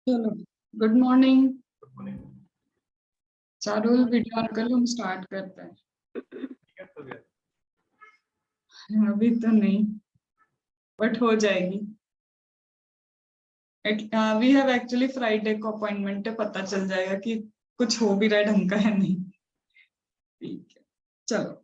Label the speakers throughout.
Speaker 1: चलो, good morning.
Speaker 2: Good morning.
Speaker 1: Charul video on कर लो, हम स्टार्ट करते हैं। अभी तो नहीं, बट हो जाएगी। वी हैव एक्चुअली फ्राइडे को अपॉइंटमेंट है, पता चल जाएगा कि कुछ हो भी रहा है ढंग का है नहीं। ठीक है, चलो।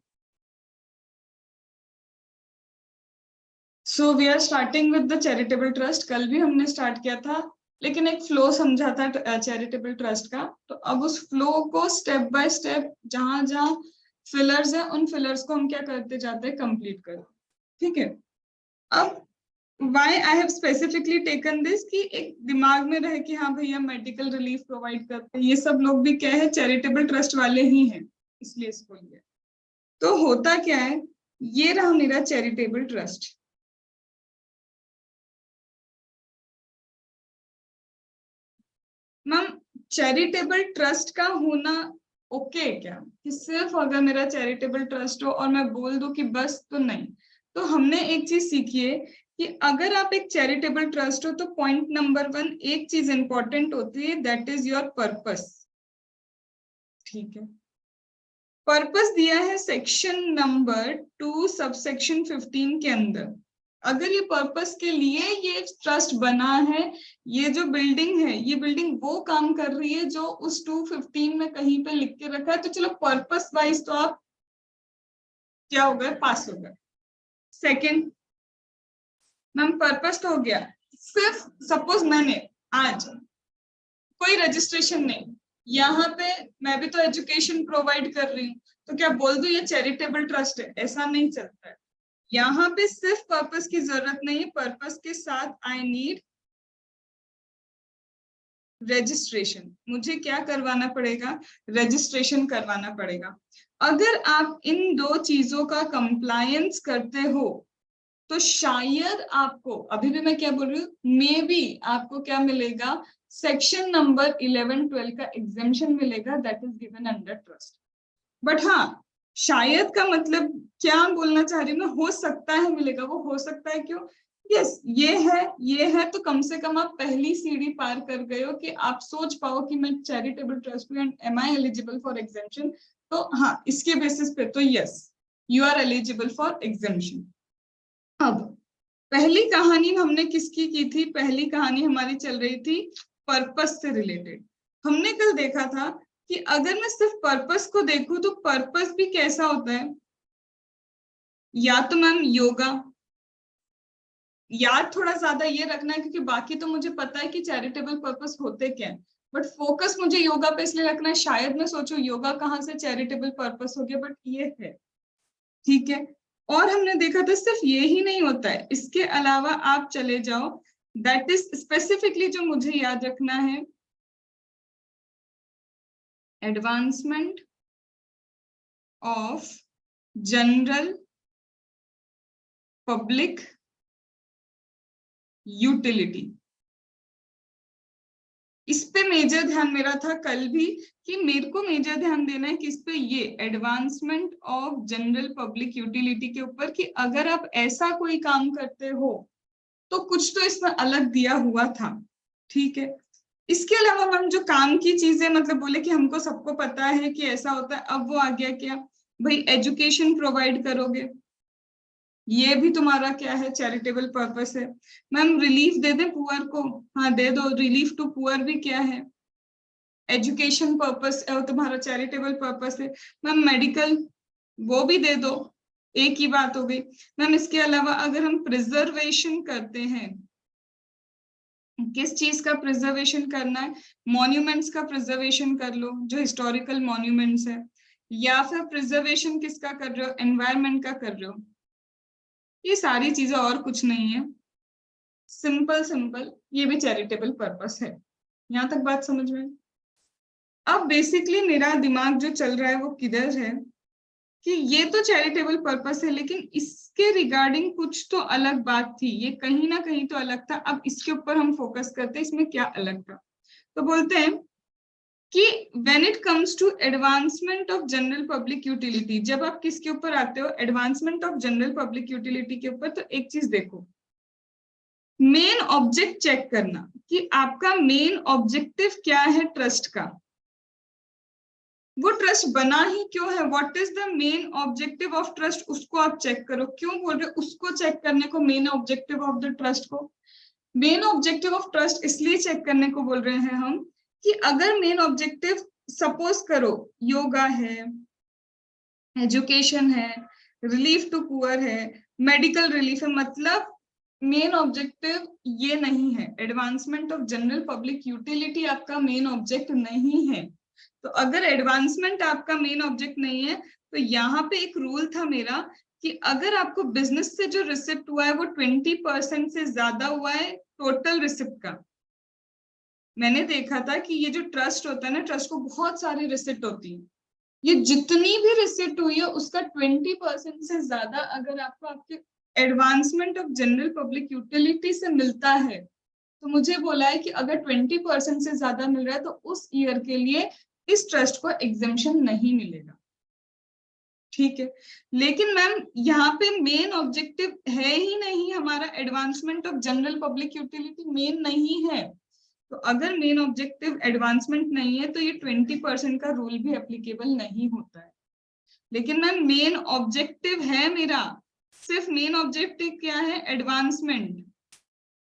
Speaker 1: So we are starting with the charitable trust. कल भी हमने स्टार्ट किया था, लेकिन एक फ्लो समझा था चैरिटेबल ट्रस्ट का। तो अब उस फ्लो को स्टेप बाय स्टेप जहां जहां फिलर्स है, उन फिलर्स को हम क्या करते जाते हैं, कंप्लीट करते। ठीक है। अब why I have specifically taken this कि एक दिमाग में रहे कि हाँ भैया मेडिकल रिलीफ प्रोवाइड करते हैं, ये सब लोग भी क्या है, चैरिटेबल ट्रस्ट वाले ही हैं, इसलिए इसको लिया। तो होता क्या है, ये रहा मेरा charitable trust. Ma'am, charitable trust का होना ओके क्या, कि सिर्फ अगर मेरा चैरिटेबल ट्रस्ट हो और मैं बोल दूं कि बस, तो नहीं। तो हमने एक चीज सीखी है कि अगर आप एक चैरिटेबल ट्रस्ट हो तो पॉइंट नंबर 1 एक चीज इंपॉर्टेंट होती है, दैट इज योर पर्पस। ठीक है। पर्पस दिया है सेक्शन नंबर 2 सबसेक्शन 15 के अंदर। अगर ये पर्पस के लिए ये ट्रस्ट बना है, ये जो बिल्डिंग है, ये बिल्डिंग वो काम कर रही है जो उस 215 में कहीं पे लिख के रखा है, तो चलो पर्पस वाइज तो आप क्या हो गए, पास हो गए। सेकेंड, मैम पर्पस तो हो गया। सिर्फ सपोज मैंने आज कोई रजिस्ट्रेशन नहीं, यहाँ पे मैं भी तो एजुकेशन प्रोवाइड कर रही हूँ, तो क्या बोल दूं ये चैरिटेबल ट्रस्ट है? ऐसा नहीं चलता है। यहाँ पे सिर्फ पर्पस की जरूरत नहीं है, पर्पस के साथ आई नीड रजिस्ट्रेशन। मुझे क्या करवाना पड़ेगा, रजिस्ट्रेशन करवाना पड़ेगा। अगर आप इन दो चीजों का कंप्लायंस करते हो तो शायद आपको, अभी भी मैं क्या बोल रही हूँ, मे बी आपको क्या मिलेगा, सेक्शन नंबर 11-12 का एग्जेम्पशन मिलेगा, that is given under trust. But हाँ, शायद का मतलब क्या बोलना चाह रही हूँ मैं, हो सकता है मिलेगा। वो हो सकता है क्यों, यस ये है तो कम से कम आप पहली सीढ़ी पार कर गए हो कि आप सोच पाओ कि मैं चैरिटेबल ट्रस्ट में and am I eligible for exemption. तो हाँ, इसके बेसिस पे तो yes, you are eligible for exemption. अब पहली कहानी हमने किसकी की थी, पहली कहानी हमारी चल रही थी पर्पस से रिलेटेड। हमने कल देखा था कि अगर मैं सिर्फ पर्पस को देखूं तो पर्पस भी कैसा होता है, या तो मैम योगा, याद थोड़ा ज्यादा ये रखना है क्योंकि बाकी तो मुझे पता है कि चैरिटेबल पर्पस होते क्या है, बट फोकस मुझे योगा पे इसलिए रखना है। शायद मैं सोचूं योगा कहाँ से चैरिटेबल पर्पस हो गया, बट ये है। ठीक है। और हमने देखा था सिर्फ ये ही नहीं होता है, इसके अलावा आप चले जाओ, दैट इज स्पेसिफिकली जो मुझे याद रखना है, advancement of general public utility. इस पे मेजर ध्यान मेरा था कल भी, कि मेरे को मेजर ध्यान देना है किस पे, ये advancement of general public utility के ऊपर, कि अगर आप ऐसा कोई काम करते हो तो कुछ तो इसमें अलग दिया हुआ था। ठीक है। इसके अलावा हम जो काम की चीजें, मतलब बोले कि हमको सबको पता है कि ऐसा होता है, अब वो आ गया क्या भाई, एजुकेशन प्रोवाइड करोगे, ये भी तुम्हारा क्या है, चैरिटेबल पर्पस है। मैम रिलीफ दे दे पुअर को, हाँ दे दो, रिलीफ टू पुअर भी क्या है, एजुकेशन पर्पस तुम्हारा चैरिटेबल पर्पस है। मैम मेडिकल, वो भी दे दो, एक ही बात हो गई। मैम इसके अलावा अगर हम प्रिजर्वेशन करते हैं, किस चीज का प्रिजर्वेशन करना है, मॉन्यूमेंट्स का प्रिजर्वेशन कर लो, जो हिस्टोरिकल मॉन्यूमेंट्स है, या फिर प्रिजर्वेशन किसका कर रहे हो, एनवायरमेंट का कर रहे हो। ये सारी चीजें और कुछ नहीं है, सिंपल सिंपल ये भी चैरिटेबल पर्पस है। यहाँ तक बात समझ में। अब बेसिकली मेरा दिमाग जो चल रहा है वो किधर है, कि ये तो चैरिटेबल पर्पस है, लेकिन इसके रिगार्डिंग कुछ तो अलग बात थी, ये कहीं ना कहीं तो अलग था। अब इसके ऊपर हम फोकस करते हैं, इसमें क्या अलग था। तो बोलते हैं कि when it comes to advancement of general public utility, जब आप किसके ऊपर आते हो, advancement of general public utility के ऊपर, तो एक चीज देखो, मेन ऑब्जेक्ट चेक करना कि आपका मेन ऑब्जेक्टिव क्या है ट्रस्ट का, वो ट्रस्ट बना ही क्यों है, what is the main objective of trust, उसको आप चेक करो। क्यों बोल रहे उसको चेक करने को, main objective of the trust को? मेन ऑब्जेक्टिव ऑफ ट्रस्ट इसलिए चेक करने को बोल रहे हैं हम कि अगर मेन ऑब्जेक्टिव सपोज करो योगा है, एजुकेशन है, रिलीफ टू पुअर है, मेडिकल रिलीफ है, मतलब मेन ऑब्जेक्टिव ये नहीं है, advancement of general public utility आपका मेन ऑब्जेक्ट नहीं है। तो अगर एडवांसमेंट आपका मेन ऑब्जेक्ट नहीं है तो यहाँ पे एक रूल था मेरा कि अगर आपको बिजनेस से जो रिसिप्ट हुआ है वो 20% से ज्यादा हुआ है टोटल रिसिप्ट का। मैंने देखा था कि ये जो ट्रस्ट होता है ना, ट्रस्ट को बहुत सारी रिसिप्ट होती है, ये जितनी भी रिसिप्ट हुई है उसका 20% से ज्यादा अगर आपको आपके advancement of general public utility से मिलता है तो मुझे बोला है कि अगर 20% से ज्यादा मिल रहा है तो उस ईयर के लिए इस ट्रस्ट को एग्जेम्पशन नहीं मिलेगा। ठीक है, लेकिन मैम यहाँ पे मेन ऑब्जेक्टिव है ही नहीं हमारा, advancement of general public utility main नहीं है। तो अगर मेन ऑब्जेक्टिव एडवांसमेंट नहीं है तो ये 20% का रूल भी एप्लीकेबल नहीं होता है। लेकिन मैम मेन ऑब्जेक्टिव है मेरा, सिर्फ मेन ऑब्जेक्टिव क्या है, advancement,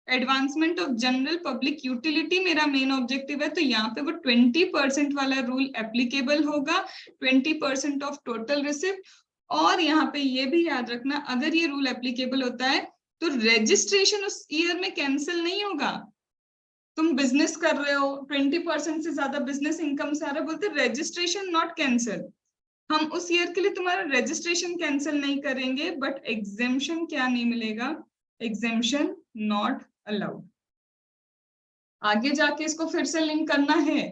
Speaker 1: advancement of general public utility मेरा मेन ऑब्जेक्टिव है, तो यहाँ पे वो 20% वाला रूल एप्लीकेबल होगा, 20% ऑफ टोटल रिसिप्ट। और यहाँ पे ये भी याद रखना, अगर ये रूल एप्लीकेबल होता है तो रजिस्ट्रेशन उस ईयर में कैंसिल नहीं होगा। तुम बिजनेस कर रहे हो, 20% से ज्यादा बिजनेस इनकम से आ रहा है, बोलते रजिस्ट्रेशन नॉट कैंसिल, हम उस ईयर के लिए तुम्हारा रजिस्ट्रेशन कैंसिल नहीं करेंगे, बट एग्जेम्पशन क्या नहीं मिलेगा, एग्जेम्पशन नॉट अलाउड। आगे जाके इसको फिर से लिंक करना है,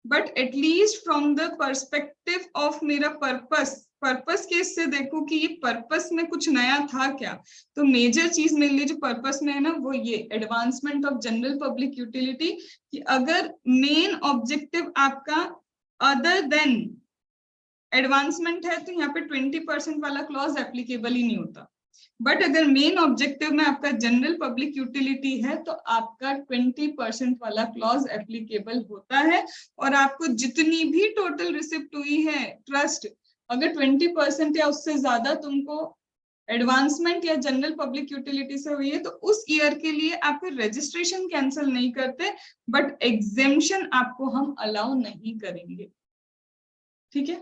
Speaker 1: but at least from the perspective of मेरा पर्पस के इससे देखो कि ये पर्पस में कुछ नया था क्या। तो मेजर चीज मेरे लिए जो पर्पस में है ना वो ये advancement of general public utility, कि अगर मेन ऑब्जेक्टिव आपका अदर देन एडवांसमेंट है तो यहाँ पे 20% वाला क्लॉज एप्लीकेबल ही नहीं होता। बट अगर मेन ऑब्जेक्टिव में आपका जनरल पब्लिक यूटिलिटी है तो आपका 20% वाला क्लॉज एप्लीकेबल होता है, और आपको जितनी भी टोटल रिसिप्ट हुई है ट्रस्ट, अगर 20% या उससे ज्यादा तुमको एडवांसमेंट या जनरल पब्लिक यूटिलिटी से हुई है तो उस ईयर के लिए आप फिर रजिस्ट्रेशन कैंसिल नहीं करते, बट एग्जेम्पशन आपको हम अलाउ नहीं करेंगे। ठीक है,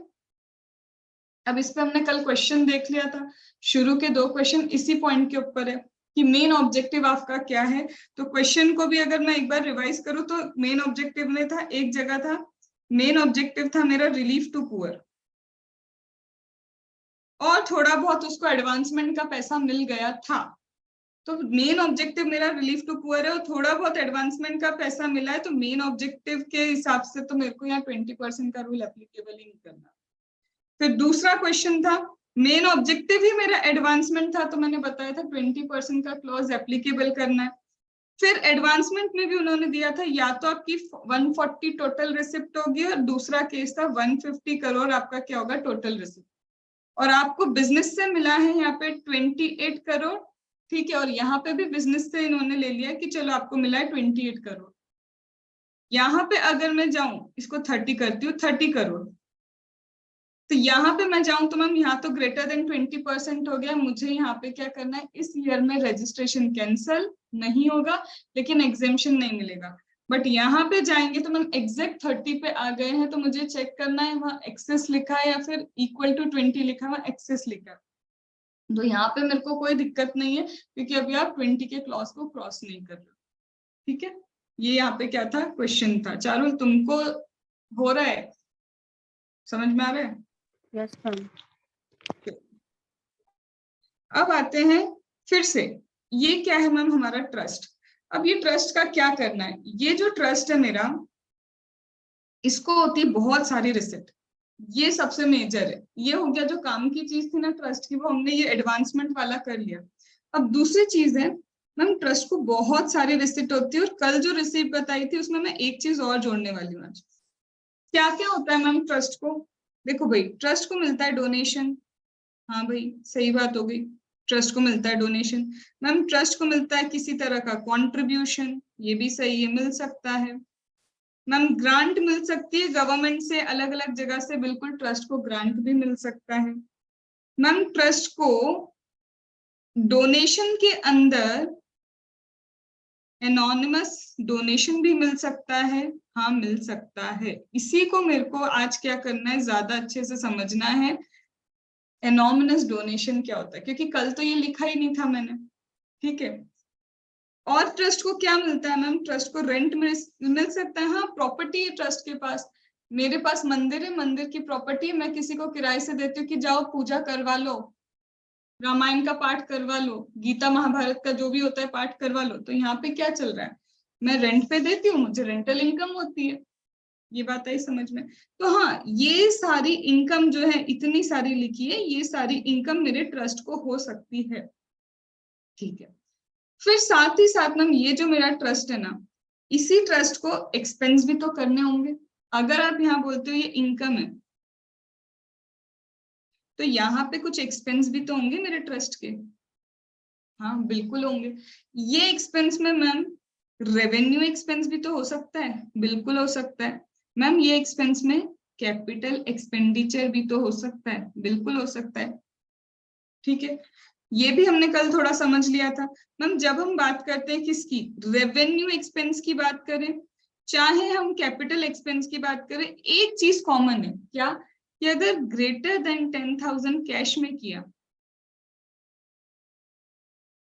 Speaker 1: अब इस पे हमने कल क्वेश्चन देख लिया था, शुरू के 2 क्वेश्चन इसी पॉइंट के ऊपर है कि मेन ऑब्जेक्टिव आपका क्या है। तो क्वेश्चन को भी अगर मैं एक बार रिवाइज करूं तो मेन ऑब्जेक्टिव में था, एक जगह था मेन ऑब्जेक्टिव था मेरा रिलीफ टू पुअर, और थोड़ा बहुत उसको एडवांसमेंट का पैसा मिल गया था। तो मेन ऑब्जेक्टिव मेरा रिलीफ टू पुअर है और थोड़ा बहुत एडवांसमेंट का पैसा मिला है, तो मेन ऑब्जेक्टिव के हिसाब से तो मेरे को यहाँ 20% का रूल एप्लीकेबल ही नहीं करना। फिर दूसरा क्वेश्चन था मेन ऑब्जेक्टिव ही मेरा एडवांसमेंट था, तो मैंने बताया था 20% का क्लॉज एप्लीकेबल करना है। फिर एडवांसमेंट में भी उन्होंने दिया था या तो आपकी 140 टोटल रिसिप्ट होगी, और दूसरा केस था 150 करोड़ आपका क्या होगा टोटल रिसिप्ट, और आपको बिजनेस से मिला है यहाँ पे 28 करोड़। ठीक है, और यहाँ पे भी बिजनेस से इन्होंने ले लिया कि चलो आपको मिला है 28 करोड़। यहाँ पे अगर मैं जाऊं इसको 30 करती हूँ, 30 करोड़, तो यहाँ पे मैं जाऊं तो मैम यहाँ तो ग्रेटर देन 20% हो गया, मुझे यहाँ पे क्या करना है, इस ईयर में रजिस्ट्रेशन कैंसिल नहीं होगा लेकिन एग्जेम्पशन नहीं मिलेगा। बट यहाँ पे जाएंगे तो मैम एग्जैक्ट 30 पे आ गए हैं, तो मुझे चेक करना है वहाँ एक्सेस लिखा है या फिर इक्वल टू 20 लिखा है, वहाँ एक्सेस लिखा है, तो यहाँ पे मेरे को कोई दिक्कत नहीं है क्योंकि अभी आप 20 के क्लॉज को क्रॉस नहीं कर रहे। ठीक है, ये यहाँ पे क्या था, क्वेश्चन था। चारुल तुमको हो रहा है, समझ में आ रहा है?
Speaker 2: Yes ma'am.
Speaker 1: अब आते हैं फिर से, ये क्या है मैम हमारा ट्रस्ट। अब ये ट्रस्ट का क्या करना है, ये जो ट्रस्ट है मेरा इसको होती है बहुत सारी रिसिप्ट, ये सबसे मेजर है। ये हो गया जो काम की चीज थी ना ट्रस्ट की, वो हमने ये एडवांसमेंट वाला कर लिया। अब दूसरी चीज है मैम ट्रस्ट को बहुत सारी रिसिप्ट होती है, और कल जो रिसिप्ट बताई थी उसमें मैं एक चीज और जोड़ने वाली हूँ आज। क्या क्या होता है मैम ट्रस्ट को, देखो भाई ट्रस्ट को मिलता है डोनेशन, हाँ भाई सही बात हो गई। ट्रस्ट को मिलता है डोनेशन। मैम ट्रस्ट को मिलता है किसी तरह का कंट्रीब्यूशन, ये भी सही है, मिल सकता है। मैम ग्रांट मिल सकती है गवर्नमेंट से, अलग अलग जगह से, बिल्कुल ट्रस्ट को ग्रांट भी मिल सकता है। मैम ट्रस्ट को डोनेशन के अंदर एनोनिमस डोनेशन भी मिल सकता है, हाँ मिल सकता है। इसी को मेरे को आज क्या करना है, ज्यादा अच्छे से समझना है एनोनिमस डोनेशन क्या होता है, क्योंकि कल तो ये लिखा ही नहीं था मैंने, ठीक है। और ट्रस्ट को क्या मिलता है मैम, ट्रस्ट को रेंट मिल सकता है, हाँ प्रॉपर्टी है ट्रस्ट के पास। मेरे पास मंदिर है, मंदिर की प्रॉपर्टी है, मैं किसी को किराए से देती हूँ कि जाओ पूजा करवा लो, रामायण का पाठ करवा लो, गीता महाभारत का जो भी होता है पाठ करवा लो। तो यहाँ पे क्या चल रहा है, मैं रेंट पे देती हूँ, मुझे रेंटल इनकम होती है। ये बात आई समझ में। तो हाँ ये सारी इनकम जो है, इतनी सारी लिखी है, ये सारी इनकम मेरे ट्रस्ट को हो सकती है, ठीक है। फिर साथ ही साथ में ये जो मेरा ट्रस्ट है ना, इसी ट्रस्ट को एक्सपेंस भी तो करने होंगे। अगर आप यहाँ बोलते हो ये इनकम है, तो यहाँ पे कुछ एक्सपेंस भी तो होंगे मेरे ट्रस्ट के, हाँ बिल्कुल होंगे। ये एक्सपेंस में मैम रेवेन्यू एक्सपेंस भी तो हो सकता है, बिल्कुल हो सकता है। मैम ये एक्सपेंस में कैपिटल एक्सपेंडिचर भी तो हो सकता है, बिल्कुल हो सकता है, ठीक है। ये भी हमने कल थोड़ा समझ लिया था। मैम जब हम बात करते हैं किसकी, रेवेन्यू एक्सपेंस की बात करें, चाहे हम कैपिटल एक्सपेंस की बात करें, एक चीज कॉमन है क्या, कि अगर ग्रेटर देन 10,000 कैश में किया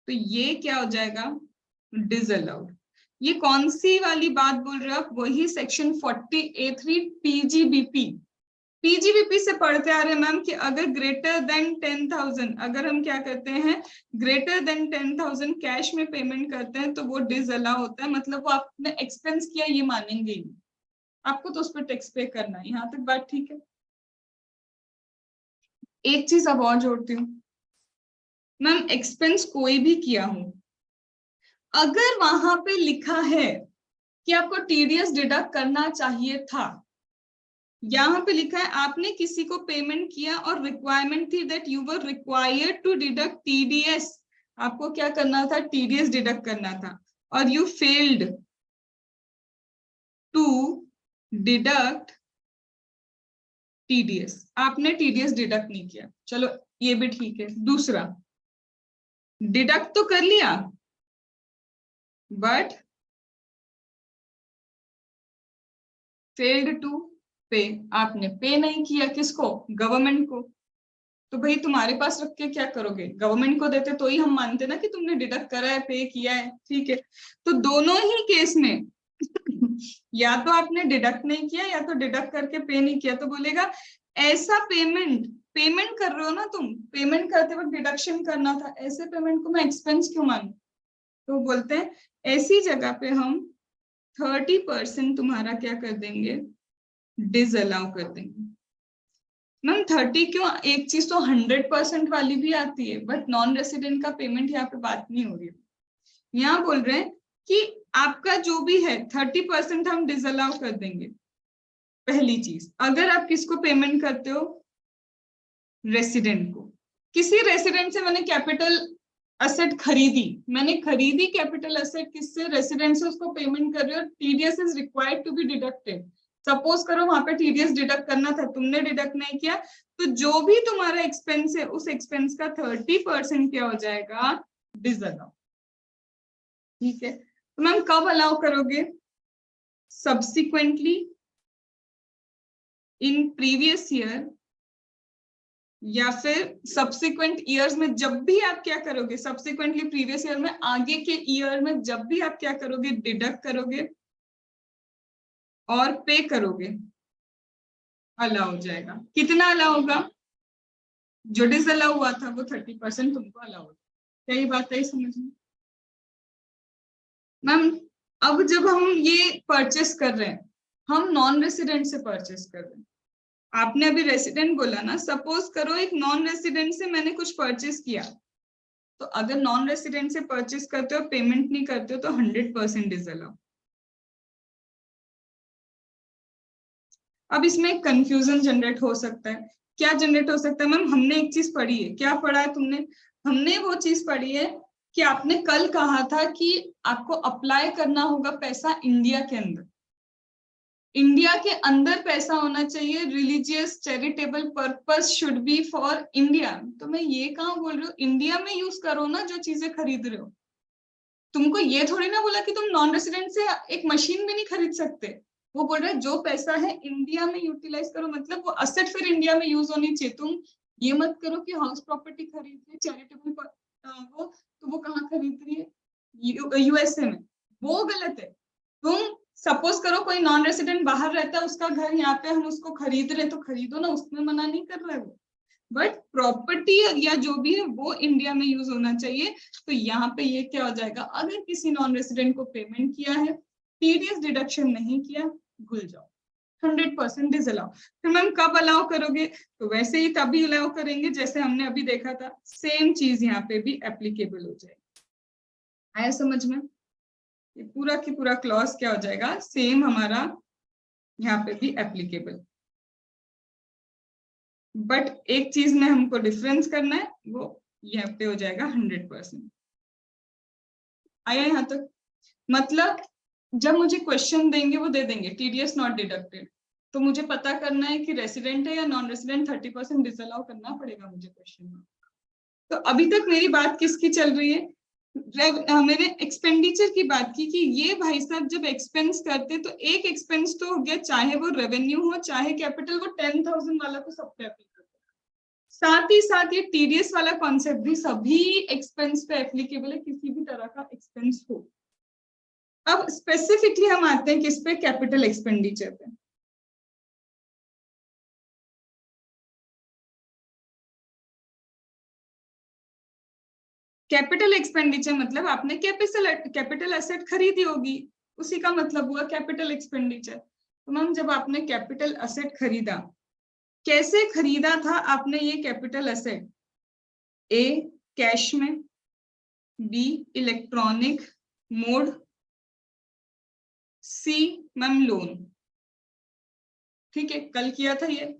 Speaker 1: तो ये क्या हो जाएगा, डिसअलाउड। ये कौन सी वाली बात बोल रहे हो आप, वही सेक्शन 40A3 पीजीबीपी। पीजीबीपी से पढ़ते आ रहे हैं मैम कि अगर ग्रेटर देन 10,000, अगर हम क्या करते हैं ग्रेटर देन 10,000 कैश में पेमेंट करते हैं तो वो डिसअलाउ होता है, मतलब वो आपने एक्सपेंस किया ये मानेंगे ही, आपको तो उस पर टैक्स पे करना है। यहाँ तक बात ठीक है। एक चीज अब और जोड़ती हूँ मैम, एक्सपेंस कोई भी किया हो, अगर वहां पे लिखा है कि आपको टीडीएस डिडक्ट करना चाहिए था, यहाँ पे लिखा है आपने किसी को पेमेंट किया और रिक्वायरमेंट थी that you were required to deduct TDS, आपको क्या करना था, टीडीएस डिडक्ट करना था, और you failed to deduct TDS, आपने टीडीएस डिडक्ट नहीं किया, चलो ये भी ठीक है। दूसरा, डिडक्ट तो कर लिया बट फेल्ड टू पे, आपने पे नहीं किया, किसको, गवर्नमेंट को। तो भाई तुम्हारे पास रख के क्या करोगे, गवर्नमेंट को देते तो ही हम मानते ना कि तुमने डिडक्ट करा है, पे किया है, ठीक है। तो दोनों ही केस में या तो आपने डिडक्ट नहीं किया या तो डिडक्ट करके पे नहीं किया, तो बोलेगा ऐसा पेमेंट, पेमेंट कर रहे हो ना तुम, पेमेंट करते वक्त डिडक्शन करना था, ऐसे पेमेंट को मैं एक्सपेंस क्यों मानूं। तो बोलते हैं ऐसी जगह पे हम 30% तुम्हारा क्या कर देंगे, डिसअलाउ कर देंगे। मैम 30 क्यों, एक चीज तो 100% वाली भी आती है, बट नॉन रेसिडेंट का पेमेंट यहाँ पे बात नहीं हो रही है। यहाँ बोल रहे हैं कि आपका जो भी है 30% हम डिसअलाउ कर देंगे। पहली चीज, अगर आप किसको पेमेंट करते हो, रेसिडेंट को, किसी रेसिडेंट से मैंने कैपिटल असेट खरीदी, मैंने खरीदी कैपिटल असेट किससे, रेसिडेंट से, उसको पेमेंट कर रहे हो, TDS is required to be deducted. Suppose करो वहां पे टीडीएस डिडक्ट करना था, तुमने डिडक्ट नहीं किया, तो जो भी तुम्हारा एक्सपेंस है उस एक्सपेंस का 30% क्या हो जाएगा, डिसअलाउ, ठीक है। तो मैम कब अलाउ करोगे, सब्सिक्वेंटली, इन प्रीवियस ईयर, या फिर सब्सिक्वेंट ईयर्स में, जब भी आप क्या करोगे, सब्सिक्वेंटली प्रीवियस ईयर में, आगे के ईयर में जब भी आप क्या करोगे, डिडक्ट करोगे और पे करोगे, अलाउ हो जाएगा। कितना अलाउ होगा, जो डिसअलाउ हुआ था वो 30% तुमको अलाउ होगा। क्या ये बात है समझ में मैम। अब जब हम ये परचेस कर रहे हैं, हम नॉन रेसिडेंट से परचेस कर रहे हैं, आपने अभी रेसिडेंट बोला ना, सपोज करो एक नॉन रेसिडेंट से मैंने कुछ परचेस किया, तो अगर नॉन रेसिडेंट से परचेस करते हो, पेमेंट नहीं करते हो, तो 100% डिसअलाउ। अब इसमें कंफ्यूजन जनरेट हो सकता है, क्या जनरेट हो सकता है मैम, हमने एक चीज पढ़ी है, क्या पढ़ा है तुमने, हमने वो चीज पढ़ी है कि आपने कल कहा था कि आपको अप्लाई करना होगा पैसा इंडिया के अंदर, इंडिया के अंदर पैसा होना चाहिए, religious charitable purpose should be for India. तो मैं ये कहाँ बोल रही हूँ, इंडिया में यूज करो ना जो चीजें खरीद रहे हो। तुमको ये थोड़ी ना बोला कि तुम नॉन रेसिडेंट से एक मशीन भी नहीं खरीद सकते। वो बोल रहे जो पैसा है इंडिया में यूटिलाइज करो, मतलब वो असेट फिर इंडिया में यूज होनी चाहिए। तुम ये मत करो कि हाउस प्रॉपर्टी खरीद रही है चैरिटेबल वो, तो वो कहाँ खरीद रही है, यूएसए में, वो गलत है। तुम सपोज करो कोई नॉन रेसिडेंट बाहर रहता है, उसका घर यहाँ पे, हम उसको खरीद रहे तो खरीदो ना, उसमें मना नहीं कर रहा है वो, बट प्रॉपर्टी या जो भी है वो इंडिया में यूज होना चाहिए। तो यहाँ पे ये क्या हो जाएगा, अगर किसी नॉन रेसिडेंट को पेमेंट किया है, टीडीएस डिडक्शन नहीं किया, भूल जाओ, 100% डिसअलाउ। फिर मैम कब अलाउ करोगे, तो वैसे ही तभी अलाउ करेंगे जैसे हमने अभी देखा था, सेम चीज यहाँ पे भी एप्लीकेबल हो जाएगी। आया समझ में, ये पूरा की पूरा क्लॉज क्या हो जाएगा, सेम हमारा यहाँ पे भी एप्लीकेबल। बट एक चीज में हमको डिफरेंस करना है, वो यहाँ पे हो जाएगा 100%। आया यहाँ तक, मतलब जब मुझे क्वेश्चन देंगे वो दे देंगे टीडीएस नॉट डिडक्टेड, तो मुझे पता करना है कि रेसिडेंट है या नॉन रेसिडेंट, 30% डिसअलाउ करना पड़ेगा मुझे क्वेश्चन में। तो अभी तक मेरी बात किसकी चल रही है, मैंने एक्सपेंडिचर की बात की कि ये भाई साहब जब एक्सपेंस करते तो एक एक्सपेंस तो हो गया, चाहे वो रेवेन्यू हो चाहे कैपिटल, वो 10,000 वाला तो सब पे एप्लीकेबल। साथ ही साथ ये टीडीएस वाला कॉन्सेप्ट भी सभी एक्सपेंस पे एप्लीकेबल है, किसी भी तरह का एक्सपेंस हो। अब स्पेसिफिकली हम आते हैं किस पे, कैपिटल एक्सपेंडिचर पे। कैपिटल एक्सपेंडिचर मतलब आपने कैपिटल एसेट खरीदी होगी, उसी का मतलब हुआ कैपिटल एक्सपेंडिचर। तो मैम जब आपने कैपिटल एसेट खरीदा, कैसे खरीदा था आपने ये कैपिटल एसेट, ए कैश में, बी इलेक्ट्रॉनिक मोड, सी मैम लोन। ठीक है, कल किया था ये,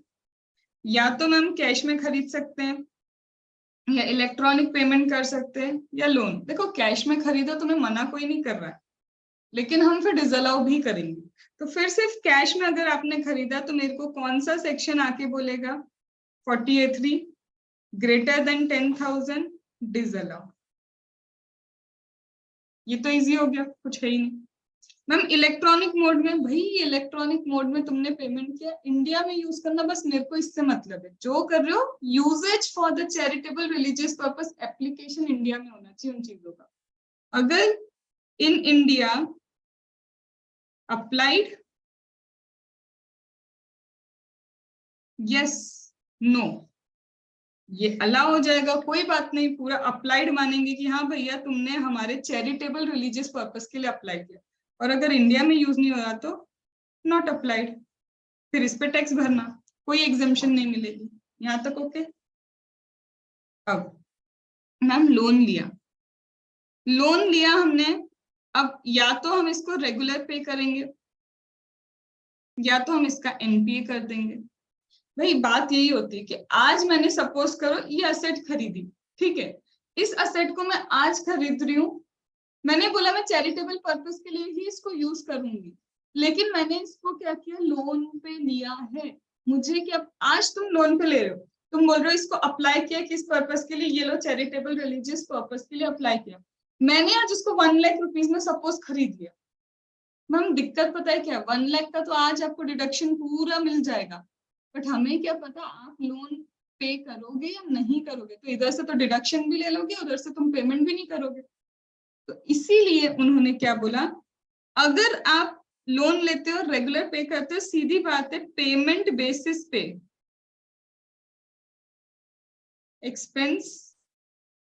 Speaker 1: या तो मैम कैश में खरीद सकते हैं, या इलेक्ट्रॉनिक पेमेंट कर सकते हैं, या लोन। देखो कैश में खरीदो, तुम्हें मना कोई नहीं कर रहा है, लेकिन हम फिर डिसअलाउ भी करेंगे। तो फिर सिर्फ कैश में अगर आपने खरीदा तो मेरे को कौन सा सेक्शन आके बोलेगा, 48(3), ग्रेटर देन 10,000 डिसअलाउ। ये तो इजी हो गया, कुछ है ही नहीं। मैम इलेक्ट्रॉनिक मोड में, भाई इलेक्ट्रॉनिक मोड में तुमने पेमेंट किया, इंडिया में यूज करना, बस मेरे को इससे मतलब है, जो कर रहे हो uses for the charitable religious purpose, application India में होना चाहिए उन चीजों का। अगर in India applied, yes, no, ये अलाउ हो जाएगा, कोई बात नहीं, पूरा अप्लाइड मानेंगे कि हाँ भैया तुमने हमारे चैरिटेबल रिलीजियस पर्पस के लिए अप्लाई किया। और अगर इंडिया में यूज नहीं हो रहा तो नॉट अप्लाइड, फिर इस पे टैक्स भरना, कोई एग्जाम्पशन नहीं मिलेगी। यहाँ तक ओके। अब मैम लोन लिया, लोन लिया हमने, अब या तो हम इसको रेगुलर पे करेंगे, या तो हम इसका एनपीए कर देंगे। भाई बात यही होती है कि आज मैंने सपोज करो ये असेट खरीदी, ठीक है, इस असेट को मैं आज खरीद रही हूँ, मैंने बोला मैं चैरिटेबल पर्पस के लिए ही इसको यूज करूंगी, लेकिन मैंने इसको क्या किया, लोन पे लिया है। मुझे क्या, आज तुम लोन पे ले रहे हो, तुम बोल रहे हो इसको अप्लाई किया किस पर्पस के लिए, ये लो चैरिटेबल रिलीजियस पर्पस के लिए अप्लाई किया, मैंने आज उसको 1,00,000 रुपीज में सपोज खरीद लिया। मैम दिक्कत पता है क्या, 1,00,000 का तो आज आपको डिडक्शन पूरा मिल जाएगा, बट हमें क्या पता आप लोन पे करोगे या नहीं करोगे, तो इधर से तो डिडक्शन भी ले लोगे, उधर से तुम पेमेंट भी नहीं करोगे। तो इसीलिए उन्होंने क्या बोला, अगर आप लोन लेते हो रेगुलर पे करते हो, सीधी बात है पेमेंट बेसिस पे एक्सपेंस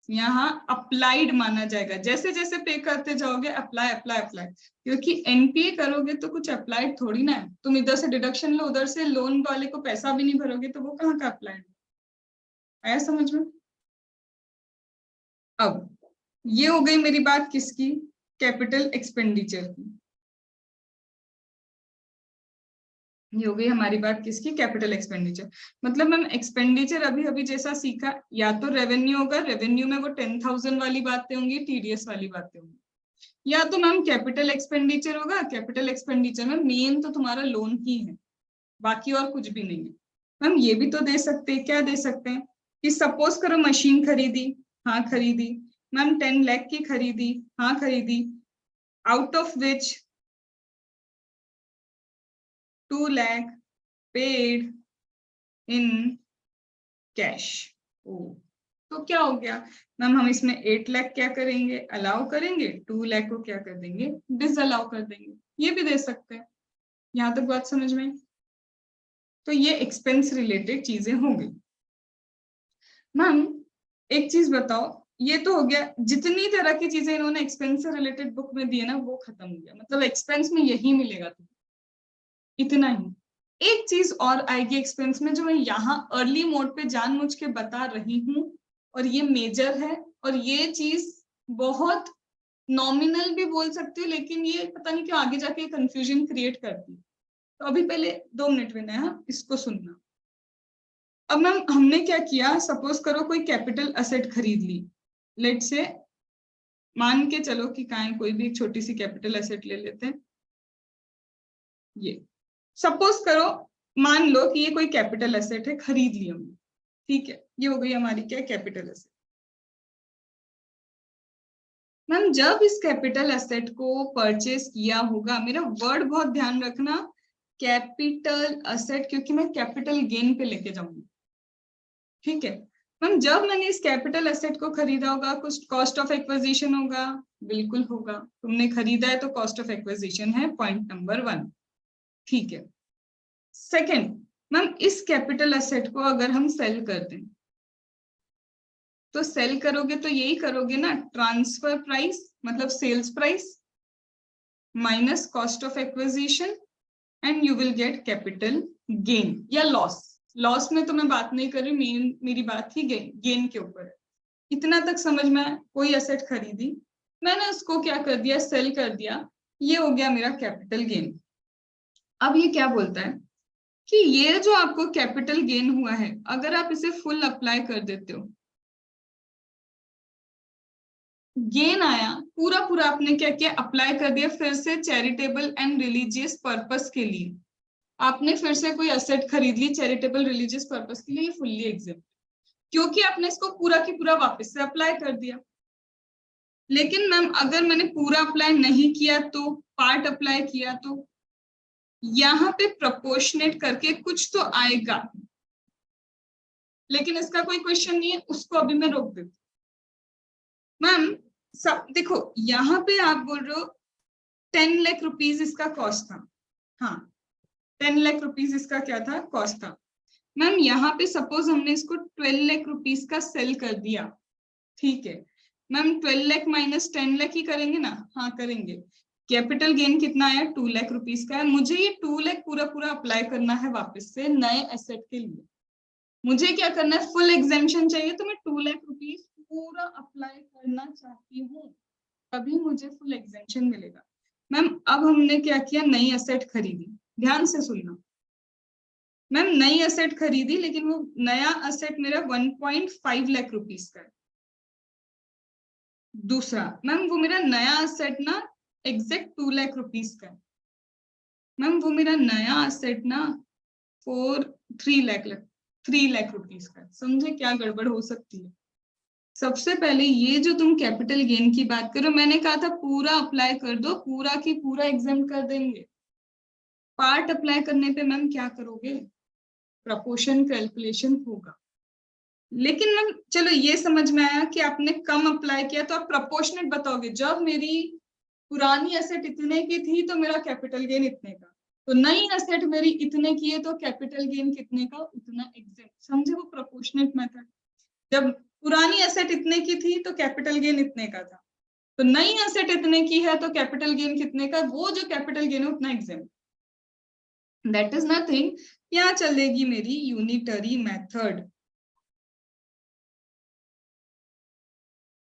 Speaker 1: यहाँ अप्लाइड माना जाएगा। जैसे जैसे पे करते जाओगे अप्लाई अप्लाई अप्लाई, क्योंकि एनपीए करोगे तो कुछ अप्लाइड थोड़ी ना है, तुम इधर से डिडक्शन लो उधर से लोन वाले को पैसा भी नहीं भरोगे तो वो कहाँ का अप्लाइड। आया समझ में। अब ये हो गई मेरी बात किसकी, कैपिटल एक्सपेंडिचर की। ये हो गई हमारी बात किसकी, कैपिटल एक्सपेंडिचर। मतलब मैम एक्सपेंडिचर अभी अभी जैसा सीखा, या तो रेवेन्यू होगा, रेवेन्यू में वो 10,000 वाली बातें होंगी, टीडीएस वाली बातें होंगी, या तो मैम कैपिटल एक्सपेंडिचर होगा। कैपिटल एक्सपेंडिचर में मेन तो तुम्हारा लोन ही है, बाकी और कुछ भी नहीं है। मैम ये भी तो दे सकते हैं, क्या दे सकते हैं कि सपोज करो मशीन खरीदी, हाँ खरीदी मैम, 10 लाख की खरीदी, हाँ खरीदी, out of which 2 lakh paid in cash. ओ, तो क्या हो गया मैम, हम इसमें 8 लाख क्या करेंगे, अलाउ करेंगे, 2 लाख को क्या कर देंगे, डिसअलाउ कर देंगे। ये भी दे सकते हैं। यहाँ तक बात समझ में? तो ये एक्सपेंस रिलेटेड चीजें होंगी। मैम एक चीज बताओ, ये तो हो गया, जितनी तरह की चीजें इन्होंने एक्सपेंस से रिलेटेड बुक में दी है ना, वो खत्म हो गया। मतलब एक्सपेंस में यही मिलेगा तुम्हें, इतना ही। एक चीज और आएगी एक्सपेंस में, जो मैं यहाँ अर्ली मोड पे जानबूझ के बता रही हूँ, और ये मेजर है, और ये चीज बहुत नॉमिनल भी बोल सकती हूँ, लेकिन ये पता नहीं क्यों आगे जाके कंफ्यूजन क्रिएट करती है। तो अभी पहले 2 मिनट में ना इसको सुनना। अब मैम हमने क्या किया, सपोज करो कोई कैपिटल असेट खरीद ली, लेट से मान के चलो कि कहाँ कोई भी एक छोटी सी कैपिटल एसेट ले लेते हैं। ये सपोज करो, मान लो कि ये कोई कैपिटल एसेट है, खरीद ली हमने, ठीक है, ये हो गई हमारी क्या, कैपिटल एसेट। मैम जब इस कैपिटल एसेट को परचेस किया होगा, मेरा वर्ड बहुत ध्यान रखना, कैपिटल एसेट, क्योंकि मैं कैपिटल गेन पे लेके जाऊंगी, ठीक है। मैम जब मैंने इस कैपिटल एसेट को खरीदा होगा, कुछ कॉस्ट ऑफ एक्विजिशन होगा, बिल्कुल होगा, तुमने खरीदा है तो कॉस्ट ऑफ एक्विजिशन है, पॉइंट नंबर 1, ठीक है। सेकंड, मैम इस कैपिटल एसेट को अगर हम सेल कर दें, तो सेल करोगे तो यही करोगे ना, ट्रांसफर प्राइस मतलब sales price minus cost of acquisition, and you will get capital gain या लॉस। लॉस में तो मैं बात नहीं कर रही, मेरी बात ही गेन के ऊपर है। इतना तक समझ में आया? कोई एसेट खरीदी, मैंने उसको क्या कर दिया, सेल कर दिया, ये हो गया मेरा कैपिटल गेन। अब ये क्या बोलता है कि ये जो आपको कैपिटल गेन हुआ है, अगर आप इसे फुल अप्लाई कर देते हो, गेन आया पूरा पूरा, आपने क्या किया, अप्लाई कर दिया फिर से चैरिटेबल एंड रिलीजियस पर्पस के लिए। आपने फिर से कोई एसेट खरीद ली चैरिटेबल रिलीजियस पर्पस के लिए, फुल्ली एग्जिट, क्योंकि आपने इसको पूरा की पूरा वापस से अप्लाई कर दिया। लेकिन मैम अगर मैंने पूरा अप्लाई नहीं किया, तो पार्ट अप्लाई किया, तो यहाँ पे प्रोपोर्शनेट करके कुछ तो आएगा, लेकिन इसका कोई क्वेश्चन नहीं है, उसको अभी मैं रोक देती हूँ। मैम सब देखो, यहाँ पे आप बोल रहे हो 10 लाख रुपीज इसका कॉस्ट था, हाँ 10 लाख रुपीज इसका क्या था, कॉस्ट था। मैम यहाँ पे सपोज हमने इसको 12 लाख रुपीज का सेल कर दिया, ठीक है। मैम 12 लाख माइनस 10 लाख ही करेंगे ना, हाँ करेंगे। कैपिटल गेन कितना आया, 2 लाख रुपीज का है। मुझे ये 2 लाख पूरा पूरा अप्लाई करना है वापस से नए एसेट के लिए। मुझे क्या करना है, फुल एग्जेम्पशन चाहिए, तो मैं 2 लाख रुपीज पूरा अप्लाई करना चाहती हूँ, तभी मुझे फुल एग्जेम्पशन मिलेगा। मैम अब हमने क्या किया, नई एसेट खरीदी, ध्यान से सुनना। मैम नई एसेट खरीदी, लेकिन वो नया एसेट मेरा 1.5 लाख रुपीज का है। दूसरा, मैम वो मेरा नया एसेट ना एग्जैक्ट 2 लाख रुपीज का है। मैम वो मेरा नया एसेट ना 3 लाख रुपीज का है। समझे क्या गड़बड़ हो सकती है? सबसे पहले ये जो तुम कैपिटल गेन की बात करो, मैंने कहा था पूरा अप्लाई कर दो, पूरा की पूरा एग्जाम कर देंगे। पार्ट अप्लाई करने पे मैम क्या करोगे, प्रपोर्शन कैलकुलेशन होगा। लेकिन मैम चलो ये समझ में आया कि आपने कम अप्लाई किया, तो आप प्रपोर्शनेट बताओगे, जब मेरी पुरानी एसेट इतने की थी तो मेरा कैपिटल गेन इतने का, तो नई एसेट मेरी इतने की है तो कैपिटल गेन कितने का, उतना एग्जैक्ट। समझे वो प्रपोर्शनेट मेथड? जब पुरानी एसेट इतने की थी तो कैपिटल गेन इतने का था, तो नई एसेट इतने की है तो कैपिटल गेन कितने का, वो जो कैपिटल गेन है उतना एग्जैक्ट। That is nothing. यहाँ चलेगी मेरी यूनिटरी मेथड।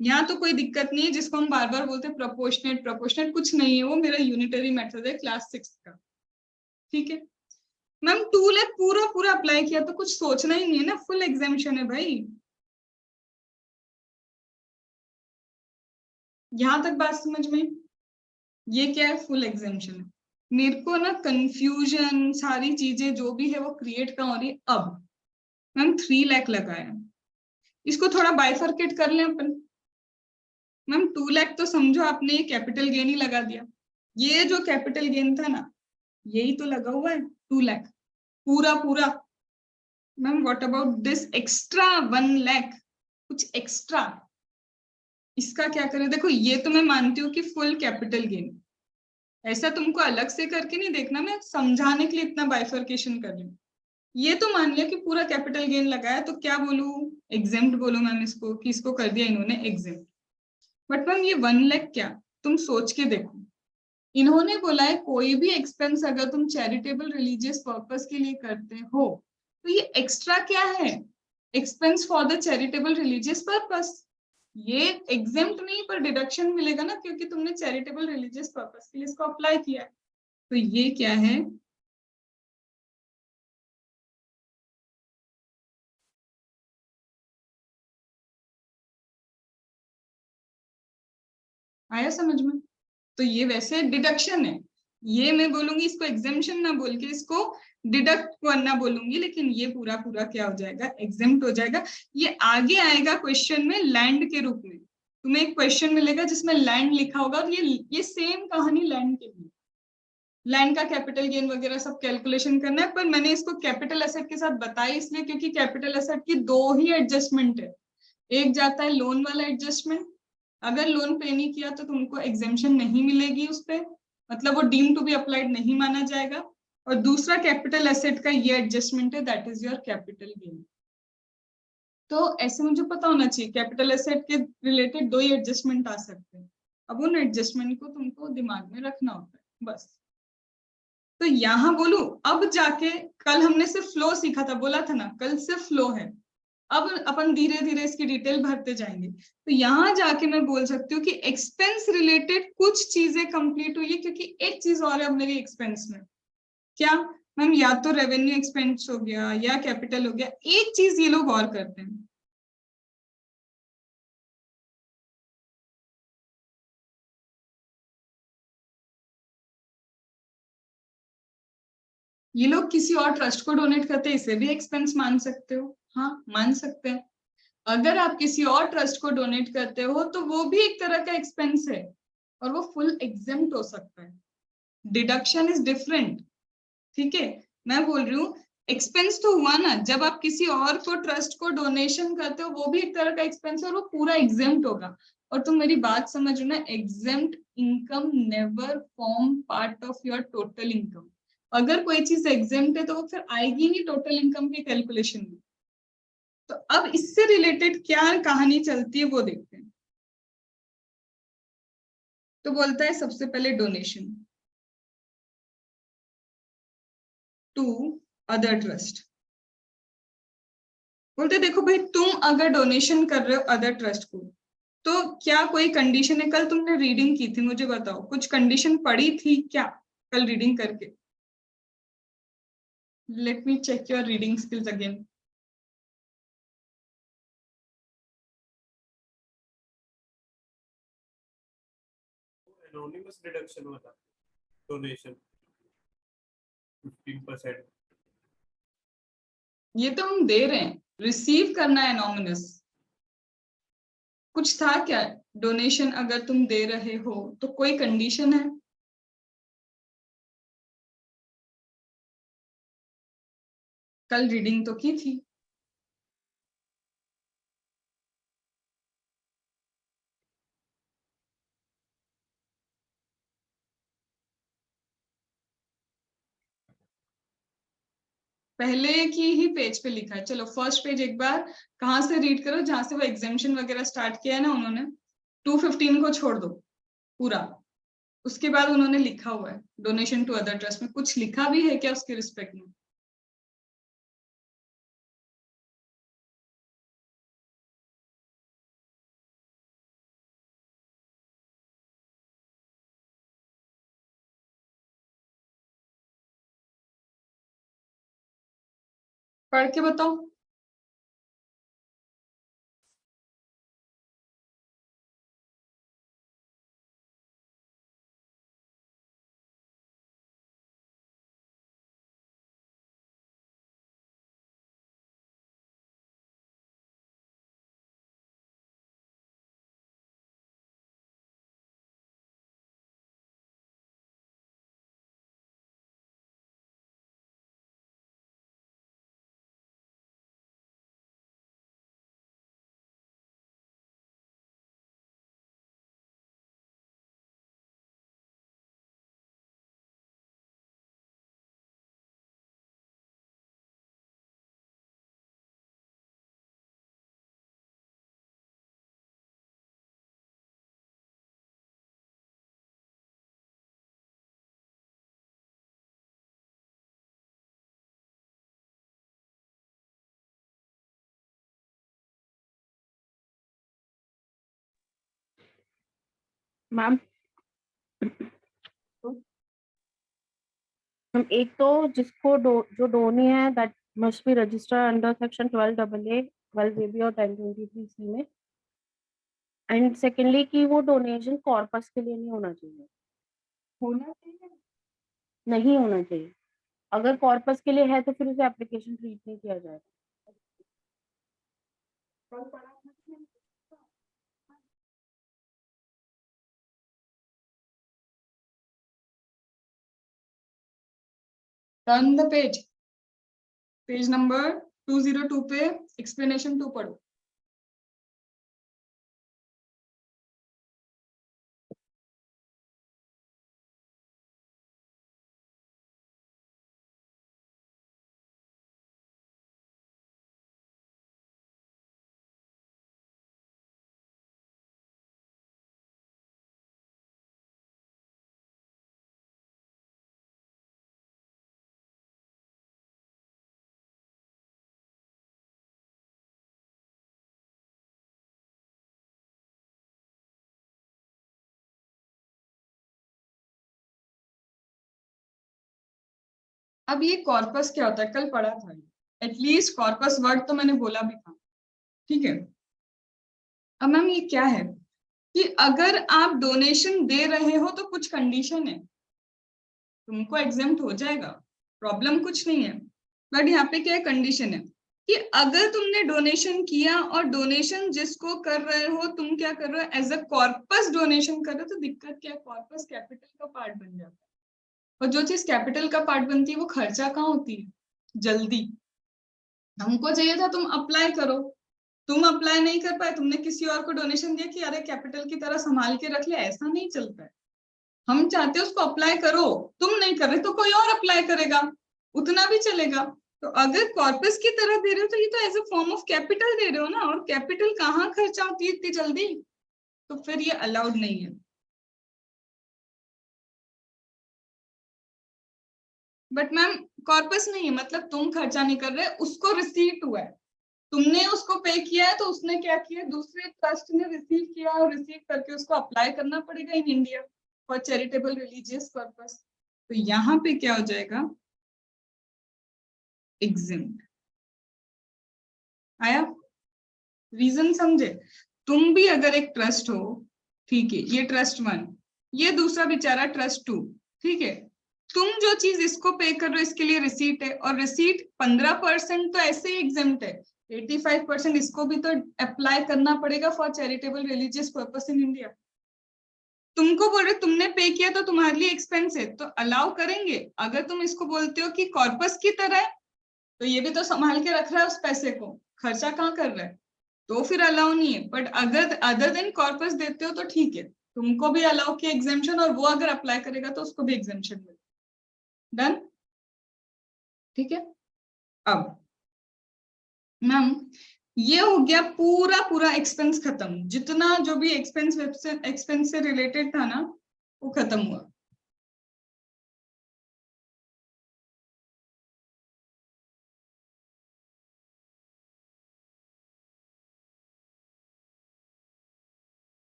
Speaker 1: यहाँ तो कोई दिक्कत नहीं है, जिसको हम बार बार बोलते हैं प्रोपोर्शनेट, प्रोपोर्शनेट कुछ नहीं है, वो मेरा यूनिटरी मेथड है क्लास 6 का, ठीक है। मैम 2 लाख पूरा पूरा अप्लाई किया तो कुछ सोचना ही नहीं है ना, फुल एग्जामिशन है भाई। यहां तक बात समझ में? ये क्या है? फुल एग्जामिशन है। मेरे को ना कंफ्यूजन सारी चीजें जो भी है वो क्रिएट कहाँ हो रही है अब। मैम 3 लाख लगाया, इसको थोड़ा बाइफरकेट कर लें अपन। मैम 2 लाख तो समझो आपने ये कैपिटल गेन ही लगा दिया। ये जो कैपिटल गेन था ना, यही तो लगा हुआ है 2 लाख पूरा पूरा। Ma'am what about this extra 1 lakh, कुछ एक्स्ट्रा, इसका क्या करें? देखो ये तो मैं मानती हूँ कि फुल कैपिटल गेन, ऐसा तुमको अलग से करके नहीं देखना, मैं समझाने के लिए इतना बाइफर्केशन कर रही हूँ। ये तो मान लिया कि पूरा कैपिटल गेन लगाया, तो क्या बोलूं? एग्जेम्प्ट बोलो मैम इसको, कि इसको कर दिया इन्होंने एग्जेम्प्ट। बट मैम ये 1 लाख क्या, तुम सोच के देखो। इन्होंने बोला है कोई भी एक्सपेंस अगर तुम चैरिटेबल रिलीजियस पर्पस के लिए करते हो तो ये एक्स्ट्रा क्या है? Expense for the charitable religious purpose. ये एग्जेम्प्ट नहीं पर डिडक्शन मिलेगा ना, क्योंकि तुमने चैरिटेबल रिलीजियस पर्पस के लिए इसको अप्लाई किया है। तो ये क्या है? आया समझ में? तो ये वैसे डिडक्शन है, ये मैं बोलूंगी इसको एग्जेम्पशन ना बोल के इसको डिडक्ट करना बोलूंगी, लेकिन ये पूरा पूरा क्या हो जाएगा? एग्जेम्प्ट हो जाएगा। ये आगे आएगा क्वेश्चन में लैंड के रूप में, तुम्हें एक क्वेश्चन मिलेगा जिसमें लैंड लिखा होगा, और ये सेम कहानी लैंड के लिए, लैंड का कैपिटल गेन वगैरह सब कैलकुलेशन करना है। पर मैंने इसको कैपिटल एसेट के साथ बताया इसलिए क्योंकि कैपिटल एसेट की दो ही एडजस्टमेंट है। एक जाता है लोन वाला एडजस्टमेंट, अगर लोन पे नहीं किया तो तुमको एग्जेम्पशन नहीं मिलेगी उस पे, मतलब वो डीम टू बी अप्लाइड नहीं माना जाएगा। और दूसरा कैपिटल एसेट का ये एडजस्टमेंट है, that is your capital gain. तो ऐसे मुझे पता होना चाहिए कैपिटल एसेट के रिलेटेड दो ही एडजस्टमेंट आ सकते हैं। अब उन एडजस्टमेंट को तुमको दिमाग में रखना होता है बस। तो यहाँ बोलू, अब जाके कल हमने सिर्फ फ्लो सीखा था, बोला था ना कल सिर्फ फ्लो है। अब अपन धीरे धीरे इसकी डिटेल भरते जाएंगे, तो यहाँ जाके मैं बोल सकती हूँ कि एक्सपेंस रिलेटेड कुछ चीजें कंप्लीट हुई है, क्योंकि एक चीज और है अब मेरी एक्सपेंस में। क्या? मैम या तो रेवेन्यू एक्सपेंस हो गया या कैपिटल हो गया, एक चीज ये लोग और करते हैं। ये लोग किसी और ट्रस्ट को डोनेट करते हैं, इसे भी एक्सपेंस मान सकते हो, हाँ मान सकते हैं। अगर आप किसी और ट्रस्ट को डोनेट करते हो तो वो भी एक तरह का एक्सपेंस है, और वो फुल एग्जेम्प्ट हो सकता है। Deduction is different. ठीक है, मैं बोल रही हूँ एक्सपेंस तो हुआ ना, जब आप किसी और को ट्रस्ट को डोनेशन करते हो वो भी एक तरह का एक्सपेंस है और वो पूरा एग्जेम्प्ट होगा। और तुम मेरी बात समझ ना, exempt income never form part of your total income. अगर कोई चीज एग्जेम्प्ट है तो वो फिर आएगी नहीं टोटल इनकम के कैलकुलेशन में। तो अब इससे रिलेटेड क्या कहानी चलती है वो देखते हैं। तो बोलता है सबसे पहले डोनेशन टू अदर ट्रस्ट। बोलते देखो भाई, तुम अगर डोनेशन कर रहे हो अदर ट्रस्ट को, तो क्या कोई कंडीशन है? कल तुमने रीडिंग की थी, मुझे बताओ कुछ कंडीशन पड़ी थी क्या कल रीडिंग करके? Let me check your reading skills again.
Speaker 2: Anonymous deduction वाला डोनेशन 15%।
Speaker 1: ये तो हम दे रहे हैं, रिसीव करना है एनोमिनस। कुछ था क्या? डोनेशन अगर तुम दे रहे हो तो कोई कंडीशन है? कल रीडिंग तो की थी। पहले की ही पेज पे लिखा है, चलो फर्स्ट पेज एक बार कहाँ से रीड करो, जहां से वो एग्जामिशन वगैरह स्टार्ट किया है ना उन्होंने। 215 को छोड़ दो पूरा, उसके बाद उन्होंने लिखा हुआ है डोनेशन टू अदर ट्रस्ट में, कुछ लिखा भी है क्या उसके रिस्पेक्ट में? पढ़ के बताओ।
Speaker 3: मैम हम एक तो जिसको जो डोनी है that must be registered under section 12AA 12AB और 1023C में। एंड सेकेंडली कि वो डोनेशन कॉर्पस के लिए नहीं होना चाहिए।
Speaker 1: होना चाहिए।
Speaker 3: नहीं होना चाहिए। अगर कॉर्पस के लिए है तो फिर उसे एप्लीकेशन ट्रीट नहीं किया जाएगा।
Speaker 1: Turn the page, page number 202 पे एक्सप्लेनेशन 2 पढ़ो। अब ये कॉर्पस क्या होता है, कल पढ़ा था। एटलीस्ट कॉर्पस वर्ड तो मैंने बोला भी था, ठीक है। अब मैम ये क्या है कि अगर आप डोनेशन दे रहे हो तो कुछ कंडीशन है, तुमको एग्जेम्प्ट हो जाएगा, प्रॉब्लम कुछ नहीं है। बट यहाँ पे क्या है, कंडीशन है कि अगर तुमने डोनेशन किया और डोनेशन जिसको कर रहे हो, तुम क्या कर रहे हो, एज अ कॉर्पस डोनेशन कर रहे हो, तो दिक्कत क्या है, कॉर्पस कैपिटल का पार्ट बन जाता है। और जो चीज कैपिटल का पार्ट बनती है वो खर्चा कहाँ होती है, जल्दी। हमको चाहिए था तुम अप्लाई करो, तुम अप्लाई नहीं कर पाए, तुमने किसी और को डोनेशन दिया कि अरे कैपिटल की तरह संभाल के रख ले, ऐसा नहीं चलता है। हम चाहते हैं उसको अप्लाई करो, तुम नहीं कर रहे तो कोई और अप्लाई करेगा, उतना भी चलेगा। तो अगर कॉर्पस की तरह दे रहे हो तो ये तो as a form of capital दे रहे हो ना, और कैपिटल कहाँ खर्चा होती है इतनी जल्दी, तो फिर ये अलाउड नहीं है। बट मैम कॉर्पस नहीं है, मतलब तुम खर्चा नहीं कर रहे, उसको रिसीट हुआ है, तुमने उसको पे किया है, तो उसने क्या किया, दूसरे ट्रस्ट ने रिसीव किया और रिसीव करके उसको अप्लाई करना पड़ेगा in India for charitable religious purpose. तो यहाँ पे क्या हो जाएगा, एग्जिम्ट। आया रीजन, समझे। तुम भी अगर एक ट्रस्ट हो, ठीक है, ये ट्रस्ट 1, ये दूसरा बेचारा ट्रस्ट 2, ठीक है, तुम जो चीज इसको पे कर रहे हो इसके लिए रिसीट है, और रिसीट 15% तो ऐसे ही एग्जेम्प्ट है, 85% इसको भी तो अप्लाई करना पड़ेगा for charitable religious purpose in India. तुमको बोल रहे तुमने पे किया तो तुम्हारे लिए एक्सपेंस है, तो अलाउ करेंगे। अगर तुम इसको बोलते हो कि कॉर्पस की तरह है, तो ये भी तो संभाल के रख रहा है उस पैसे को, खर्चा कहाँ कर रहा है, तो फिर अलाउ नहीं है। बट अगर अदर देन कॉर्पस देते हो तो ठीक है, तुमको भी अलाउ किया एग्जेम्पशन, और वो अगर अप्लाई करेगा तो उसको भी एग्जेम्पशन मिले। डन, ठीक है। अब मैम ये हो गया पूरा पूरा एक्सपेंस खत्म, जितना जो भी एक्सपेंस से रिलेटेड था ना वो खत्म हुआ।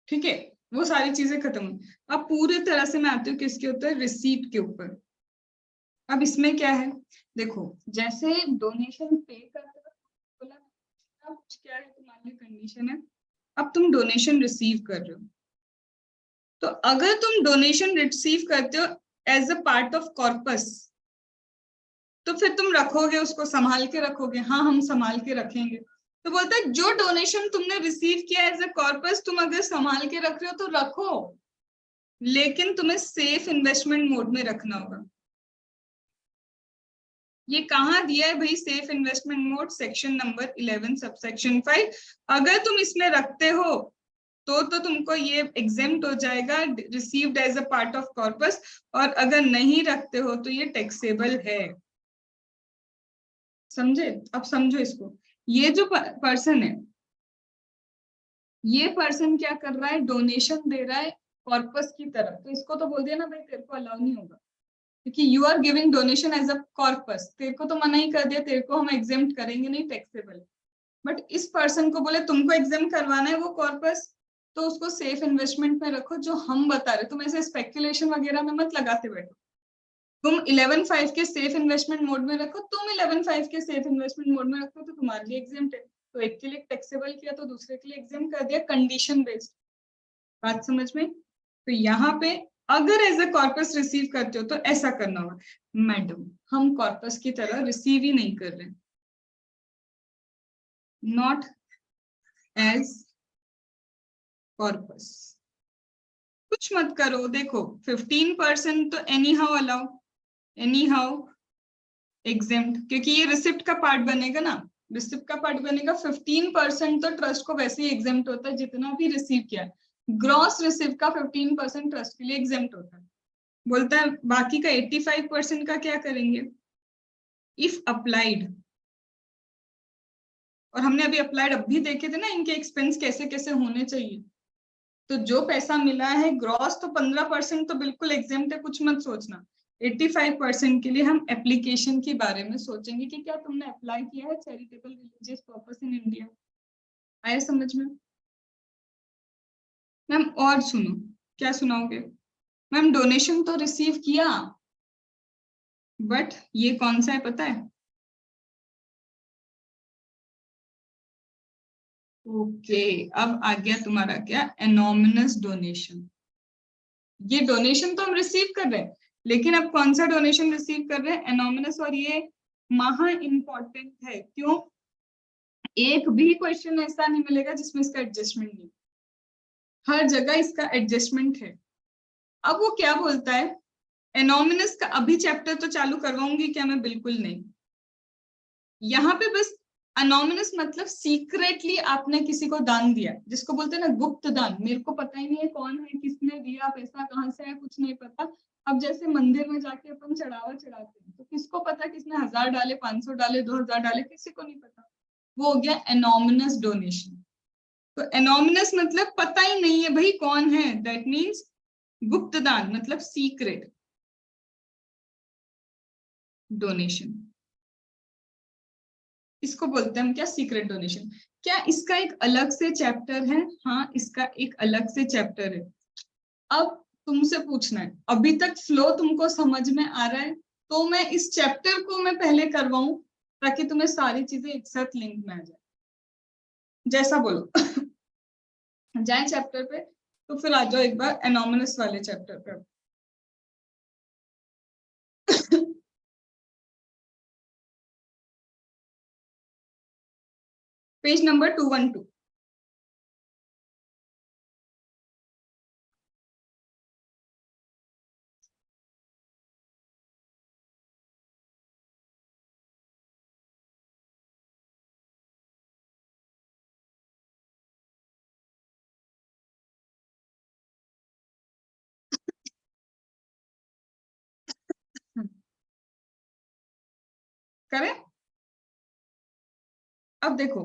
Speaker 1: ठीक है, वो सारी चीजें खत्म हुई। अब पूरी तरह से मैं आती हूँ किसके ऊपर, रिसीप्ट के ऊपर। अब इसमें क्या है, देखो जैसे डोनेशन पे करते हो, बोला अब क्या है तुम्हारी कंडीशन है, अब तुम डोनेशन रिसीव कर रहे हो, तो अगर तुम डोनेशन रिसीव करते हो as a part of corpus, तो फिर तुम रखोगे उसको, संभाल के रखोगे, हाँ हम संभाल के रखेंगे। तो बोलता है जो डोनेशन तुमने रिसीव किया एज अ कॉर्पस, तुम अगर संभाल के रख रहे हो तो रखो, लेकिन तुम्हें सेफ इन्वेस्टमेंट मोड में रखना होगा। ये कहाँ दिया है भाई safe investment mode, section number 11 subsection 5। अगर तुम इसमें रखते हो तो तुमको ये एग्जेम्प्ट हो जाएगा, received as a part of corpus, और अगर नहीं रखते हो तो ये टैक्सेबल है। समझे? अब समझो इसको, ये जो पर्सन है, ये पर्सन क्या कर रहा है, डोनेशन दे रहा है कॉर्पस की तरफ, तो इसको तो बोल दिया ना भाई तेरे को अलाउ नहीं होगा, क्योंकि you are giving donation as a corpus, तेरे को तो मना ही कर दिया, तेरे को हम एग्जेम्प्ट करेंगे नहीं, टैक्सेबल। बट इस पर्सन को बोले तुमको एग्जाम करवाना है वो कॉर्पस, तो उसको सेफ इन्वेस्टमेंट में रखो जो हम बता रहे, तुम ऐसे स्पेकुलेशन वगैरह में मत लगाते बैठो। तुम 11.5 के सेफ इन्वेस्टमेंट मोड में रखो, तुम 11.5 के सेफ इन्वेस्टमेंट मोड में रखो, तो तुम्हारे लिए एग्जाम्प्ट है। तो एक के लिए टैक्सेबल किया तो दूसरे के लिए एग्जाम कर दिया, कंडीशन बेस्ड। बात समझ में? तो यहाँ पे अगर एज ए कॉर्पस रिसीव करते हो तो ऐसा करना होगा, मैडम हम कॉर्पस की तरह रिसीव ही नहीं कर रहे, नॉट एज कॉर्पस। कुछ मत करो, देखो 15% तो any how allow, any how exempt, क्योंकि ये रिसिप्ट का पार्ट बनेगा ना, रिसिप्ट का पार्ट बनेगा। 15% तो ट्रस्ट को वैसे ही एग्जेम्प्ट होता है जितना भी रिसीव किया, ग्रॉस रिसिप्ट का 15% ट्रस्ट के लिए एग्जेम्प्ट होता है। बोलता है बाकी का 85% का क्या करेंगे, इफ अप्लाइड, और हमने अभी अप्लाइड अभी देखे थे ना इनके एक्सपेंस कैसे कैसे होने चाहिए। तो जो पैसा मिला है ग्रॉस, तो 15% तो बिल्कुल एग्जेम्प्ट है, कुछ मत सोचना। 85% के लिए हम एप्लीकेशन के बारे में सोचेंगे कि क्या तुमने अप्लाई किया है charitable religious purpose in India. आया समझ में? मैम और सुनो, क्या सुनाओगे? मैम डोनेशन तो रिसीव किया, बट ये कौन सा है पता है? ओके, अब आ गया तुम्हारा क्या, एनोमिनस डोनेशन। ये डोनेशन तो हम रिसीव कर रहे हैं, लेकिन अब कौन सा डोनेशन रिसीव कर रहे हैं, एनोमिनस। और ये महा इम्पोर्टेंट है, क्यों? एक भी क्वेश्चन ऐसा नहीं मिलेगा जिसमें इसका एडजस्टमेंट नहीं, हर जगह इसका एडजस्टमेंट है। अब वो क्या बोलता है, एनोमिनस का अभी चैप्टर तो चालू करवाऊंगी क्या मैं? बिल्कुल नहीं। यहाँ पे बस अनोमिनस मतलब सीक्रेटली आपने किसी को दान दिया, जिसको बोलते हैं ना गुप्त दान, मेरे को पता ही नहीं है कौन है, किसने दिया, पैसा कहाँ से है, कुछ नहीं पता। अब जैसे मंदिर में जाके अपन चढ़ावा चढ़ाते हैं, तो किसको पता किसने 1000 डाले, 500 डाले, 2000 डाले, किसी को नहीं पता। वो हो गया एनोमिनस डोनेशन। तो एनोमिनस मतलब पता ही नहीं है भाई कौन है, दैट मीन्स गुप्त दान मतलब सीक्रेट डोनेशन, इसको बोलते हैं हम क्या, सीक्रेट डोनेशन। क्या इसका एक अलग से चैप्टर है? हाँ, इसका एक अलग से चैप्टर है। अब तुमसे पूछना है, अभी तक फ्लो तुमको समझ में आ रहा है? तो मैं इस चैप्टर को मैं पहले करवाऊं ताकि तुम्हें सारी चीजें एक साथ लिंक में आ जाए। जैसा बोलो जाए चैप्टर पे, तो फिर आ जाओ एक बार एनोमिनस वाले चैप्टर पे। Page number 212। करें? अब देखो,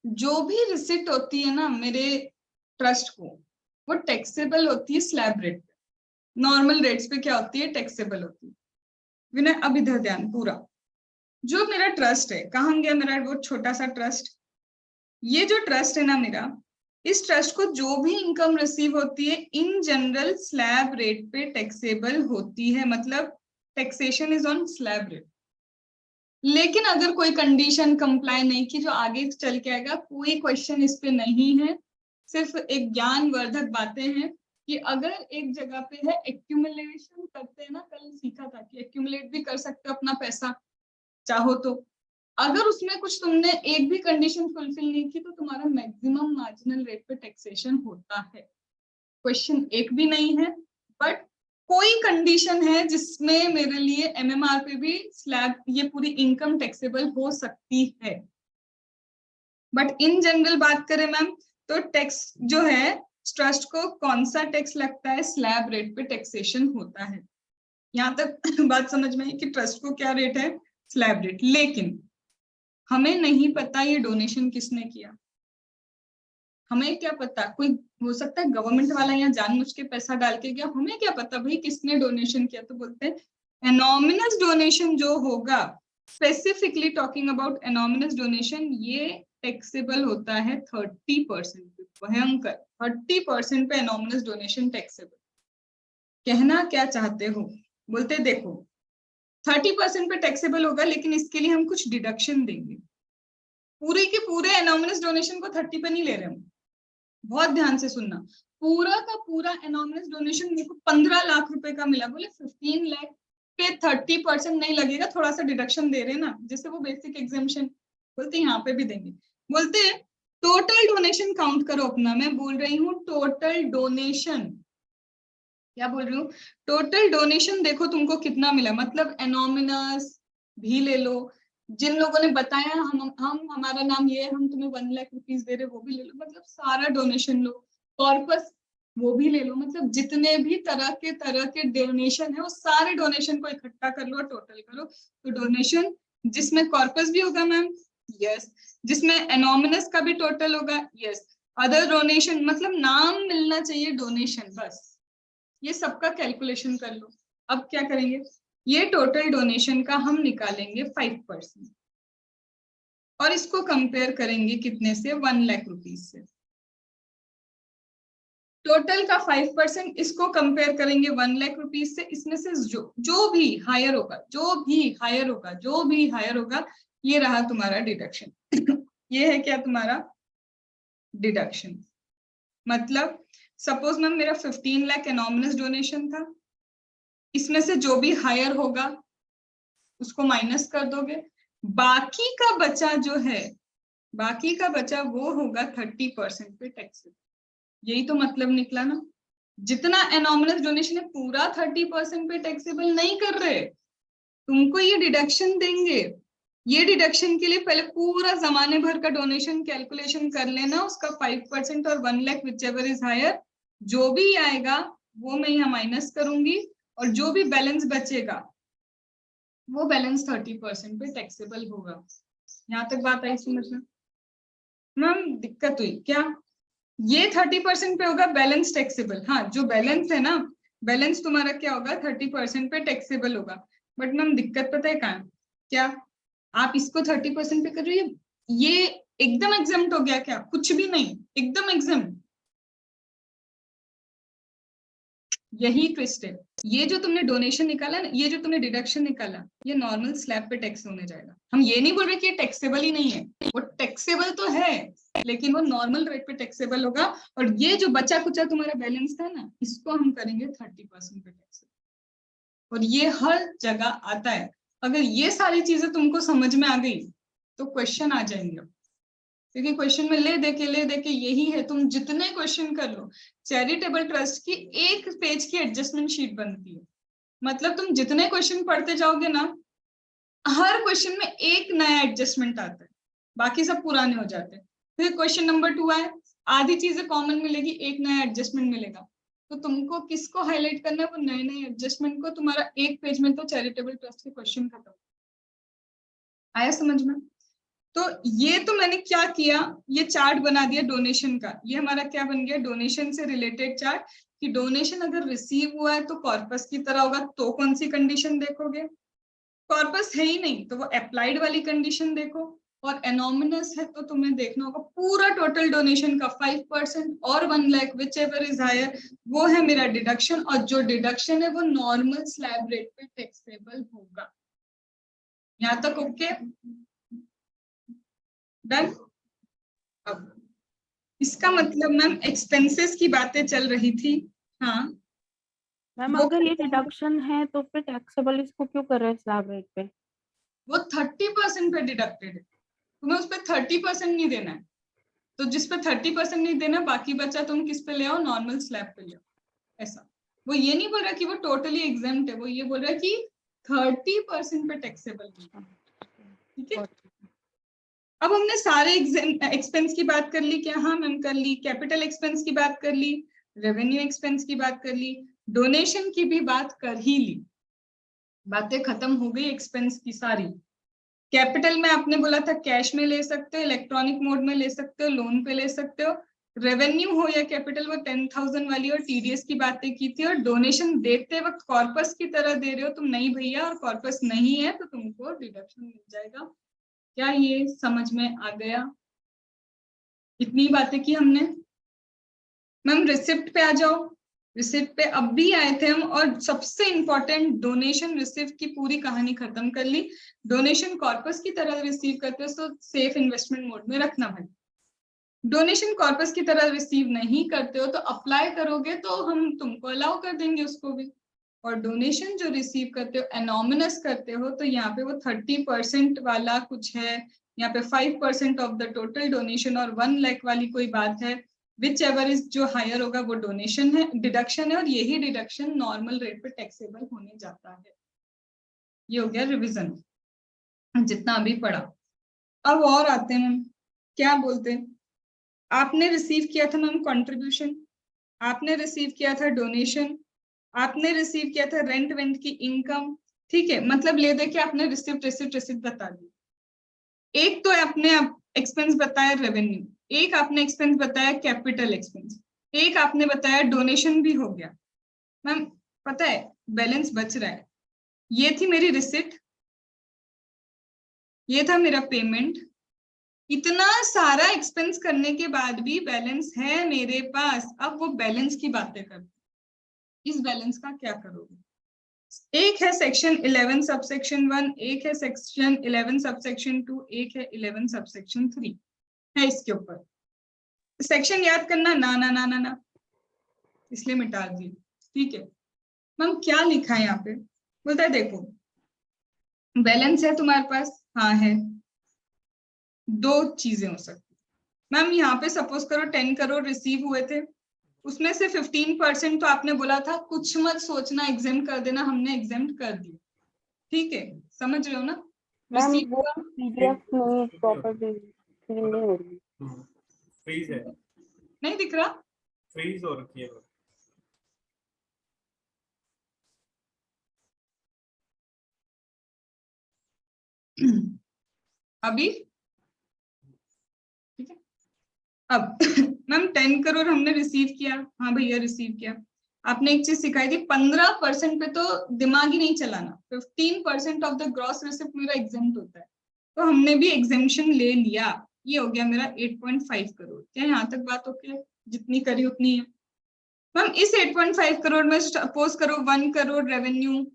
Speaker 1: जो भी रिसिप्ट होती है ना मेरे ट्रस्ट को, वो टैक्सेबल होती है स्लैब रेट पे। नॉर्मल रेट्स पे क्या होती है, टैक्सेबल होती है। विनय अब इधर ध्यान पूरा, जो मेरा ट्रस्ट है, कहाँ गया मेरा वो छोटा सा ट्रस्ट? ये जो ट्रस्ट है ना मेरा, इस ट्रस्ट को जो भी इनकम रिसीव होती है इन जनरल स्लैब रेट पे टैक्सेबल होती है, मतलब taxation is on slab rate. लेकिन अगर कोई कंडीशन कंप्लाई नहीं की, जो आगे चल के आएगा, कोई क्वेश्चन इस पे नहीं है, सिर्फ एक ज्ञानवर्धक बातें हैं कि अगर एक जगह पे है एक्यूमुलेशन करते हैं ना, कल सीखा था कि एक्यूमुलेट भी कर सकते हो अपना पैसा चाहो तो, अगर उसमें कुछ तुमने एक भी कंडीशन फुलफिल नहीं की तो तुम्हारा मैक्सिमम मार्जिनल रेट पे टैक्सेशन होता है। क्वेश्चन एक भी नहीं है, बट कोई कंडीशन है जिसमें मेरे लिए एमएमआर पे भी स्लैब ये पूरी इनकम टैक्सेबल हो सकती है। बट इन जनरल बात करें मैम तो टैक्स जो है ट्रस्ट को कौन सा टैक्स लगता है, स्लैब रेट पे टैक्सेशन होता है। यहाँ तक बात समझ में आई कि ट्रस्ट को क्या रेट है, स्लैब रेट। लेकिन हमें नहीं पता ये डोनेशन किसने किया, हमें क्या पता, कोई हो सकता है गवर्नमेंट वाला यहाँ जानबूझ के पैसा डाल के गया, हमें क्या पता भाई किसने डोनेशन किया। तो बोलते हैं एनोमिनस डोनेशन जो होगा, स्पेसिफिकली टॉकिंग अबाउट एनोमिनस डोनेशन, ये टैक्सेबल होता है 30% पे, भयंकर 30% पे एनोमिनस डोनेशन टैक्सेबल। कहना क्या चाहते हो, बोलते देखो 30% पे टैक्सेबल होगा, लेकिन इसके लिए हम कुछ डिडक्शन देंगे। पूरे के पूरे एनोमिनस डोनेशन को 30 पे नहीं ले रहे हम, बहुत ध्यान से सुनना। पूरा का पूरा एनोमिनस डोनेशन मेरे को 15 लाख रुपए का मिला, बोले 15 लाख पे 30% नहीं लगेगा, थोड़ा सा डिडक्शन दे रहे ना, जैसे वो बेसिक एग्जामिशन, बोलते यहाँ पे भी देंगे। बोलते टोटल डोनेशन काउंट करो अपना, मैं बोल रही हूँ टोटल डोनेशन, क्या बोल रही हूँ, टोटल डोनेशन देखो तुमको कितना मिला, मतलब एनोमिनस भी ले लो, जिन लोगों ने बताया हम हमारा नाम ये है, हम तुम्हें 1 लाख रुपीस दे रहे, वो भी ले लो, मतलब सारा डोनेशन लो, कॉर्पस वो भी ले लो, मतलब जितने भी तरह के डोनेशन है वो सारे डोनेशन को इकट्ठा कर लो और टोटल करो। तो डोनेशन जिसमें कॉर्पस भी होगा मैम, यस, जिसमें एनोमिनस का भी टोटल होगा, यस, अदर डोनेशन, मतलब नाम मिलना चाहिए डोनेशन, बस ये सबका कैलकुलेशन कर लो। अब क्या करेंगे, ये टोटल डोनेशन का हम निकालेंगे 5% और इसको कंपेयर करेंगे कितने से, 1 लाख रुपीज से। टोटल का 5% इसको कंपेयर करेंगे 1 लाख रुपीज से, इसमें से जो भी हायर होगा, जो भी हायर होगा, ये रहा तुम्हारा डिडक्शन। ये है क्या तुम्हारा डिडक्शन। मतलब सपोज मैम मेरा 15 लाख एनोमिनस डोनेशन था, इसमें से जो भी हायर होगा उसको माइनस कर दोगे, बाकी का बचा जो है, बाकी का बचा वो होगा 30% पे टैक्स। यही तो मतलब निकला ना, जितना एनोमिनस डोनेशन है पूरा 30% पे टैक्सेबल नहीं कर रहे, तुमको ये डिडक्शन देंगे। ये डिडक्शन के लिए पहले पूरा जमाने भर का डोनेशन कैलकुलेशन कर लेना, उसका 5% और 1 लाख विचएवर इज हायर, जो भी आएगा वो मैं यहाँ माइनस करूंगी, और जो भी बैलेंस बचेगा वो बैलेंस 30% पे टैक्सेबल होगा। यहाँ तक बात आई समझ में मैम, दिक्कत हुई क्या, ये 30% पे होगा बैलेंस टैक्सेबल, हाँ जो बैलेंस है ना, बैलेंस तुम्हारा क्या होगा 30% पे टैक्सेबल होगा। बट मैम दिक्कत पता है कहाँ, क्या आप इसको 30% पे कर रही हो, ये एकदम एग्जाम्प्ट हो गया क्या, कुछ भी नहीं, एकदम एग्जाम्प्ट, यही ट्विस्ट है। ये जो तुमने डोनेशन निकाला ना, ये जो तुमने डिडक्शन निकाला, ये नॉर्मल स्लैब पे टैक्स होने जाएगा। हम ये नहीं बोल रहे कि ये टैक्सेबल ही नहीं है, वो टैक्सेबल तो है, लेकिन वो नॉर्मल रेट पे टैक्सेबल होगा। और ये जो बचा कुचा तुम्हारा बैलेंस था ना, इसको हम करेंगे 30% पे टैक्स। और ये हर जगह आता है। अगर ये सारी चीजें तुमको समझ में आ गई तो क्वेश्चन आ जाएंगे, क्योंकि क्वेश्चन में ले देके यही है, तुम जितने क्वेश्चन कर लो, चैरिटेबल ट्रस्ट की एक पेज की एडजस्टमेंट शीट बनती है, मतलब तुम जितने क्वेश्चन पढ़ते जाओगे ना, हर क्वेश्चन में एक नया एडजस्टमेंट आता है, बाकी सब पुराने हो जाते हैं। फिर क्वेश्चन नंबर 2 आए, आधी चीजें कॉमन मिलेगी, एक नया एडजस्टमेंट मिलेगा, तो तुमको किसको हाईलाइट करना है, वो नए नए एडजस्टमेंट को। तुम्हारा एक पेज में तो चैरिटेबल ट्रस्ट के क्वेश्चन खत्म। आया समझ में? तो ये तो मैंने क्या किया, ये चार्ट बना दिया डोनेशन का, ये हमारा क्या बन गया, डोनेशन से रिलेटेड चार्ट, कि डोनेशन अगर रिसीव हुआ है तो कॉर्पस की तरह होगा, तो कौन सी कंडीशन देखोगे, कॉर्पस है ही नहीं तो वो अप्लाइड वाली कंडीशन देखो, और एनोमिनस है तो तुम्हें देखना होगा पूरा टोटल डोनेशन का 5% और 1 lakh whichever is higher, वो है मेरा डिडक्शन, और जो डिडक्शन है वो नॉर्मल स्लैब रेट पे टैक्सेबल होगा। यहाँ तक ओके? डन। अब इसका मतलब मैम एक्सपेंसेस की बातें चल रही थी। हाँ
Speaker 3: मैम
Speaker 1: वो
Speaker 3: अगर ये डिडक्शन है तो फिर टैक्सेबल इसको क्यों कर रहे हैं स्लैब रेट पे?
Speaker 1: वो 30% पे डिडक्टेड है, तुम्हें उस पर 30% नहीं देना है। तो जिस पे 30% नहीं देना, बाकी बचा तुम किस पे ले आओ, नॉर्मल स्लैब पे ले आओ, ऐसा। वो ये नहीं बोल रहा कि वो टोटली एग्जेम्प्ट है, वो ये बोल रहा है कि 30% पे टैक्सेबल है। ठीक है, अब हमने सारे एक्सपेंस की बात कर ली क्या? हाँ मैम कर ली। कैपिटल एक्सपेंस की बात कर ली, रेवेन्यू एक्सपेंस की बात कर ली, डोनेशन की भी बात कर ही ली। बातें खत्म हो गई एक्सपेंस की सारी। कैपिटल में आपने बोला था कैश में ले सकते हो, इलेक्ट्रॉनिक मोड में ले सकते हो, लोन पे ले सकते हो। रेवेन्यू हो या कैपिटल, वो 10,000 वाली और टीडीएस की बातें की थी। और डोनेशन देते वक्त कॉर्पस की तरह दे रहे हो तुम, नहीं भैया, और कॉर्पस नहीं है तो तुमको डिडक्शन मिल जाएगा। क्या ये समझ में आ गया? इतनी बातें की हमने। मैम रिसिप्ट पे आ जाओ। रिसिप्ट पे अब भी आए थे हम, और सबसे इंपॉर्टेंट डोनेशन रिसिप्ट की पूरी कहानी खत्म कर ली। डोनेशन कॉर्पस की तरह रिसीव करते हो तो सेफ इन्वेस्टमेंट मोड में रखना भाई। डोनेशन कॉर्पस की तरह रिसीव नहीं करते हो तो अप्लाई करोगे तो हम तुमको अलाउ कर देंगे उसको भी। और डोनेशन जो रिसीव करते हो, एनोमिनस करते हो, तो यहाँ पे वो 30% वाला कुछ है, यहाँ पे 5% ऑफ द टोटल डोनेशन, और 1 लाख वाली कोई बात है। विच एवर इज जो हायर होगा वो डोनेशन है, डिडक्शन है, और यही डिडक्शन नॉर्मल रेट पे टैक्सेबल होने जाता है। ये हो गया रिविजन जितना अभी पढ़ा। अब और आते हैं मैम, क्या बोलते हैं, आपने रिसीव किया था मैम कंट्रीब्यूशन, आपने रिसीव किया था डोनेशन, आपने रिसीव किया था रेंट वेंट की इनकम। ठीक है, मतलब ले दे के आपने रिसिप्ट रिसिप्ट रिसिप्ट बता दी। एक तो आपने एक्सपेंस बताया रेवेन्यू, एक आपने एक्सपेंस बताया कैपिटल एक्सपेंस, एक आपने बताया डोनेशन भी हो गया। मैम पता है बैलेंस बच रहा है। ये थी मेरी रिसिप्ट, ये था मेरा पेमेंट। इतना सारा एक्सपेंस करने के बाद भी बैलेंस है मेरे पास। अब वो बैलेंस की बातें करते, इस बैलेंस का क्या करोगे? एक है सेक्शन 11 सबसेक्शन 1, एक है सेक्शन 11 सबसेक्शन 2, एक है 11 सबसेक्शन 3 है इसके ऊपर। सेक्शन याद करना ना ना ना ना ना, इसलिए मिटा दिए। ठीक है मैम, क्या लिखा है यहाँ पे? बोलता है देखो बैलेंस है तुम्हारे पास, हाँ है। दो चीजें हो सकती मैम, यहाँ पे सपोज करो 10 करोड़ रिसीव हुए थे, उसमें से 15% तो आपने बोला था कुछ मत सोचना एग्जेम्प्ट कर देना, हमने एग्जेम्प्ट कर दिया। ठीक है, समझ रहे हो ना?
Speaker 3: मैम
Speaker 1: रिसीव
Speaker 3: वो पीडीएफ में प्रॉपर्ली फिल नहीं हो रही।
Speaker 2: फ्रीज है,
Speaker 1: नहीं दिख रहा?
Speaker 2: फ्रीज हो रखी है।
Speaker 1: अभी ठीक है। अब मैम 10 करोड़ हमने रिसीव किया, हाँ भैया रिसीव किया। आपने एक चीज सिखाई थी, 15% पे तो दिमाग ही नहीं चलाना, 15% ऑफ द ग्रॉस रिसिप्ट मेरा एग्जेम्प्ट होता है, तो हमने भी एग्जेम्पशन ले लिया। ये हो गया मेरा 8.5 करोड़। क्या यहाँ तक बात ओके है? जितनी करी उतनी है मैम। इस 8.5 करोड़ में सपोज करो 1 करोड़ रेवेन्यू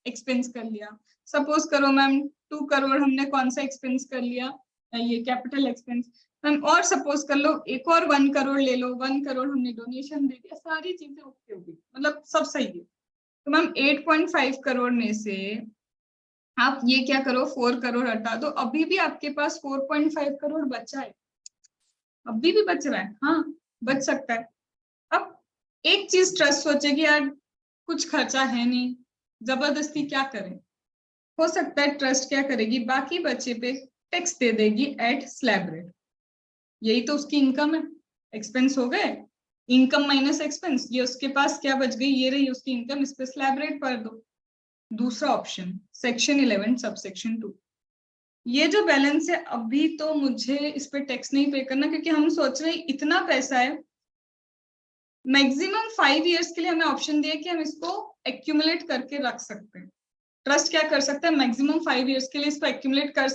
Speaker 1: एक्सपेंस कर लिया, सपोज करो मैम 2 करोड़ हमने कौन सा एक्सपेंस कर लिया, ये कैपिटल एक्सपेंस मैम, और सपोज कर लो एक और 1 करोड़ ले लो, 1 करोड़ हमने डोनेशन दे दिया, सारी चीजें ओके होगी, मतलब सब सही है। तो मैम 8.5 करोड़ में से आप ये क्या करो, 4 करोड़ हटा दो, अभी भी आपके पास 4.5 करोड़ बचा है, अभी भी बच रहा है, हाँ बच सकता है। अब एक चीज ट्रस्ट सोचेगी यार कुछ खर्चा है नहीं, जबरदस्ती क्या करें, हो सकता है ट्रस्ट क्या करेगी, बाकी बचे पे टैक्स दे देगी एट स्लैब रेट। यही तो उसकी इनकम है, एक्सपेंस हो गए, इनकम माइनस एक्सपेंस, ये उसके पास क्या बच गई, ये रही उसकी इनकम, इस पे स्लैब रेट भर दो। दूसरा ऑप्शन सेक्शन 11 सबसेक्शन 2, ये जो बैलेंस है अभी तो मुझे इस पे टैक्स नहीं पे करना, क्योंकि हम सोच रहे हैं इतना पैसा है, मैक्सिमम 5 इयर्स के लिए हमें ऑप्शन दिया कि हम इसको एक्यूमुलेट करके रख सकते हैं। ट्रस्ट क्या कर सकता है, मैक्सिमम 5 इयर्स के लिए इसको एक्यूमुलेट कर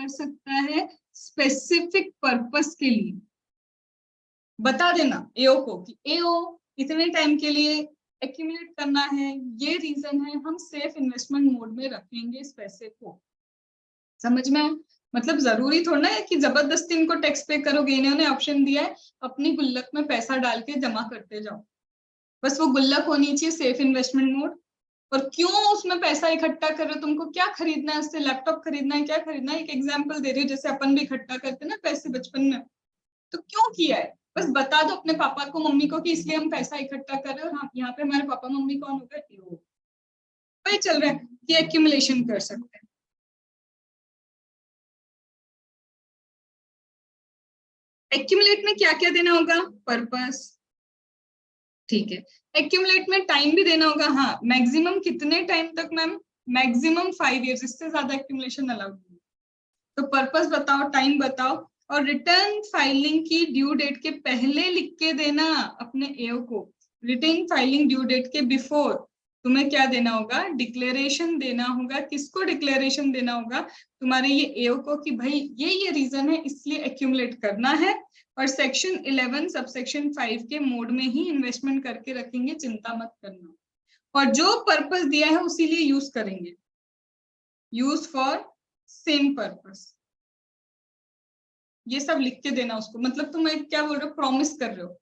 Speaker 1: सकता है, स्पेसिफिक पर्पस के लिए। बता देना एओ को कि एओ इतने टाइम के लिए एक्यूमुलेट करना है, ये रीजन है, हम सेफ इन्वेस्टमेंट मोड में रखेंगे इस पैसे को। समझ में आया? मतलब जरूरी थोड़ा है कि जबरदस्ती इनको टैक्स पे करोगे, इन्होंने ऑप्शन दिया है अपनी गुल्लक में पैसा डाल के जमा करते जाओ, बस वो गुल्लक होनी चाहिए सेफ इन्वेस्टमेंट मोड। और क्यों उसमें पैसा इकट्ठा कर रहे हो, तुमको क्या खरीदना है, उससे लैपटॉप खरीदना है, क्या खरीदना है, एक एग्जांपल दे रही हूँ, जैसे अपन भी इकट्ठा करते ना पैसे बचपन में, तो क्यों किया है बस बता दो अपने पापा को मम्मी को कि इसलिए हम पैसा इकट्ठा कर रहे हैं। और हम यहाँ पे हमारे पापा मम्मी कौन हो गए, वही चल रहा है कि एक्यूमुलेशन कर सकते हैं। एक्यूमुलेट में क्या क्या देना होगा, पर्पस, ठीक है। एक्यूमुलेट में टाइम भी देना होगा, हाँ मैक्सिमम कितने टाइम तक मैम, मैक्सिमम 5 इयर्स, इससे ज्यादा एक्यूमुलेशन अलाउड नहीं। तो पर्पस बताओ, टाइम बताओ, और रिटर्न फाइलिंग की ड्यू डेट के पहले लिख के देना अपने एओ को। रिटर्न फाइलिंग ड्यू डेट के बिफोर तुम्हें क्या देना होगा, डिक्लेरेशन देना होगा। किसको डिक्लेरेशन देना होगा, तुम्हारे ये एओ को, कि भाई ये रीजन है इसलिए एक्यूमुलेट करना है, और सेक्शन 11 सबसेक्शन 5 के मोड में ही इन्वेस्टमेंट करके रखेंगे, चिंता मत करना। और जो पर्पस दिया है उसी लिए यूज करेंगे, यूज फॉर सेम पर्पस, ये सब लिख के देना उसको। मतलब तुम क्या बोल रहे हो, प्रॉमिस कर रहे हो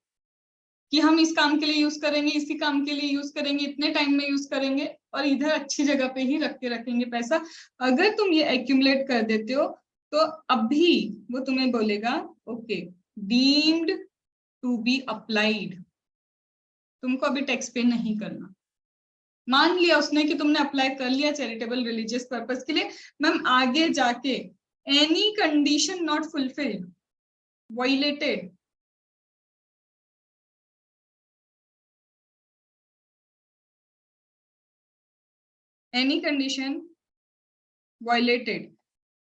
Speaker 1: कि हम इस काम के लिए यूज करेंगे, इसी काम के लिए यूज करेंगे, इतने टाइम में यूज करेंगे, और इधर अच्छी जगह पे ही रख के रखेंगे पैसा। अगर तुम ये एक्यूमुलेट कर देते हो तो अभी वो तुम्हें बोलेगा okay deemed to be applied, तुमको अभी टैक्स पे नहीं करना। मान लिया उसने कि तुमने अप्लाई कर लिया चैरिटेबल रिलीजियस पर्पस के लिए, मैम आगे जाके any condition not fulfilled, violated, any condition violated,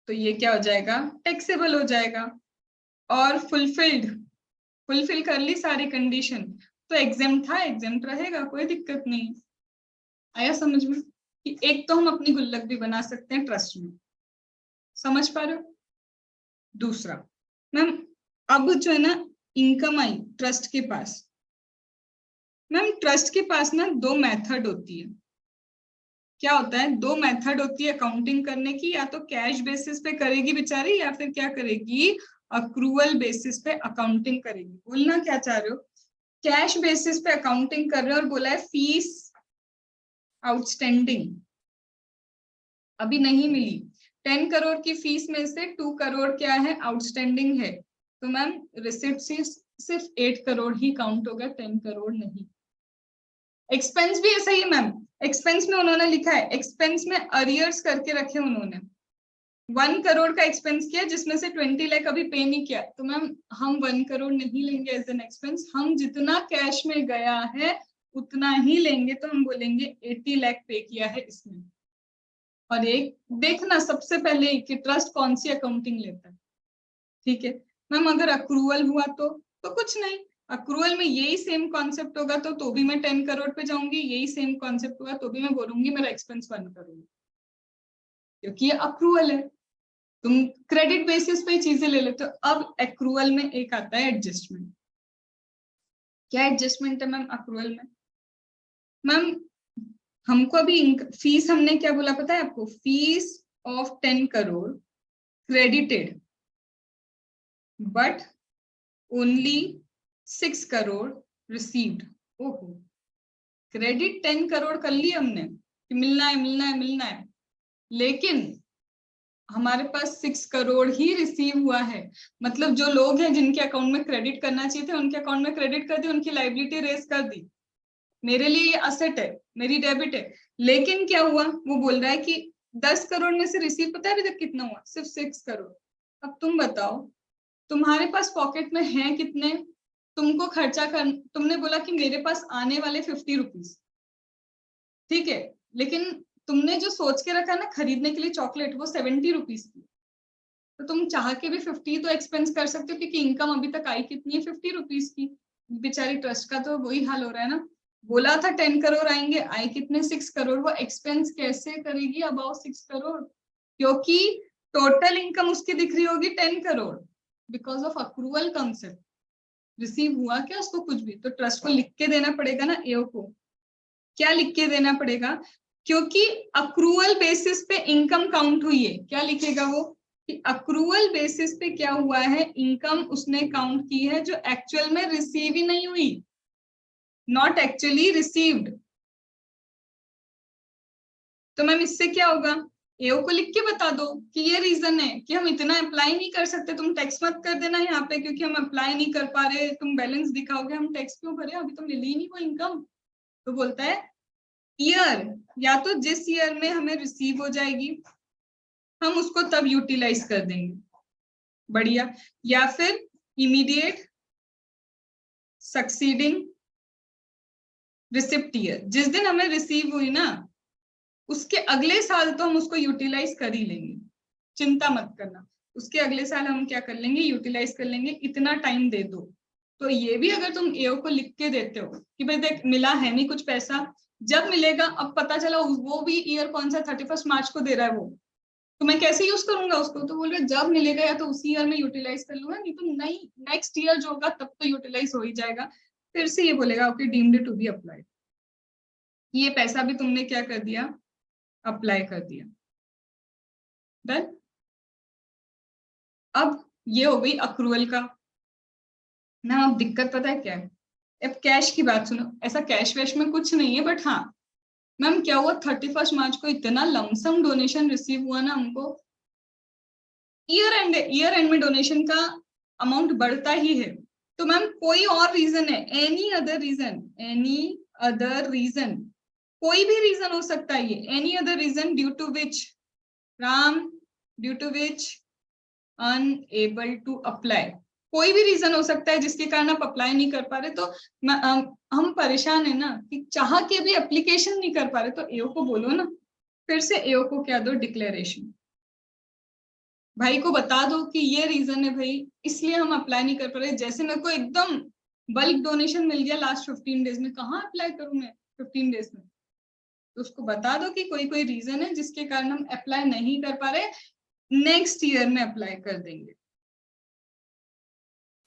Speaker 1: तो ये क्या हो जाएगा, टैक्सेबल हो जाएगा। और फुलफिल कर ली सारी कंडीशन तो एग्जेम्प्ट था, एग्जेम्प्ट रहेगा, कोई दिक्कत नहीं। आया समझ में कि एक तो हम अपनी गुल्लक भी बना सकते हैं ट्रस्ट में, समझ पा रहे हो। दूसरा मैम, अब जो है ना इनकम आई ट्रस्ट के पास, मैम ट्रस्ट के पास ना 2 मेथड होती है। क्या होता है, 2 मेथड होती है अकाउंटिंग करने की, या तो कैश बेसिस पे करेगी बेचारी, या फिर क्या करेगी, अक्रूवल बेसिस पे अकाउंटिंग करेगी। बोलना क्या चाह रहे हो, कैश बेसिस पे अकाउंटिंग कर रहे हो और बोला है फीस आउटस्टैंडिंग अभी नहीं मिली, 10 करोड़ की फीस में से 2 करोड़ क्या है, आउटस्टैंडिंग है, तो मैम रिसिप्ट सिर्फ 8 करोड़ ही काउंट होगा, 10 करोड़ नहीं। एक्सपेंस भी ऐसा ही मैम, एक्सपेंस में उन्होंने लिखा है, एक्सपेंस में अरियर्स करके रखे उन्होंने, 1 करोड़ का एक्सपेंस किया जिसमें से 20 लाख अभी पे नहीं किया, तो मैम हम 1 करोड़ नहीं लेंगे एज एन एक्सपेंस, हम जितना कैश में गया है उतना ही लेंगे, तो हम बोलेंगे 80 लाख पे किया है इसमें। और एक देखना सबसे पहले कि ट्रस्ट कौन सी अकाउंटिंग लेता है, ठीक है मैम। अगर अक्रूवल हुआ तो कुछ नहीं, अक्रूवल में यही सेम कॉन्सेप्ट होगा तो भी मैं 10 करोड़ पे जाऊंगी, यही सेम कॉन्सेप्ट होगा तो भी मैं बोलूंगी मेरा एक्सपेंस 1 करोड़, क्योंकि ये अक्रूवल है। तुम क्रेडिट बेसिस पे चीजें ले लेते हो। अब एक्रूवल में एक आता है एडजस्टमेंट। क्या एडजस्टमेंट है मैम अक्रूवल में, मैम हमको अभी फीस हमने क्या बोला पता है आपको, fees of 10 crore credited but only 6 crore received. ओहो, क्रेडिट 10 करोड़ कर लिया हमने कि मिलना है मिलना है मिलना है, लेकिन हमारे पास 6 करोड़ ही रिसीव हुआ है। मतलब जो लोग हैं जिनके अकाउंट में क्रेडिट करना चाहिए थे उनके अकाउंट में क्रेडिट कर दी, उनकी लायबिलिटी रेज कर दी, मेरे लिए ये असेट है, मेरी डेबिट है। लेकिन क्या हुआ, वो बोल रहा है कि 10 करोड़ में से रिसीव पता है अभी तक कितना हुआ, सिर्फ 6 करोड़। अब तुम बताओ तुम्हारे पास पॉकेट में है कितने, तुमको खर्चा कर, तुमने बोला कि मेरे पास आने वाले 50 रुपीज, ठीक है, लेकिन तुमने जो सोच के रखा ना खरीदने के लिए चॉकलेट वो 70 रुपीज की, तो तुम चाह के भी 50 तो एक्सपेंस कर सकते हो, क्योंकि इनकम अभी तक आई कितनी है, 50 रुपीज की। बेचारी ट्रस्ट का तो वही हाल हो रहा है ना, बोला था 10 करोड़ आएंगे, आए कितने 6 करोड़। वो एक्सपेंस कैसे करेगी अबाउट 6 करोड़, क्योंकि टोटल इनकम उसकी दिख रही होगी 10 crore because of accrual concept. Receive हुआ क्या उसको कुछ भी, तो ट्रस्ट को लिख के देना पड़ेगा ना एओ को। क्या लिख के देना पड़ेगा, क्योंकि अक्रूवल बेसिस पे इनकम काउंट हुई है। क्या लिखेगा वो कि अक्रूवल बेसिस पे क्या हुआ है, इनकम उसने काउंट की है जो एक्चुअल में रिसीव ही नहीं हुई, नॉट एक्चुअली रिसीव्ड। तो मैम इससे क्या होगा, एओ को लिख के बता दो कि ये रीजन है कि हम इतना अप्लाई नहीं कर सकते, तुम टैक्स मत कर देना यहाँ पे क्योंकि हम अप्लाई नहीं कर पा रहे, तुम बैलेंस दिखाओगे, हम टैक्स क्यों भरे, अभी तो मिली ही नहीं वो इनकम। तो बोलता है ईयर, या तो जिस ईयर में हमें रिसीव हो जाएगी हम उसको तब यूटिलाइज कर देंगे, बढ़िया, या फिर इमीडिएट सक्सीडिंग रिसिप्ट ईयर, जिस दिन हमें रिसीव हुई ना उसके अगले साल तो हम उसको यूटिलाइज कर ही लेंगे, चिंता मत करना, उसके अगले साल हम क्या कर लेंगे, यूटिलाइज कर लेंगे, इतना टाइम दे दो। तो ये भी अगर तुम एओ को लिख के देते हो कि भाई देख मिला है नहीं कुछ पैसा, जब मिलेगा, अब पता चला वो भी ईयर कौन सा 31 मार्च को दे रहा है वो, तो मैं कैसे यूज करूंगा उसको, तो बोल रहे जब मिलेगा या तो उसी ईयर में यूटिलाइज कर लूंगा, नहीं तो नहीं नेक्स्ट ईयर जो होगा तब तो यूटिलाइज हो ही जाएगा। फिर से ये बोलेगा okay deemed to be applied, ये पैसा भी तुमने क्या कर दिया, अप्लाई कर दिया। डन। अब ये हो गई अक्रूवल का ना। अब दिक्कत पता है क्या है, अब कैश की बात सुनो, ऐसा कैश वैश में कुछ नहीं है, बट हाँ मैम क्या हुआ 31 मार्च को इतना लमसम डोनेशन रिसीव हुआ ना हमको, ईयर एंड में डोनेशन का अमाउंट बढ़ता ही है। तो मैम कोई और रीजन है, एनी अदर रीजन, कोई भी रीजन हो सकता है ये, any other reason due to which Ram, due to which unable to apply, कोई भी रीजन हो सकता है जिसके कारण आप अप्लाई नहीं कर पा रहे। तो हम परेशान है ना कि चाह के भी एप्लीकेशन नहीं कर पा रहे, तो एओ को बोलो ना, फिर से एओ को क्या दो, डिक्लेरेशन, भाई को बता दो कि ये रीजन है भाई इसलिए हम अप्लाई नहीं कर पा रहे। जैसे मेरे को एकदम बल्क डोनेशन मिल गया लास्ट 15 डेज में, कहाँ अप्लाई करूं मैं 15 डेज में, तो उसको बता दो कि कोई कोई रीजन है जिसके कारण हम अप्लाई नहीं कर पा रहे, नेक्स्ट ईयर में अप्लाई कर देंगे,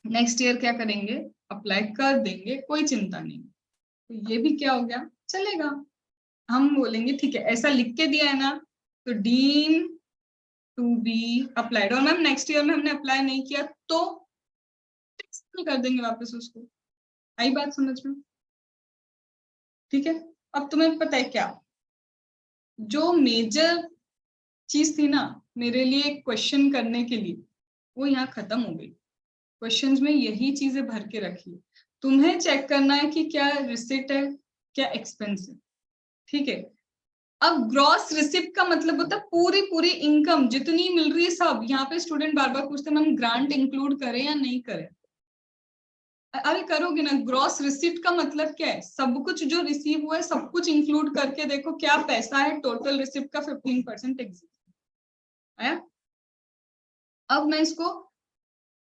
Speaker 1: नेक्स्ट ईयर क्या करेंगे, अप्लाई कर देंगे, कोई चिंता नहीं। तो ये भी क्या हो गया, चलेगा। हम बोलेंगे ठीक है ऐसा लिख के दिया है ना, तो डीम टू बी अप्लाइड, और मैम नेक्स्ट ईयर में हमने अप्लाई नहीं किया तो कर देंगे वापस उसको। आई बात समझ में, ठीक है। अब तुम्हें पता है क्या, जो मेजर चीज थी ना मेरे लिए क्वेश्चन करने के लिए, वो यहाँ खत्म हो गई। क्वेश्चंस में यही चीजें भर के रखी, तुम्हें चेक करना है कि क्या रिसिप्ट है क्या एक्सपेंस है, ठीक है। अब ग्रॉस रिसिप्ट का मतलब होता है पूरी पूरी इनकम जितनी मिल रही है सब। यहाँ पे स्टूडेंट बार बार पूछते हैं मैम ग्रांट इंक्लूड करें या नहीं करें, अरे करोगे ना। ग्रॉस रिसिप्ट का मतलब क्या है, सब कुछ जो रिसीव हुआ है सब कुछ इंक्लूड करके देखो क्या पैसा है, टोटल रिसिप्ट का 15% एग्जिट आया। अब मैं इसको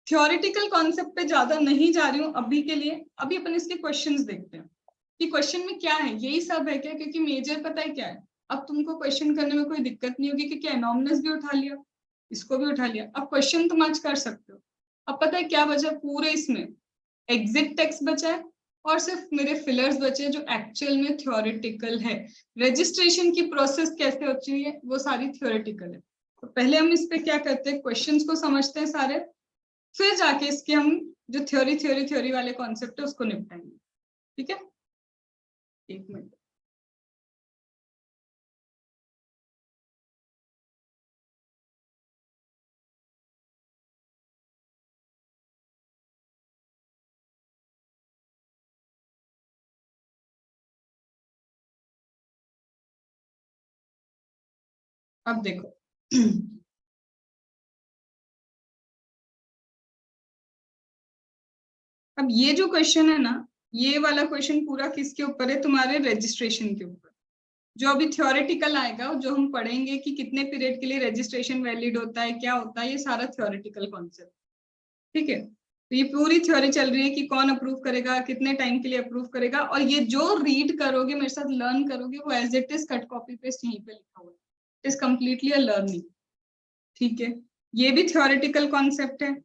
Speaker 1: थ्योरेटिकल कॉन्सेप्ट पे ज्यादा नहीं जा रही हूँ अभी के लिए, अभी अपन इसके क्वेश्चंस देखते हैं कि क्वेश्चन में क्या है, यही सब है क्या, क्योंकि मेजर पता है क्या है। अब तुमको क्वेश्चन करने में कोई दिक्कत नहीं होगी क्योंकि एनॉमनस भी उठा लिया, इसको भी उठा लिया, अब क्वेश्चन तुम आज कर सकते हो। अब पता है क्या बचा पूरे इसमें, एग्जिट टेक्स्ट बचा है और सिर्फ मेरे फिलर्स बचे जो एक्चुअल में थ्योरेटिकल है। रजिस्ट्रेशन की प्रोसेस कैसे होती है वो सारी थ्योरेटिकल है। तो पहले हम इस पे क्या करते हैं, क्वेश्चंस को समझते हैं सारे, फिर जाके इसके हम जो थ्योरी वाले कॉन्सेप्ट है उसको निपटाएंगे, ठीक है। एक मिनट, अब देखो अब ये जो क्वेश्चन है ना, ये वाला क्वेश्चन पूरा किसके ऊपर है, तुम्हारे रजिस्ट्रेशन के ऊपर। जो अभी थ्योरेटिकल आएगा जो हम पढ़ेंगे कि कितने पीरियड के लिए रजिस्ट्रेशन वैलिड होता है क्या होता है, ये सारा थ्योरेटिकल कॉन्सेप्ट, ठीक है। तो ये पूरी थ्योरी चल रही है कि कौन अप्रूव करेगा, कितने टाइम के लिए अप्रूव करेगा, और ये जो रीड करोगे मेरे साथ लर्न करोगे वो as it is cut copy paste यहीं पे लिखा हुआ है। It is completely a learning. ठीक है, ये भी थ्योरेटिकल कॉन्सेप्ट है।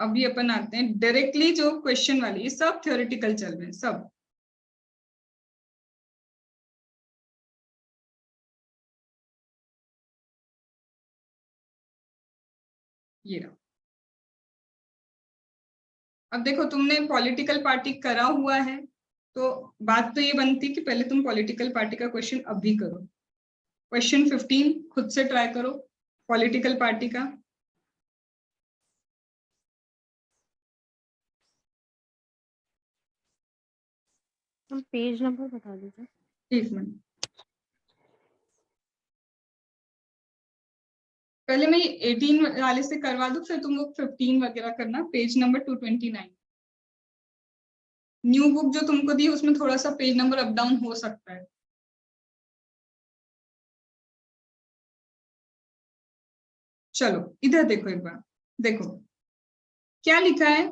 Speaker 1: अभी अपन आते हैं डायरेक्टली जो क्वेश्चन वाली, ये सब थ्योरेटिकल चल रहे हैं सब। ये रहा। अब देखो तुमने पॉलिटिकल पार्टी करा हुआ है, तो बात तो ये बनती कि पहले तुम पॉलिटिकल पार्टी का क्वेश्चन अब भी करो। क्वेश्चन 15 खुद से ट्राई करो पॉलिटिकल पार्टी का।
Speaker 3: हम पेज नंबर बता दीजिए।
Speaker 1: एक मिनट, पहले मैं 18 वाले से करवा दूं, फिर तुम लोग 15 वगैरह करना। Page number 229। न्यू बुक जो तुमको दी उसमें थोड़ा सा पेज नंबर अप डाउन हो सकता है। चलो इधर देखो एक बार, देखो क्या लिखा है।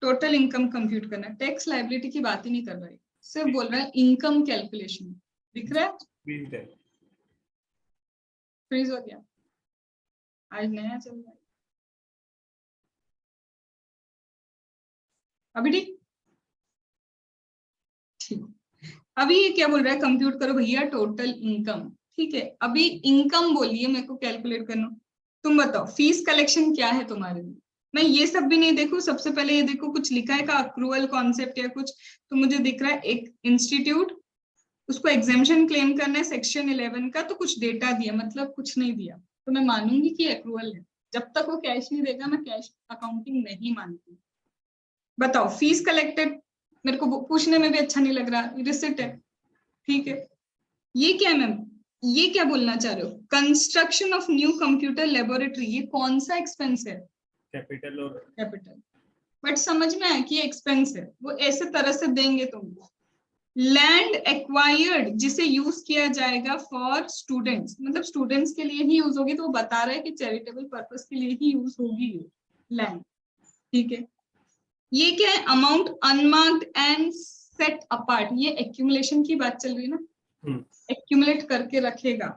Speaker 1: टोटल इनकम कंप्यूट करना, टैक्स लायबिलिटी की बात ही नहीं कर रही, सिर्फ बोल रहा है इनकम कैलकुलेशन। दिख रहा है? फ्रीज हो गया, आज नया चल रहा है। अभी ठीक। अभी ये क्या बोल रहा है, कंप्यूट करो भैया टोटल इनकम। ठीक है, अभी इनकम बोलिए, मेरे को कैलकुलेट करना। तुम बताओ फीस कलेक्शन क्या है तुम्हारे लिए। मैं ये सब भी नहीं देखूं, सबसे पहले ये देखो कुछ लिखा है का अक्रूवल कॉन्सेप्ट या कुछ। तो मुझे दिख रहा है एक इंस्टीट्यूट, उसको एग्जामिशन क्लेम करना है सेक्शन 11 का, तो कुछ डेटा दिया, मतलब कुछ नहीं दिया तो मैं मानूंगी कि अक्रूवल है। जब तक वो कैश नहीं देगा मैं कैश अकाउंटिंग नहीं मानती। बताओ फीस कलेक्टेड, मेरे को पूछने में भी अच्छा नहीं लग रहा, रिसिप्ट है। ठीक है, ये क्या है मैम, ये क्या बोलना चाह रहे हो, construction of new computer laboratory, ये कौन सा एक्सपेंस है?
Speaker 2: कैपिटल और
Speaker 1: कैपिटल। बट समझ में आया कि ये एक्सपेंस है, वो ऐसे तरह से देंगे तुमको। लैंड एक्वायर्ड जिसे यूज किया जाएगा फॉर स्टूडेंट्स, मतलब स्टूडेंट्स के लिए ही यूज होगी, तो वो बता रहे हैं कि चैरिटेबल पर्पस के लिए ही यूज होगी लैंड। ठीक है, ये क्या है, amount unmarked and set apart, ये एक्यूमुलेशन की बात चल रही है ना। एक्यूमुलेट करके रखेगा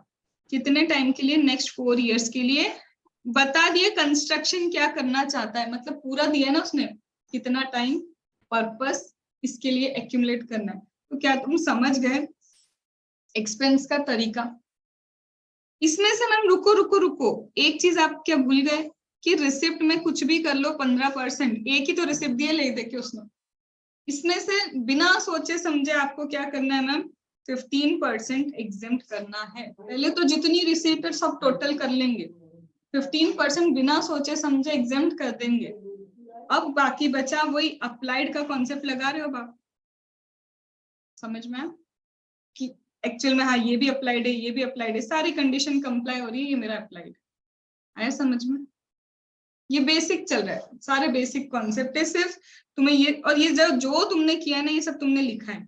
Speaker 1: कितने टाइम के लिए, नेक्स्ट 4 इयर्स के लिए। बता दिए कंस्ट्रक्शन क्या करना चाहता है, मतलब पूरा दिया ना उसने, कितना टाइम, पर्पस, इसके लिए एक्यूमुलेट करना है। तो क्या तुम समझ गए एक्सपेंस का तरीका? इसमें से मैम रुको रुको रुको, एक चीज आप क्या भूल गए कि रिसिप्ट में कुछ भी कर लो 15%, एक ही तो रिसिप्ट दिए ले दे के उसने। इसमें से बिना सोचे समझे आपको क्या करना है मैम, 15% एग्जेम्प्ट करना है। पहले तो जितनी रिसिप्ट है सब टोटल कर लेंगे, 15% बिना सोचे समझे एग्जेम्प्ट कर देंगे। अब बाकी बचा वही अप्लाइड का कॉन्सेप्ट लगा रहे हो आप, समझ में आया कि एक्चुअल में हाँ ये भी अप्लाइड है, ये भी अप्लाइड है, सारी कंडीशन कंप्लाई हो रही है, ये मेरा अप्लाइड है। आया समझ में? ये बेसिक चल रहा है, सारे बेसिक कॉन्सेप्ट है, सिर्फ तुम्हें ये और ये जो तुमने किया ना, ये सब तुमने लिखा है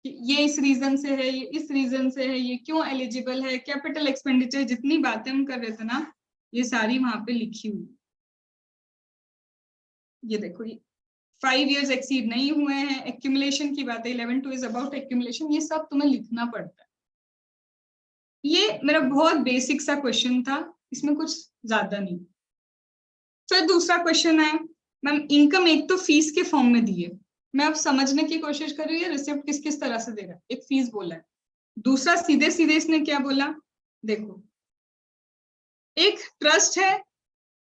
Speaker 1: कि ये इस रीजन से है, ये इस रीजन से है, ये क्यों एलिजिबल है, कैपिटल एक्सपेंडिचर, जितनी बातें हम कर रहे थे ना, ये सारी वहां पे लिखी हुई। ये देखो, ये 5 इयर्स एक्सीड नहीं हुए हैं, एक्यूमुलेशन की बात है, 11(2) इज अबाउट एक्यूमुलेशन, ये सब तुम्हें लिखना पड़ता है। ये मेरा बहुत बेसिक सा क्वेश्चन था, इसमें कुछ ज्यादा नहीं। फिर दूसरा क्वेश्चन है मैम, इनकम एक तो फीस के फॉर्म में दी है, मैं अब समझने की कोशिश कर रही हूँ रिसिप्ट किस किस तरह से देगा। एक फीस बोला है, दूसरा सीधे सीधे इसने क्या बोला, देखो एक ट्रस्ट है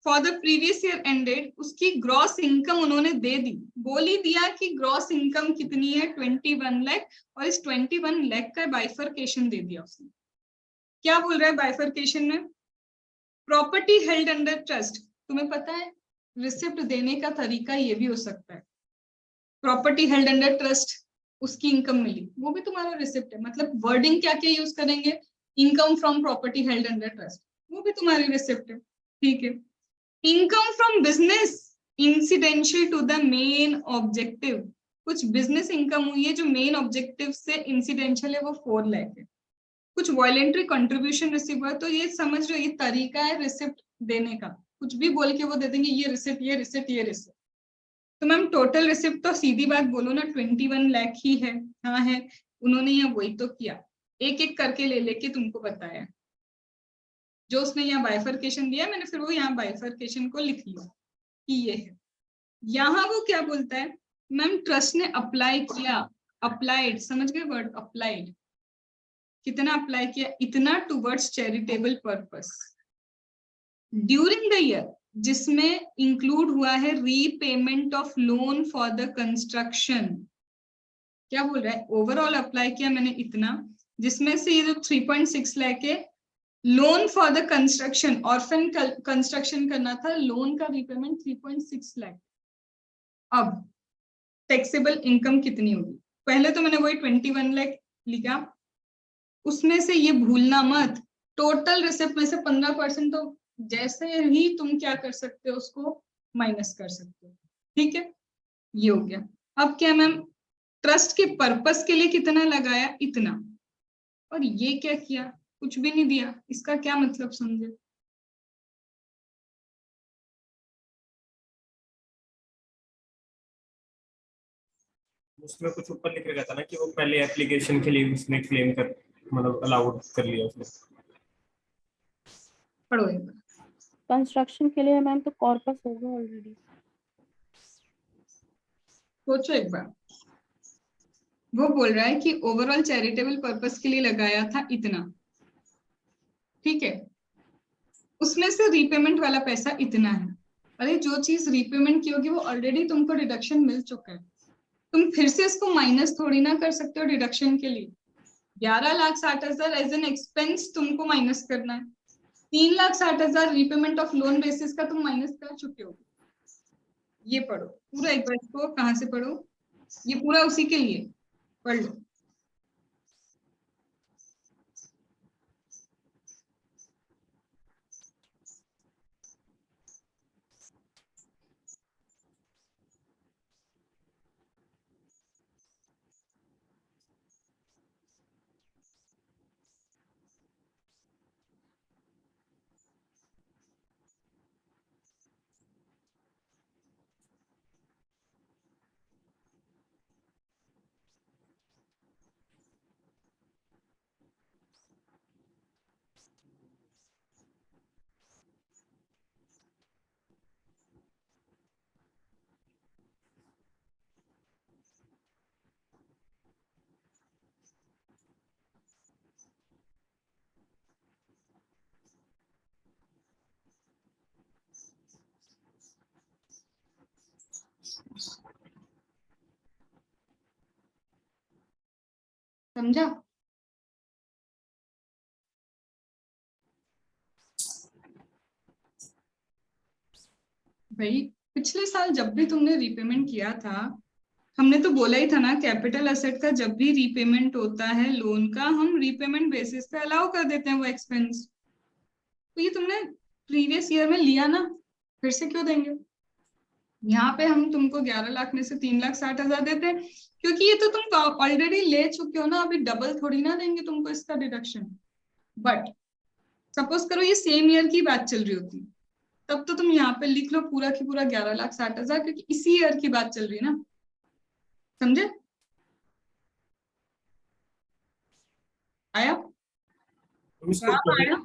Speaker 1: for the previous year ended, उसकी ग्रॉस इनकम उन्होंने दे दी, बोल ही दिया कि ग्रॉस इनकम कितनी है 21 लाख, और इस 21 लाख का बाइफरकेशन दे दिया उसने। क्या बोल रहा है बाइफरकेशन में, प्रॉपर्टी हेल्ड अंडर ट्रस्ट, तुम्हें पता है रिसिप्ट देने का तरीका ये भी हो सकता है, प्रॉपर्टी हेल्ड अंडर ट्रस्ट, उसकी इनकम मिली, वो भी तुम्हारा रिसिप्ट है, मतलब वर्डिंग क्या क्या यूज करेंगे, income from property held under trust, वो भी तुम्हारी रिसिप्ट है। ठीक है, income from business incidental to the main objective, कुछ बिजनेस इनकम हुई है जो मेन ऑब्जेक्टिव से इंसिडेंशियल है, वो 4 लाख है। कुछ वॉलेंट्री कंट्रीब्यूशन रिसीव हुआ, तो ये समझ लो ये तरीका है रिसिप्ट देने का, कुछ भी बोल के वो दे देंगे, ये रिसिप्ट, ये रिसिप्ट, ये रिसिप्ट। तो मैम टोटल रिसिप्ट तो सीधी बात बोलो ना 21 लाख ही है। हाँ है, उन्होंने यहाँ वही तो किया, एक एक करके ले लेके तुमको बताया। जो उसने यहाँ बाइफरकेशन दिया, मैंने फिर वो यहाँ बाइफरकेशन को लिख लिया कि ये है। यहाँ वो क्या बोलता है, मैम ट्रस्ट ने अप्लाई किया, अप्लाइड, समझ गए वर्ड अप्लाइड, कितना अप्लाई किया, इतना towards charitable purpose during the year, जिसमें इंक्लूड हुआ है repayment of loan for the construction. क्या बोल रहा है, ओवरऑल अप्लाई किया मैंने इतना, जिसमें से ये जो 3.6 लाख है loan for the construction, orphan construction करना था, लोन का रीपेमेंट 3.6 लाख। अब टैक्सेबल इनकम कितनी होगी, पहले तो मैंने वही 21 लाख लिखा, उसमें से ये भूलना मत, टोटल रिसिप्ट में से 15% तो जैसे ही तुम क्या कर सकते हो उसको माइनस कर सकते हो, ठीक है, ये हो गया। अब क्या मैम, ट्रस्ट के पर्पस के लिए कितना लगाया, इतना, और ये क्या किया, कुछ भी नहीं दिया, इसका क्या मतलब समझे।
Speaker 2: उसमें कुछ ऊपर लिख रखा था ना कि वो पहले एप्लीकेशन के लिए उसने क्लेम कर, मतलब अलाउड कर लिया उसने।
Speaker 1: पढ़ो एक बार।
Speaker 3: कंस्ट्रक्शन के लिए मैम तो कॉर्पस होगा ऑलरेडी।
Speaker 1: सोचो एक बार, वो बोल रहा है कि ओवरऑल चैरिटेबल पर्पस के लिए लगाया था इतना, ठीक है, उसमें से रीपेमेंट वाला पैसा इतना है। अरे जो चीज रीपेमेंट की होगी वो ऑलरेडी तुमको डिडक्शन मिल चुका है, तुम फिर से इसको माइनस थोड़ी ना कर सकते हो डिडक्शन के लिए। 11,60,000 एज एन एक्सपेंस तुमको माइनस करना है, 3,60,000 रीपेमेंट ऑफ लोन बेसिस का तुम माइनस कर चुके हो। ये पढ़ो पूरा एक बार, इसको कहाँ से पढ़ो, ये पूरा उसी के लिए पढ़ लो। समझा। भाई पिछले साल जब भी तुमने रीपेमेंट किया था, हमने तो बोला ही था ना, कैपिटल एसेट का जब भी रीपेमेंट होता है लोन का, हम रीपेमेंट बेसिस पे अलाउ कर देते हैं वो एक्सपेंस। तो ये तुमने प्रीवियस ईयर में लिया ना, फिर से क्यों देंगे। यहाँ पे हम तुमको 11 लाख में से 3,60,000 देते हैं, क्योंकि ये तो तुम ऑलरेडी ले चुके हो ना, अभी डबल थोड़ी ना देंगे तुमको इसका डिडक्शन। बट सपोज करो ये सेम ईयर की बात चल रही होती, तब तो तुम यहाँ पे लिख लो पूरा की पूरा 11,60,000, क्योंकि इसी ईयर की बात चल रही है ना, समझे। आया,
Speaker 2: हम इसको
Speaker 1: हाँ आया।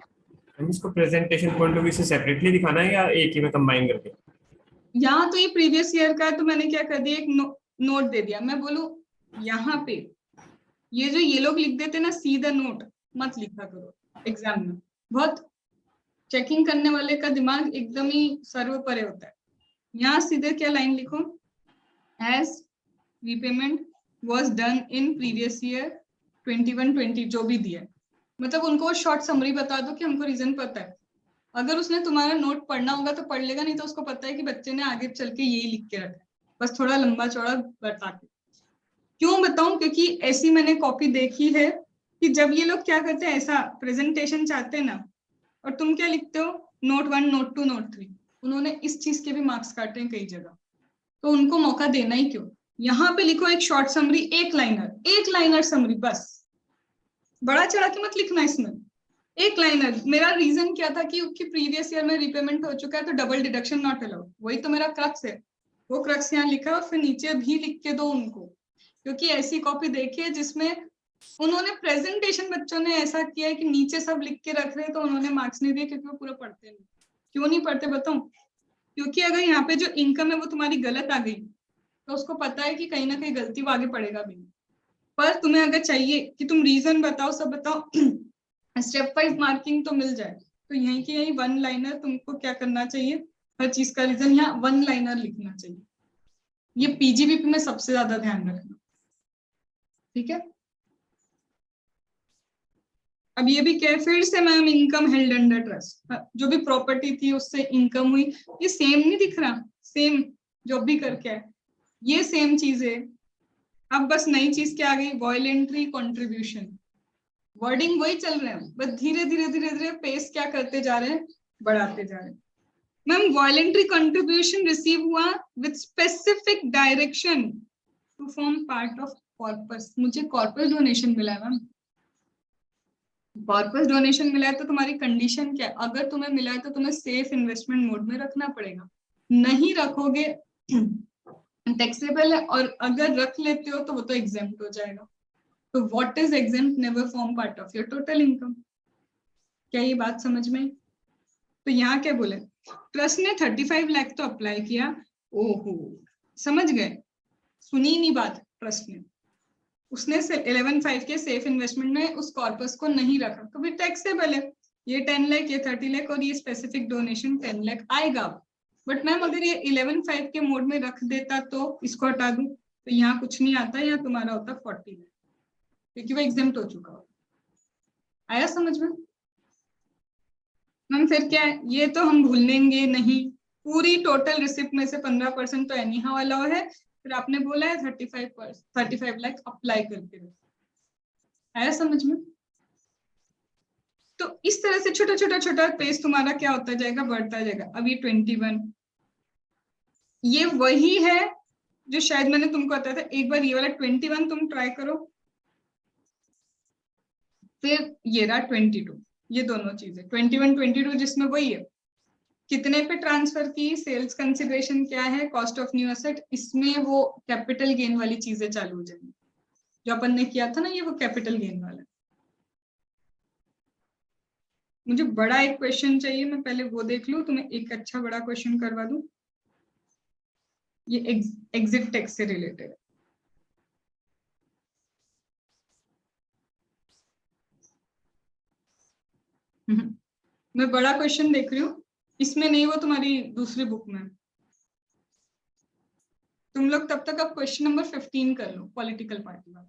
Speaker 2: हम इसको प्रेजेंटेशन पॉइंट ऑफ व्यू से सेपरेटली दिखाना है या एक ही में कंबाइन करके।
Speaker 1: यहाँ तो ये प्रीवियस ईयर का है, तो मैंने क्या कर दिया, एक नोट दे दिया। मैं बोलूं यहाँ पे ये जो ये लोग लिख देते ना सीधा नोट, मत लिखा करो एग्जाम में, बहुत चेकिंग करने वाले का दिमाग एकदम ही सर्वोपरि होता है। यहाँ सीधे क्या लाइन लिखो, as repayment was done in previous year 21-20, जो भी दिया, मतलब उनको शॉर्ट समरी बता दो कि हमको रीजन पता है। अगर उसने तुम्हारा नोट पढ़ना होगा तो पढ़ लेगा, नहीं तो उसको पता है कि बच्चे ने आगे चल के यही लिख के रखा है, बस थोड़ा लंबा चौड़ा बता के। क्यों बताऊं, क्योंकि ऐसी मैंने कॉपी देखी है कि जब ये लोग क्या करते हैं, ऐसा प्रेजेंटेशन चाहते हैं ना, और तुम क्या लिखते हो, नोट 1, नोट 2, नोट 3, उन्होंने इस चीज के भी मार्क्स काटे हैं कई जगह, तो उनको मौका देना ही क्यों। यहाँ पे लिखो एक शॉर्ट समरी, एक लाइनर समरी, बस बड़ा चढ़ा के मत लिखना इसमें, एक लाइनर। मेरा रीजन क्या था कि उसकी प्रीवियस ईयर में रिपेमेंट हो चुका है तो डबल डिडक्शन नॉट अलाउड, वही तो मेरा क्रक्स है। वो क्रक्स यहाँ लिखा और फिर नीचे भी लिख के दो उनको, क्योंकि ऐसी कॉपी देखिए जिसमें उन्होंने प्रेजेंटेशन बच्चों ने ऐसा किया है कि नीचे सब लिख के रख रहे हैं तो उन्होंने मार्क्स नहीं दिए, क्योंकि वो पूरा पढ़ते नहीं। क्यों नहीं पढ़ते बताऊं? क्योंकि अगर यहाँ पे जो इनकम है वो तुम्हारी गलत आ गई तो उसको पता है कि कहीं ना कहीं गलती वो आगे पड़ेगा भी नहीं। पर तुम्हें अगर चाहिए कि तुम रीजन बताओ, सब बताओ, स्टेप वाइज मार्किंग तो मिल जाए, तो यहीं की यहीं वन लाइनर तुमको क्या करना चाहिए, हर चीज का रीजन यहाँ वन लाइनर लिखना चाहिए। ये पीजीबीपी में सबसे ज्यादा ध्यान रखना, ठीक है। अब ये भी क्या है, फिर से ma'am income held under trust, जो भी प्रॉपर्टी थी उससे इनकम हुई, ये सेम नहीं दिख रहा, सेम जो भी करके है ये सेम चीज है। अब बस नई चीज क्या आ गई, वॉयलेंट्री कॉन्ट्रीब्यूशन। वर्डिंग वही चल रहे हैं, बस धीरे धीरे धीरे धीरे पेस क्या करते जा रहे हैं, बढ़ाते जा रहे हैं। मैम वॉयलेंट्री कंट्रीब्यूशन रिसीव हुआ with specific direction to form part of corpus. मुझे कॉर्पस डोनेशन मिला है मैम, कॉर्पस डोनेशन मिला है तो तुम्हारी कंडीशन क्या है, अगर तुम्हें मिला है तो तुम्हें सेफ इन्वेस्टमेंट मोड में रखना पड़ेगा, नहीं रखोगे टैक्सेबल है, और अगर रख लेते हो तो वो तो एग्जेम्प्ट हो जाएगा। तो what is exempt, never form part of your total income. क्या ये बात समझ में? तो यहाँ क्या बोले, ट्रस्ट ने 35 लाख तो अप्लाई किया, ओहो समझ गए, सुनी नहीं बात ट्रस्ट ने, उसने 11.5 के सेफ इन्वेस्टमेंट में उस कॉर्पस को नहीं रखा तो भी टैक्सेबल है। ये 10 लाख, ये 30 लाख और ये स्पेसिफिक डोनेशन 10 लाख आएगा। बट मैम अगर ये 11.5 के मोड में रख देता तो इसको हटा दूं तो यहाँ कुछ नहीं आता, यहाँ तुम्हारा होता 40 लाख, क्योंकि वो एग्जेम्प्ट हो चुका हो। आया समझ में? मैम फिर क्या है, ये तो हम भूलेंगे नहीं, पूरी टोटल रिसिप्ट में से 15% तो एनी हाउ अलाउ है, फिर आपने बोला है 35 लाख अप्लाई करके रखो। आया समझ में? तो इस तरह से छोटा छोटा छोटा पेज तुम्हारा क्या होता जाएगा, बढ़ता जाएगा। अब ये 21, ये वही है जो शायद मैंने तुमको बताया था, एक बार ये वाला 21 तुम ट्राई करो, फिर ये रहा 22, ये दोनों चीजें 21 22 जिसमें वही है, कितने पे ट्रांसफर की, सेल्स कंसिडरेशन क्या है, कॉस्ट ऑफ न्यू एसेट, इसमें वो कैपिटल गेन वाली चीजें चालू हो जाएंगी जो अपन ने किया था ना, ये वो कैपिटल गेन वाला। मुझे बड़ा एक क्वेश्चन चाहिए, मैं पहले वो देख लूं, तुम्हें एक अच्छा बड़ा क्वेश्चन करवा दूं, ये एग्जिट टैक्स से रिलेटेड है। मैं बड़ा क्वेश्चन देख रही हूँ, इसमें नहीं, वो तुम्हारी दूसरी बुक में। तुम लोग तब तक अब क्वेश्चन नंबर 15 कर लो, पॉलिटिकल पार्टी वाला।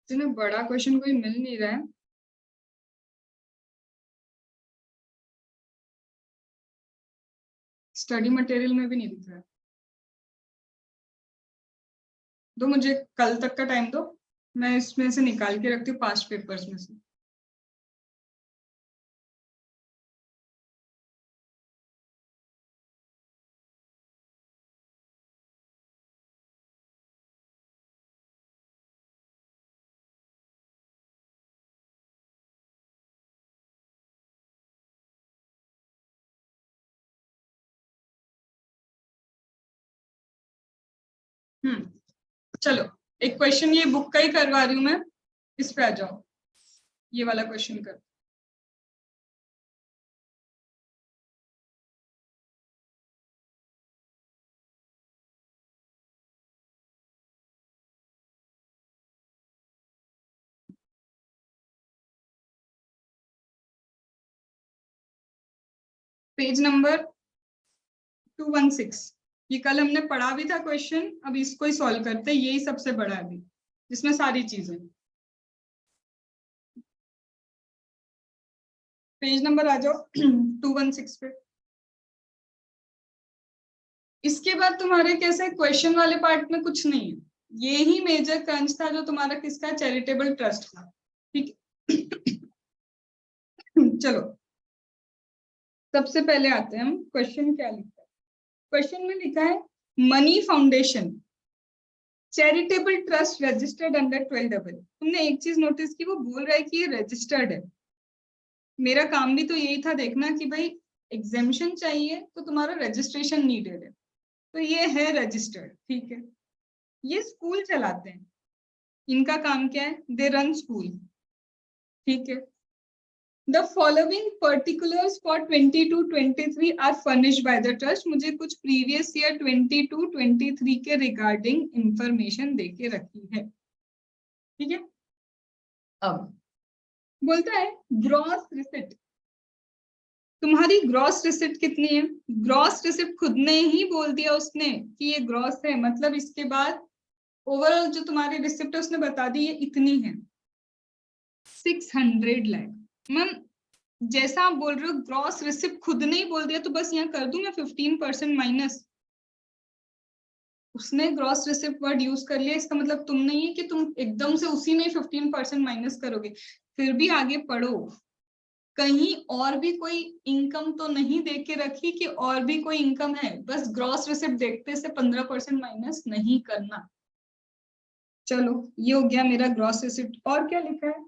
Speaker 1: जिन्हें बड़ा क्वेश्चन कोई मिल नहीं रहा है, स्टडी मटेरियल में भी नहीं दिख रहा है। दो मुझे कल तक का टाइम दो, मैं इसमें से निकाल के रखती हूँ पास्ट पेपर्स में से। चलो एक क्वेश्चन ये बुक का ही करवा रही हूँ मैं, इस पे आ जाओ, ये वाला क्वेश्चन कर। Page number 216। ये कल हमने पढ़ा भी था क्वेश्चन, अब इसको ही सॉल्व करते हैं, यही सबसे बड़ा है अभी जिसमें सारी चीजें। पेज नंबर आ जाओ 216 पे। इसके बाद तुम्हारे कैसे क्वेश्चन वाले पार्ट में कुछ नहीं है, ये ही मेजर क्रंच था जो तुम्हारा किसका, चैरिटेबल ट्रस्ट का। ठीक चलो सबसे पहले आते हैं हम, क्वेश्चन क्या लिखा है। क्वेश्चन में लिखा है money foundation charitable trust registered under 12AA। तुमने एक चीज नोटिस की, वो बोल रहा है कि ये रजिस्टर्ड है। मेरा काम भी तो यही था देखना कि भाई एग्जेम्पशन चाहिए तो तुम्हारा रजिस्ट्रेशन नीडेड है, तो ये है रजिस्टर्ड। ठीक है, ये स्कूल चलाते हैं, इनका काम क्या है, दे रन स्कूल। ठीक है, the following particulars for 22-23 are furnished by the trust. मुझे कुछ प्रीवियस ईयर 22-23 के रिगार्डिंग इंफॉर्मेशन देके रखी है। ठीक है, अब बोलता है ग्रॉस रिसिप्ट, तुम्हारी ग्रॉस रिसिप्ट कितनी है। ग्रॉस रिसिप्ट खुद ने ही बोल दिया उसने कि ये ग्रॉस है, मतलब इसके बाद ओवरऑल जो तुम्हारी रिसिप्ट है उसने बता दी ये इतनी है, 600 लाख। मैम जैसा आप बोल रहे हो ग्रॉस रिसिप्ट खुद ने ही बोल दिया, तो बस यहाँ कर दूं मैं 15% माइनस। उसने ग्रॉस रिसिप्ट वर्ड यूज कर लिया, इसका मतलब तुम नहीं है कि तुम एकदम से उसी में 15% माइनस करोगे। फिर भी आगे पढ़ो, कहीं और भी कोई इनकम तो नहीं दे के रखी कि और भी कोई इनकम है, बस ग्रॉस रिसिप्ट देखते से 15% माइनस नहीं करना। चलो ये हो गया मेरा ग्रॉस रिसिप्ट। और क्या लिखा है,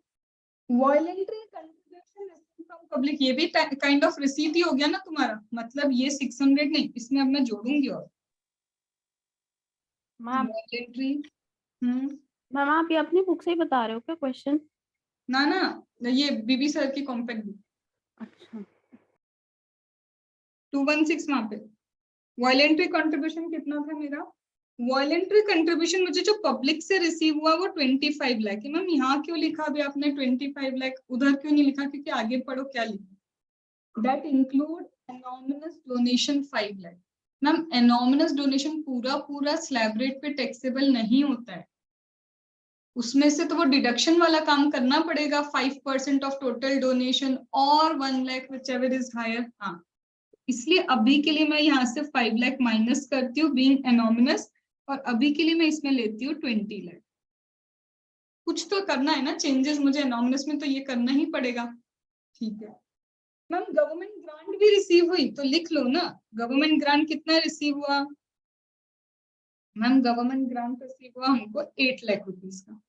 Speaker 1: वॉलंटरी कंट्रीब्यूशन फ्रॉम पब्लिक, ये भी काइंड ऑफ रिसीट ही हो गया ना तुम्हारा, मतलब ये 600 नहीं, इसमें अब मैं जोड़ूंगी। और वॉलंटरी
Speaker 3: मैम आप ये अपनी बुक से ही बता रहे हो क्या क्वेश्चन?
Speaker 1: ना ये बीबी सर की कॉम्पैक्ट बुक।
Speaker 3: अच्छा
Speaker 1: 216 वहां पे वॉलंटरी कंट्रीब्यूशन कितना था मेरा। वॉलंटरी कंट्रीब्यूशन मुझे जो पब्लिक से रिसीव हुआ वो 25 लाख है। मैम यहाँ क्यों लिखा अभी आपने 25 लाख, उधर क्यों नहीं लिखा, क्योंकि आगे पढ़ो क्या लिखा। That include anonymous donation 5 lakh. Ma'am anonymous donation पूरा स्लैब रेट पे टैक्सेबल नहीं होता है, उसमें से तो वो डिडक्शन वाला काम करना पड़ेगा, 5% ऑफ टोटल डोनेशन और 1 लाख व्हिचएवर इज हायर। हाँ इसलिए अभी के लिए मैं यहाँ से 5 लाख माइनस करती हूँ बीइंग एनॉमिनस, और अभी के लिए मैं इसमें लेती हूँ 20 लाख। कुछ तो करना है ना चेंजेस, मुझे एनॉमिनस में तो ये करना ही पड़ेगा। ठीक है मैम गवर्नमेंट ग्रांट भी रिसीव हुई तो लिख लो ना, गवर्नमेंट ग्रांट कितना रिसीव हुआ। मैम गवर्नमेंट ग्रांट रिसीव हुआ हमको 8 लाख रुपीज का।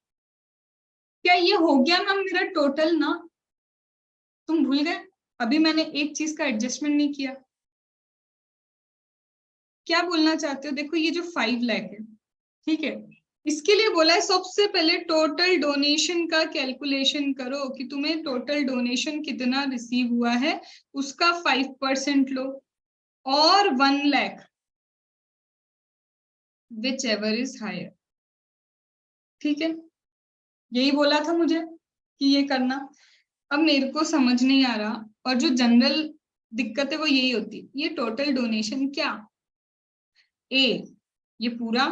Speaker 1: क्या ये हो गया मैम मेरा टोटल ना, तुम भूल गए अभी मैंने एक चीज का एडजस्टमेंट नहीं किया। क्या बोलना चाहते हो, देखो ये जो 5 लाख है, ठीक है, इसके लिए बोला है सबसे पहले टोटल डोनेशन का कैलकुलेशन करो कि तुम्हें टोटल डोनेशन कितना रिसीव हुआ है, उसका 5% लो, और 1 lakh whichever is higher. ठीक है, यही बोला था मुझे कि ये करना। अब मेरे को समझ नहीं आ रहा, और जो जनरल दिक्कत है वो यही होती है, ये टोटल डोनेशन क्या, ए ये पूरा,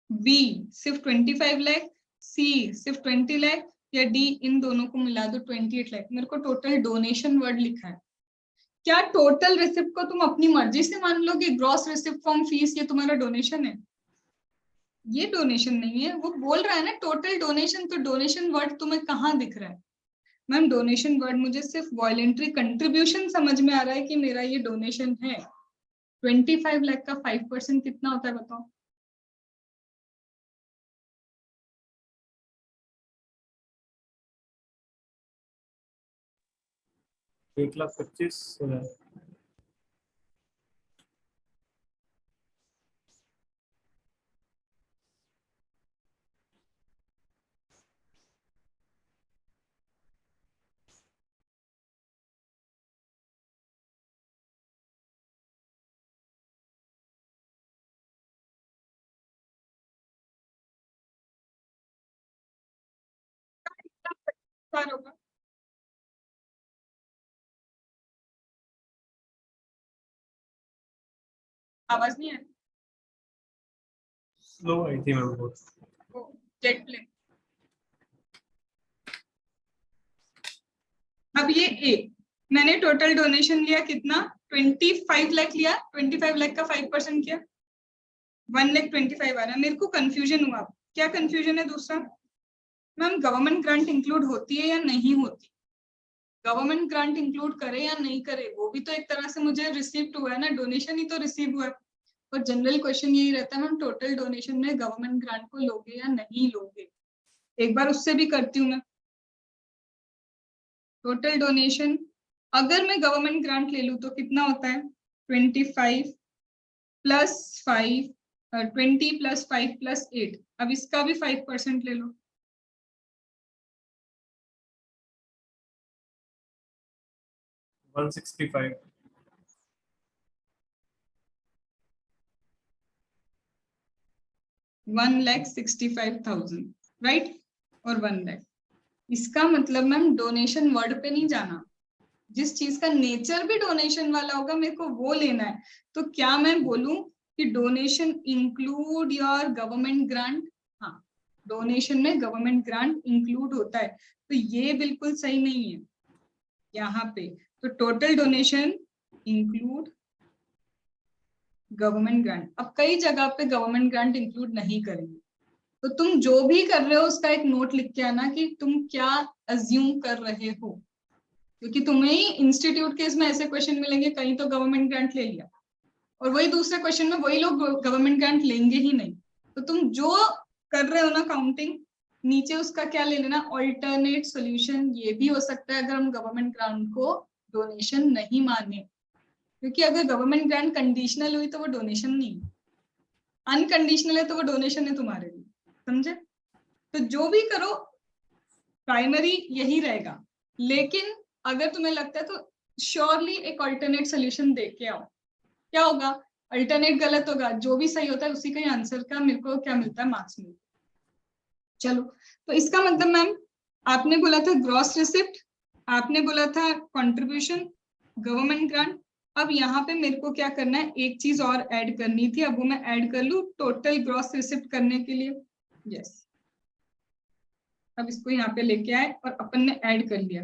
Speaker 1: बी सिर्फ 25 लाख, सी सिर्फ 20 लाख या डी इन दोनों को मिला दो 28 लाख। मेरे को टोटल डोनेशन वर्ड लिखा है। क्या टोटल रिसिप्ट को तुम अपनी मर्जी से मान लोगे? ग्रॉस रिसिप्ट फ्रॉम फीस ये तुम्हारा डोनेशन है? ये डोनेशन नहीं है। वो बोल रहा है ना टोटल डोनेशन, तो डोनेशन वर्ड तुम्हें कहाँ दिख रहा है? मैम डोनेशन वर्ड मुझे सिर्फ वॉलेंट्री कंट्रीब्यूशन समझ में आ रहा है कि मेरा ये डोनेशन है। 25 लाख का 5% कितना होता है बताओ?
Speaker 2: 1,25,000।
Speaker 1: होगा आवाज नहीं है।
Speaker 2: स्लो आई थी मैम बहुत।
Speaker 1: Jet plane. अब ये ए मैंने टोटल डोनेशन लिया कितना? 25 लाख लिया। 25 लाख का 5% किया 1,25,000 आ रहा है। मेरे को कंफ्यूजन हुआ। क्या कंफ्यूजन है? दूसरा मैम गवर्नमेंट ग्रांट इंक्लूड होती है या नहीं होती? गवर्नमेंट ग्रांट इंक्लूड करे या नहीं करे, वो भी तो एक तरह से मुझे रिसीव्ड हुआ है ना, डोनेशन ही तो रिसीव हुआ है। और जनरल क्वेश्चन यही रहता है मैम टोटल डोनेशन में गवर्नमेंट ग्रांट को लोगे या नहीं लोगे। एक बार उससे भी करती हूँ मैं। टोटल डोनेशन अगर मैं गवर्नमेंट ग्रांट ले लूँ तो कितना होता है? 25 प्लस 5 20 प्लस 5 प्लस 8। अब इसका भी 5% ले लो।
Speaker 2: 165।
Speaker 1: 1,65,000 राइट, और 1 लाख। इसका मतलब मैम डोनेशन वर्ड पे नहीं जाना, जिस चीज का नेचर भी डोनेशन वाला होगा मेरे को वो लेना है। तो क्या मैं बोलूं कि donation include your government grant? हाँ, डोनेशन में गवर्नमेंट ग्रांट इंक्लूड होता है, तो ये बिल्कुल सही नहीं है यहाँ पे। तो total donation include government grant. अब कई जगह पे गवर्नमेंट ग्रांट इंक्लूड नहीं करेंगे, तो तुम जो भी कर रहे हो उसका एक नोट लिख के आना कि तुम क्या अज्यूम कर रहे हो, क्योंकि तुम्हें ही इंस्टीट्यूट के इसमें ऐसे क्वेश्चन मिलेंगे कहीं तो गवर्नमेंट ग्रांट ले लिया और वही दूसरे क्वेश्चन में वही लोग गवर्नमेंट ग्रांट लेंगे ही नहीं। तो तुम जो कर रहे हो ना काउंटिंग, नीचे उसका क्या ले लेना? Alternate solution. ये भी हो सकता है अगर हम गवर्नमेंट ग्रांट को डोनेशन नहीं माने, क्योंकि अगर गवर्नमेंट ग्रांट कंडीशनल हुई तो वो डोनेशन नहीं, अनकंडीशनल है तो वो डोनेशन है तुम्हारे लिए। समझे? तो जो भी करो प्राइमरी यही रहेगा, लेकिन अगर तुम्हें लगता है तो श्योरली एक अल्टरनेट सोल्यूशन देख के आओ। क्या होगा? अल्टरनेट गलत होगा, जो भी सही होता है उसी का ही आंसर का मेरे को क्या मिलता है? मार्क्स मिलता है। चलो, तो इसका मतलब मैम आपने बोला था ग्रॉस रिसिप्ट, आपने बोला था कंट्रीब्यूशन, गवर्नमेंट ग्रांट। अब यहाँ पे मेरे को क्या करना है? एक चीज और ऐड करनी थी, अब वो मैं ऐड कर लूं टोटल ग्रॉस रिसिप्ट करने के लिए। यस, अब इसको यहाँ पे लेके आए और अपन ने ऐड कर लिया।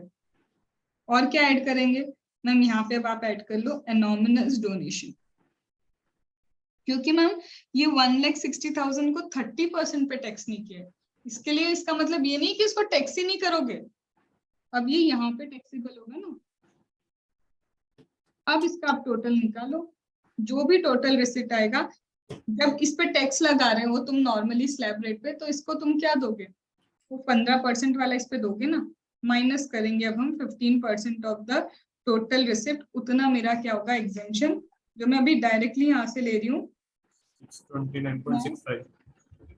Speaker 1: और क्या ऐड करेंगे मैम? यहाँ पे अब आप ऐड कर लो एनोमिनस डोनेशन, क्योंकि मैम ये 1,60,000 को 30% पे टैक्स नहीं किया है। इसके लिए इसका मतलब ये नहीं कि इसको टैक्स ही नहीं करोगे, अब ये यहाँ पे टैक्सेबल होगा ना। अब इसका आप टोटल निकालो, जो भी टोटल रिसिप्ट आएगा, जब इस पे टैक्स लगा रहे हो तुम नॉर्मली स्लैब रेट पे, तो इसको तुम क्या दोगे? वो 15% वाला इस पे दोगे ना, माइनस करेंगे अब हम 15% ऑफ द टोटल रिसिप्ट। उतना मेरा क्या होगा? एग्जेम्पशन, जो मैं अभी डायरेक्टली यहाँ से ले रही हूँ
Speaker 2: 29.65।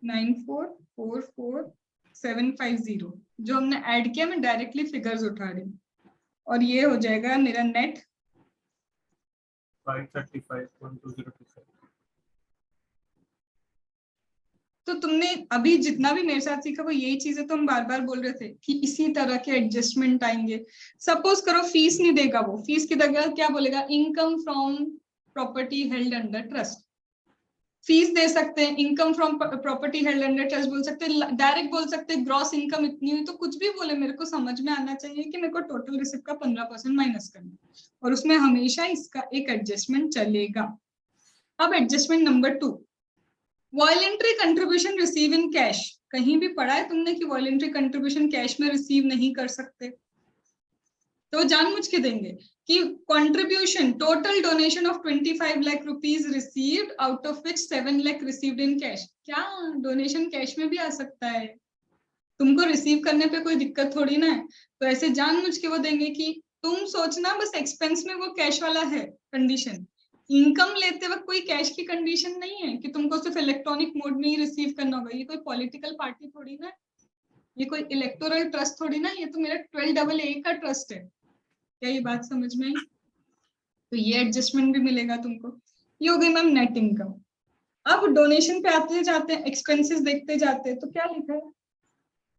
Speaker 1: 94,44,750 जो हमने ऐड किया, मैं डायरेक्टली फिगर्स उठा रही हूँ, और ये हो जाएगा मेरा नेट
Speaker 2: 535.2027।
Speaker 1: तो तुमने अभी जितना भी मेरे साथ सीखा वो यही चीजें तो हम बार बार बोल रहे थे कि इसी तरह के एडजस्टमेंट आएंगे। सपोज करो फीस नहीं देगा, वो फीस की जगह क्या बोलेगा? Income from property held under trust. Fees दे सकते हैं, income from property held under trust बोल सकते हैं, डायरेक्ट बोल सकते हैं ग्रॉस इनकम इतनी हुई, तो कुछ भी बोले मेरे को समझ में आना चाहिए कि मेरे को टोटल रिसिप्ट का 15% माइनस करना है, और उसमें हमेशा इसका एक एडजस्टमेंट चलेगा। अब adjustment number 2, voluntary contribution receive in cash. कहीं भी पढ़ा है तुमने कि वॉलंटरी कंट्रीब्यूशन कैश में रिसीव नहीं कर सकते? तो जानबूझ के देंगे कि contribution total donation of 25 lakh rupees received out of which 7 lakh received in cash. क्या डोनेशन कैश में भी आ सकता है? तुमको रिसीव करने पे कोई दिक्कत थोड़ी ना है। तो ऐसे जानबूझ के वो देंगे कि तुम सोचना बस एक्सपेंस में वो कैश वाला है कंडीशन, इनकम लेते वक्त कोई कैश की कंडीशन नहीं है कि तुमको सिर्फ इलेक्ट्रॉनिक मोड में ही रिसीव करना होगा। ये कोई पॉलिटिकल पार्टी थोड़ी ना, ये कोई इलेक्टोरल ट्रस्ट थोड़ी ना, ये तो मेरा 12AA का ट्रस्ट है। क्या ये बात समझ में आई? तो ये एडजस्टमेंट भी मिलेगा तुमको। ये हो गई मैम नेट इनकम। अब डोनेशन पे आते जाते हैं, एक्सपेंसेस देखते जाते हैं, तो क्या लिखा है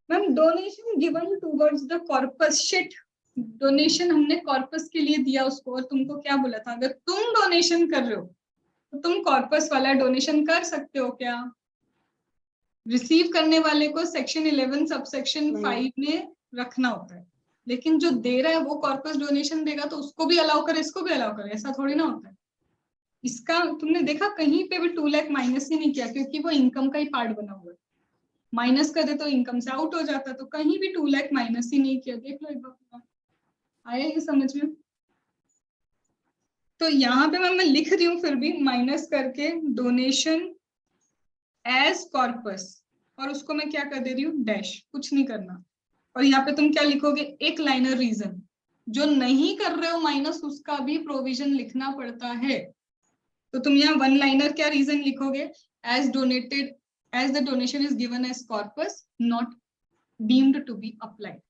Speaker 1: ma'am? Donation given towards the corpus. Shit, donation हमने कॉर्पस के लिए दिया उसको, और तुमको क्या बोला था अगर तुम डोनेशन कर रहे हो तो तुम कॉर्पस वाला डोनेशन कर सकते हो क्या? रिसीव करने वाले को सेक्शन 11 सबसेक्शन 5 में रखना होता है, लेकिन जो दे रहा है वो कॉर्पस डोनेशन देगा तो उसको भी अलाउ करे, इसको भी अलाउ करे, ऐसा थोड़ी ना होता है। इसका तुमने देखा कहीं पे भी 2 लाख माइनस ही नहीं किया, क्योंकि वो इनकम का ही पार्ट बना हुआ है। माइनस कर दे तो इनकम से आउट हो जाता, तो कहीं भी 2 लाख माइनस ही नहीं किया। देख लो एक बार, आया ये समझ में? तो यहाँ पे मैं लिख रही हूँ फिर भी माइनस करके डोनेशन एज कॉर्पस, और उसको मैं क्या कर दे रही हूँ डैश, कुछ नहीं करना। और यहाँ पे तुम क्या लिखोगे? एक लाइनर रीजन। जो नहीं कर रहे हो माइनस उसका भी प्रोविजन लिखना पड़ता है। तो तुम यहाँ 1 लाइनर क्या रीजन लिखोगे? As donated, as the donation is given as corpus not deemed to be applied.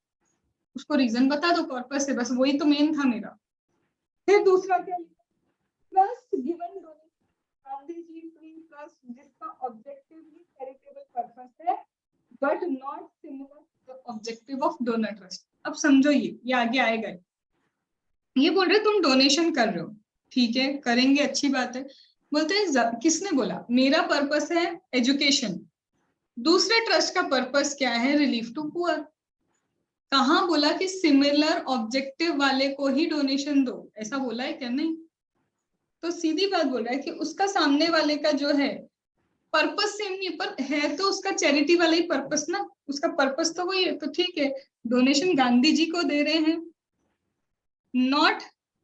Speaker 1: उसको रीजन बता दो कॉर्पस से, बस वही तो मेन था मेरा। फिर दूसरा क्या? Trust given donation Gandhi ji free trust जिसका ऑब्जेक्टिव ही चैरिटेबल पर्पस है but not similar to the objective of donor trust. अब समझो ये आगे आएगा। ये बोल रहे तुम डोनेशन कर रहे हो, ठीक है करेंगे, अच्छी बात है। बोलते हैं किसने बोला? मेरा पर्पस है एजुकेशन, दूसरे ट्रस्ट का पर्पस क्या है? Relief to poor. कहाँ बोला कि सिमिलर ऑब्जेक्टिव वाले को ही डोनेशन दो? ऐसा बोला है क्या? नहीं। तो सीधी बात बोल रहा है कि उसका सामने वाले का जो है पर्पस सेम नहीं, पर है तो उसका चैरिटी वाला ही पर्पस ना, उसका पर्पस तो वही है। तो ठीक है, डोनेशन गांधी जी को दे रहे हैं, नॉट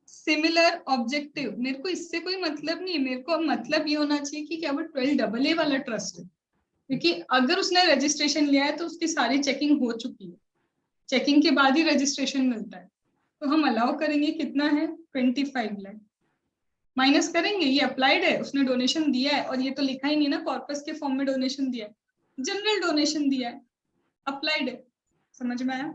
Speaker 1: सिमिलर ऑब्जेक्टिव। मेरे को इससे कोई मतलब नहीं है, मेरे को मतलब ये होना चाहिए कि क्या वो 12AA वाला ट्रस्ट है, क्योंकि अगर उसने रजिस्ट्रेशन लिया है तो उसकी सारी चेकिंग हो चुकी है, चेकिंग के बाद ही रजिस्ट्रेशन मिलता है। तो हम अलाउ करेंगे, कितना है? 25 लाख माइनस करेंगे, ये अप्लाइड है, उसने डोनेशन दिया है, और ये तो लिखा ही नहीं ना कॉर्पस के फॉर्म में डोनेशन दिया है, जनरल डोनेशन दिया है, अप्लाइड है। समझ में आया?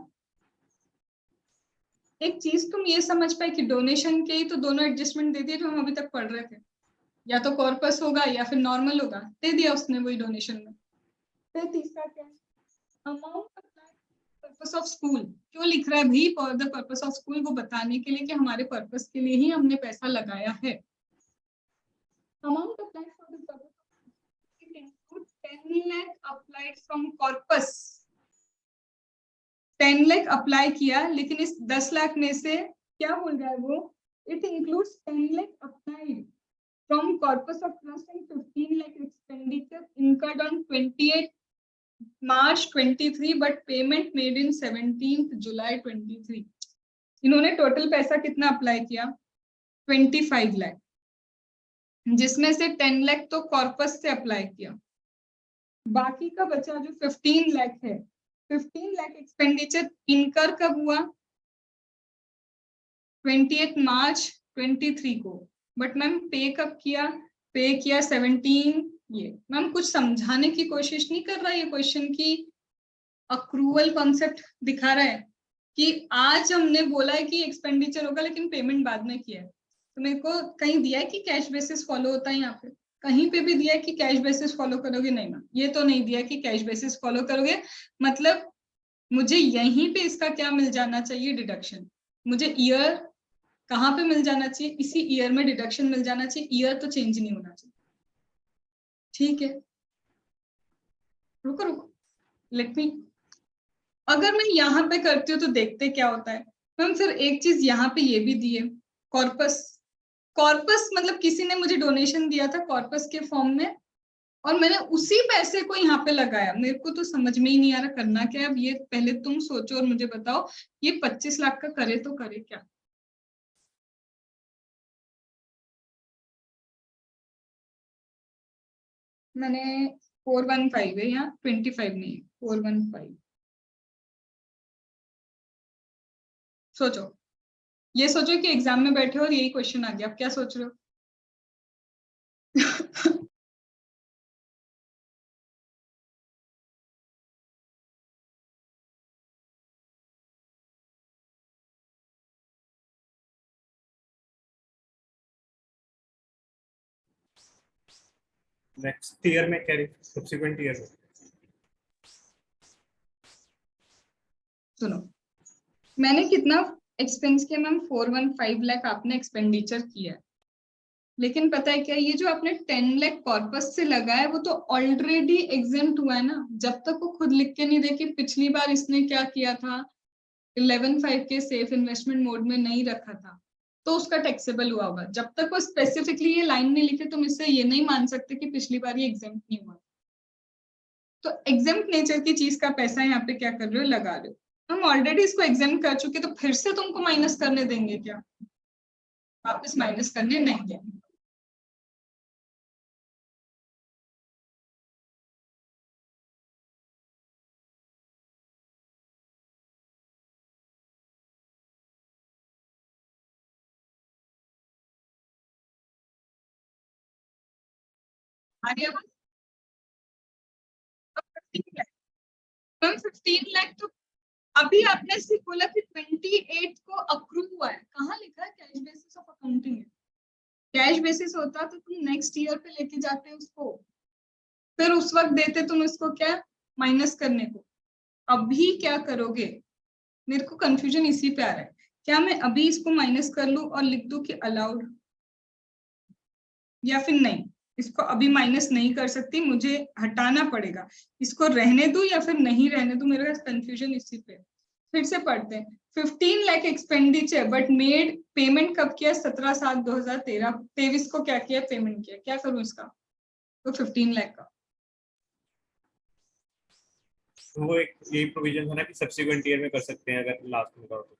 Speaker 1: एक चीज तुम ये समझ पाए कि डोनेशन के ही तो दोनों एडजस्टमेंट दे दिए जो हम अभी तक पढ़ रहे थे, या तो कॉर्पस होगा या फिर नॉर्मल होगा, दे दिया उसने वही डोनेशन में। फिर तीसरा क्या है? Amount purpose of school. क्यों लिख रहा है भाई for the purpose of school? वो बताने के लिए कि हमारे पर्पस के लिए ही हमने पैसा लगाया है। Amount applied for the purpose it includes 10 lakh applied from corpus. 10 lakh apply किया, लेकिन इस 10 लाख में से क्या बोल रहा है वो? It includes 10 lakh applied from corpus of trust and 15 lakh expenditure incurred on 28 March 23 but payment made in 17th July 23। इन्होंने टोटल पैसा कितना अप्लाई किया? 25 लाख, जिसमें से 10 लाख तो कॉर्पस से अप्लाई किया, बाकी का बचा जो 15 लाख है, 15 लाख एक्सपेंडिचर इनकर कब हुआ? 28 मार्च 23 को, बट मैम पे कब किया? पे किया 17। ये मैम कुछ समझाने की कोशिश नहीं कर रहा है, ये क्वेश्चन की अक्रूवल कॉन्सेप्ट दिखा रहा है कि आज हमने बोला है कि एक्सपेंडिचर होगा लेकिन पेमेंट बाद में किया है। तो मेरे को कहीं दिया है कि कैश बेसिस फॉलो होता है, यहाँ पे कहीं पे भी दिया है कि कैश बेसिस फॉलो करोगे? नहीं मैम, ये तो नहीं दिया कि कैश बेसिस फॉलो करोगे। मतलब मुझे यहीं पे इसका क्या मिल जाना चाहिए? डिडक्शन। मुझे ईयर कहाँ पे मिल जाना चाहिए? इसी ईयर में डिडक्शन मिल जाना चाहिए, ईयर तो चेंज नहीं होना चाहिए। ठीक है, रुको रुको, लेट मी, अगर मैं यहाँ पे करती हूँ तो देखते क्या होता है मैम। फिर एक चीज यहाँ पे ये भी दी है, कॉर्पस। कॉर्पस मतलब किसी ने मुझे डोनेशन दिया था कॉर्पस के फॉर्म में, और मैंने उसी पैसे को यहाँ पे लगाया। मेरे को तो समझ में ही नहीं आ रहा करना क्या है। अब ये पहले तुम सोचो और मुझे बताओ, ये 25 लाख का करे तो करे क्या। मैंने 415 है यहाँ, 25 नहीं, 415। सोचो, ये सोचो कि एग्जाम में बैठे हो और यही क्वेश्चन आ गया, आप क्या सोच रहे हो?
Speaker 2: नेक्स्ट ईयर में कह रही, सब्सिक्वेंट ईयर में।
Speaker 1: सुनो, मैंने कितना एक्सपेंस किया मैम? 415 लाख आपने एक्सपेंडिचर किया है, लेकिन पता है क्या, ये जो आपने 10 लाख कॉर्पस से लगा है वो तो ऑलरेडी एग्जेम्प्ट हुआ है ना। जब तक वो खुद लिख के नहीं दे कि पिछली बार इसने क्या किया था, 11.5 के सेफ इन्वेस्टमेंट मोड में नहीं रखा था, तो उसका टैक्सेबल हुआ होगा। जब तक वो स्पेसिफिकली ये लाइन नहीं लिखे तुम इससे ये नहीं मान सकते कि पिछली बार ये एग्जेम्प्ट नहीं हुआ। तो एग्जेम्प्ट नेचर की चीज का पैसा यहाँ पे क्या कर रहे हो, लगा रहे हो। हम ऑलरेडी इसको एग्जाम कर चुके, तो फिर से तुमको माइनस करने देंगे क्या? वापस माइनस करने नहीं देंगे। आगे अब 15 लाख तो अभी आपने सिर्फ बोला कि 28 को अक्रू हुआ है। कहाँ लिखा है कैश बेसिस ऑफ अकाउंटिंग है? कैश बेसिस होता तो तुम नेक्स्ट ईयर पे लेके जाते उसको, फिर उस वक्त देते तुम इसको क्या, माइनस करने को। अभी क्या करोगे? मेरे को कंफ्यूजन इसी पे आ रहा है। क्या मैं अभी इसको माइनस कर लूं और लिख दूं कि अलाउड, या फिर नहीं, इसको अभी माइनस नहीं कर सकती, मुझे हटाना पड़ेगा, इसको रहने दूं या फिर नहीं रहने दूं? मेरे पास कंफ्यूजन इसी पे। फिर से पढ़ते हैं। 15 lakh expenditure but made payment कब किया? 17/7/2023 को क्या किया, पेमेंट किया। क्या करूं इसका? तो 15 लाख का
Speaker 2: वो एक यही प्रोविजन है ना कि सब्सिक्वेंट ईयर में कर सकते हैं अगर लास्ट में करो तो।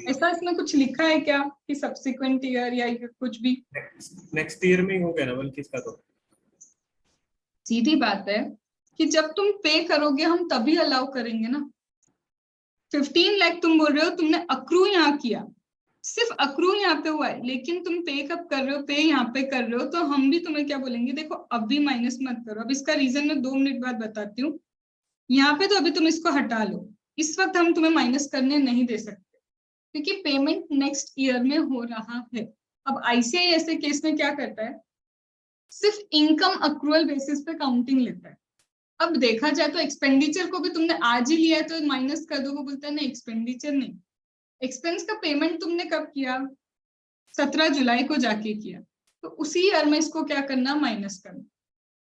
Speaker 1: ऐसा इसमें कुछ लिखा है क्या कि सब्सिक्वेंट ईयर या कुछ भी?
Speaker 2: नेक्स्ट ईयर में ही हो गया ना बल्कि इसका तो।
Speaker 1: सीधी बात है कि जब तुम पे करोगे हम तभी अलाउ करेंगे ना। 15 लाख तुम बोल रहे हो, तुमने अक्रू यहाँ किया, सिर्फ अक्रू यहाँ पे हुआ है, लेकिन तुम पे कब कर रहे हो, पे यहाँ पे कर रहे हो, तो हम भी तुम्हें क्या बोलेंगे, देखो अभी माइनस मत करो। अब इसका रीजन मैं 2 मिनट बाद बताती हूँ। यहाँ पे तो अभी तुम इसको हटा लो, इस वक्त हम तुम्हें माइनस करने नहीं दे सकते क्योंकि पेमेंट नेक्स्ट ईयर में हो रहा है। अब आईसीआई ऐसे केस में क्या करता है, सिर्फ इनकम अक्रूअल बेसिस पे काउंटिंग लेता है। अब देखा जाए तो एक्सपेंडिचर को भी तुमने आज ही लिया है तो माइनस कर दो, वो बोलता है नहीं एक्सपेंडिचर नहीं। एक्सपेंस का पेमेंट तुमने कब किया? 17 जुलाई को जाके किया, तो उसी ईयर में इसको क्या करना, माइनस करना।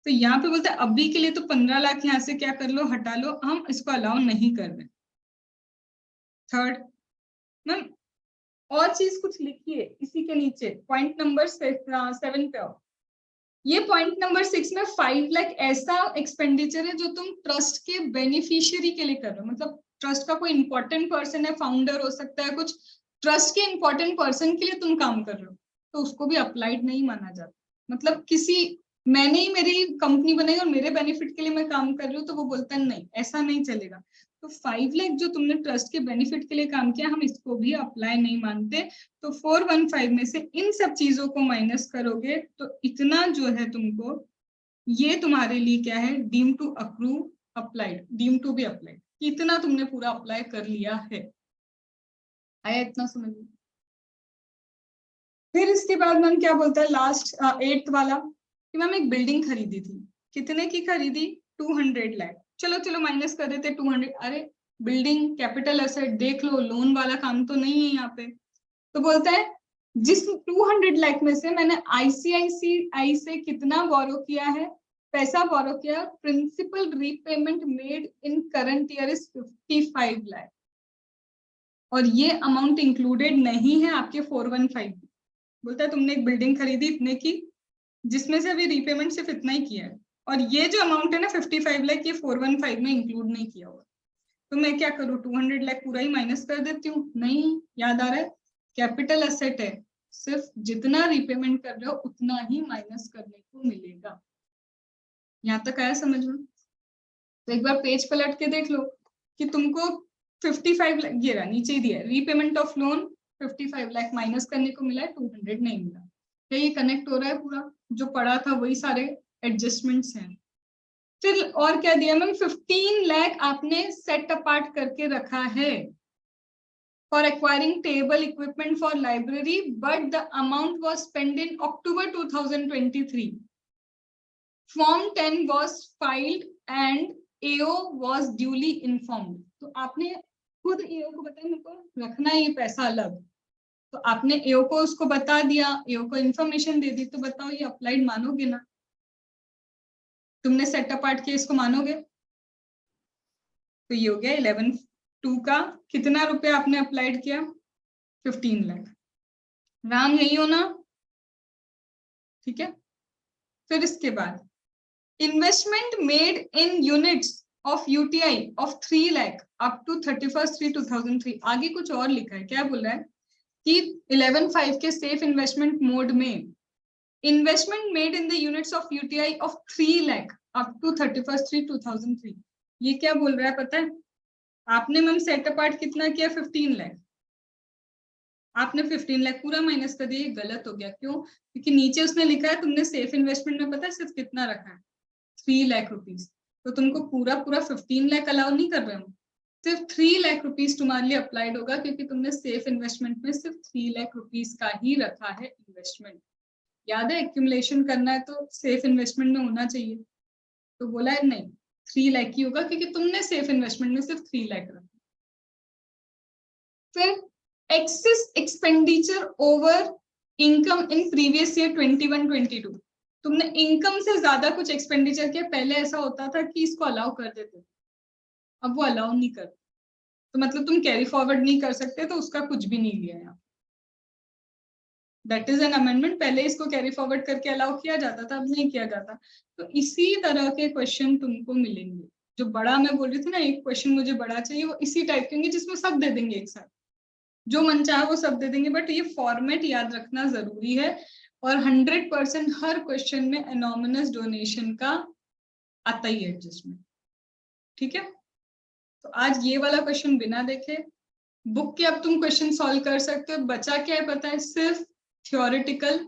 Speaker 1: तो यहाँ पे बोलते हैं अभी के लिए तो 15 लाख यहाँ से क्या कर लो, हटा लो, हम इसको अलाउ नहीं कर रहे। थर्ड मैम, और चीज कुछ लिखिए इसी के नीचे, पॉइंट नंबर 7 पे आओ। ये पॉइंट नंबर 6 में 5 लाख ऐसा एक्सपेंडिचर है जो तुम ट्रस्ट के बेनिफिशियरी के लिए कर रहे हो। मतलब ट्रस्ट का कोई इंपॉर्टेंट पर्सन है, फाउंडर हो सकता है, कुछ ट्रस्ट के इंपॉर्टेंट पर्सन के लिए तुम काम कर रहे हो, तो उसको भी अप्लाइड नहीं माना जाता। मतलब किसी, मैंने ही मेरी कंपनी बनाई और मेरे बेनिफिट के लिए मैं काम कर रही हूँ, तो वो बोलता है नहीं ऐसा नहीं चलेगा। तो 5 लाख जो तुमने ट्रस्ट के बेनिफिट के लिए काम किया, हम इसको भी अप्लाई नहीं मानते। तो 415 में से इन सब चीजों को माइनस करोगे तो इतना जो है तुमको, ये तुम्हारे लिए क्या है, deem to accrue applied, deem to भी अप्लाइड, इतना तुमने पूरा अप्लाई कर लिया है। आया इतना समझ में? फिर इसके बाद मैम क्या बोलता है लास्ट 8th वाला, कि मैम एक बिल्डिंग खरीदी थी। कितने की खरीदी? 200 लाख। चलो चलो माइनस कर देते 200। अरे बिल्डिंग कैपिटल एसेट देख लो, लोन वाला काम तो नहीं है यहाँ पे। तो बोलता है जिस 200 लाख में से मैंने आईसीआईसीआई से कितना बोरो किया है, पैसा बोरो किया, principal repayment made in current year is 55 lakh, और ये अमाउंट इंक्लूडेड नहीं है आपके 415। बोलता है तुमने एक बिल्डिंग खरीदी इतने की, जिसमें से अभी रीपेमेंट सिर्फ इतना ही किया है, और ये जो अमाउंट है ना 55 लाख, ये 415 में इंक्लूड नहीं किया हुआ। तो मैं क्या करूँ, 200 लाख पूरा ही माइनस कर देती हूँ? नहीं, याद आ रहा है, कैपिटल एसेट है, सिर्फ जितना रीपेमेंट कर रहे हो उतना ही माइनस करने को मिलेगा। यहाँ तक आया समझ में? तो एक बार पेज पलट के देख लो कि तुमको 55 लाख, ये रहा नीचे ही दिया, repayment of loan 55 lakh minus करने को मिला है, 200 नहीं मिला। क्या ये कनेक्ट हो रहा है? पूरा जो पड़ा था वही सारे एडजस्टमेंट्स हैं। फिर और क्या दिया मैम, 15 लाख आपने सेट अपार्ट करके रखा है for acquiring table equipment for library, but the amount was spent in October 2023. Form 10 was filed and AO was duly informed. तो आपने खुद AO को बताया मेरे को रखना है ये पैसा अलग, तो आपने AO को उसको बता दिया, AO को इन्फॉर्मेशन दे दी, तो बताओ ये अप्लाइड मानोगे ना? तुमने सेट अपार्ट किया, इसको मानोगे? तो ये हो गया 11/2 का कितना रुपया आपने अप्लाइड किया, 15 लाख। राम यही हो ना? ठीक है। फिर इसके बाद investment made in units of UTI of 3 lakh up to 31/3/2003। आगे कुछ और लिखा है, क्या बोल रहा है कि 11/5 के सेफ इन्वेस्टमेंट मोड में investment made in the units of UTI of 3 lakh up to 31/3/2003। ये क्या बोल रहा है पता है? आपने मैम सेट अपार्ट कितना किया, 15 लाख, आपने 15 लाख पूरा माइनस कर दिया, ये गलत हो गया। क्यों? क्योंकि नीचे उसने लिखा है तुमने सेफ इन्वेस्टमेंट में पता है सिर्फ कितना रखा है, 3 लाख रुपीस, तो तुमको पूरा 15 लाख अलाउ नहीं कर रहे हो, सिर्फ 3 लाख रुपीस तुम्हारे लिए अप्लाइड होगा, क्योंकि तुमने सेफ इन्वेस्टमेंट में सिर्फ 3 लाख रुपीस का ही रखा है इन्वेस्टमेंट। याद है एक्यूमुलेशन करना है तो सेफ इन्वेस्टमेंट में होना चाहिए, तो बोला है नहीं 3 लाख ही होगा, क्योंकि तुमने सेफ इन्वेस्टमेंट में सिर्फ 3 लाख रखा। फिर excess expenditure over income in previous year 21-22। तुमने इनकम से ज्यादा कुछ एक्सपेंडिचर किया, पहले ऐसा होता था कि इसको अलाउ कर देते, अब वो अलाउ नहीं करते, तो मतलब तुम कैरी फॉरवर्ड नहीं कर सकते, तो उसका कुछ भी नहीं लिया यहाँ। That is an amendment. पहले इसको कैरी फॉरवर्ड करके अलाउ किया जाता था, अब नहीं किया जाता। तो इसी तरह के क्वेश्चन तुमको मिलेंगे। जो बड़ा मैं बोल रही थी ना, एक क्वेश्चन मुझे बड़ा चाहिए, वो इसी टाइप के होंगे जिसमें सब दे देंगे एक साथ, जो मन चाहे वो सब दे देंगे, बट ये फॉर्मेट याद रखना जरूरी है। और 100% हर क्वेश्चन में एनोमिनस डोनेशन का आता ही है एडजस्टमेंट। ठीक है, तो आज ये वाला क्वेश्चन बिना देखे बुक के अब तुम क्वेश्चन सॉल्व कर सकते हो। बचा क्या है पता है, सिर्फ थ्योरेटिकल।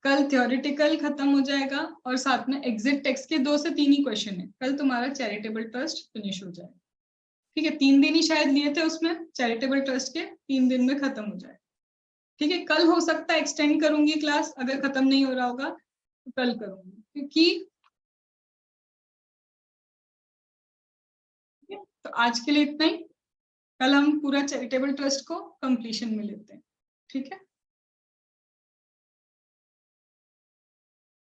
Speaker 1: कल थ्योरेटिकल खत्म हो जाएगा और साथ में एग्जिट टेक्स्ट के 2 से 3 ही क्वेश्चन है। कल तुम्हारा चैरिटेबल ट्रस्ट फिनिश हो जाएगा। ठीक है, 3 दिन ही शायद लिए थे उसमें, चैरिटेबल ट्रस्ट के 3 दिन में खत्म हो जाए। ठीक है, कल हो सकता है एक्सटेंड करूंगी क्लास, अगर खत्म नहीं हो रहा होगा तो कल करूंगी, क्योंकि तो आज के लिए इतना ही। कल हम पूरा चैरिटेबल ट्रस्ट को कंप्लीशन में लेते हैं। ठीक है।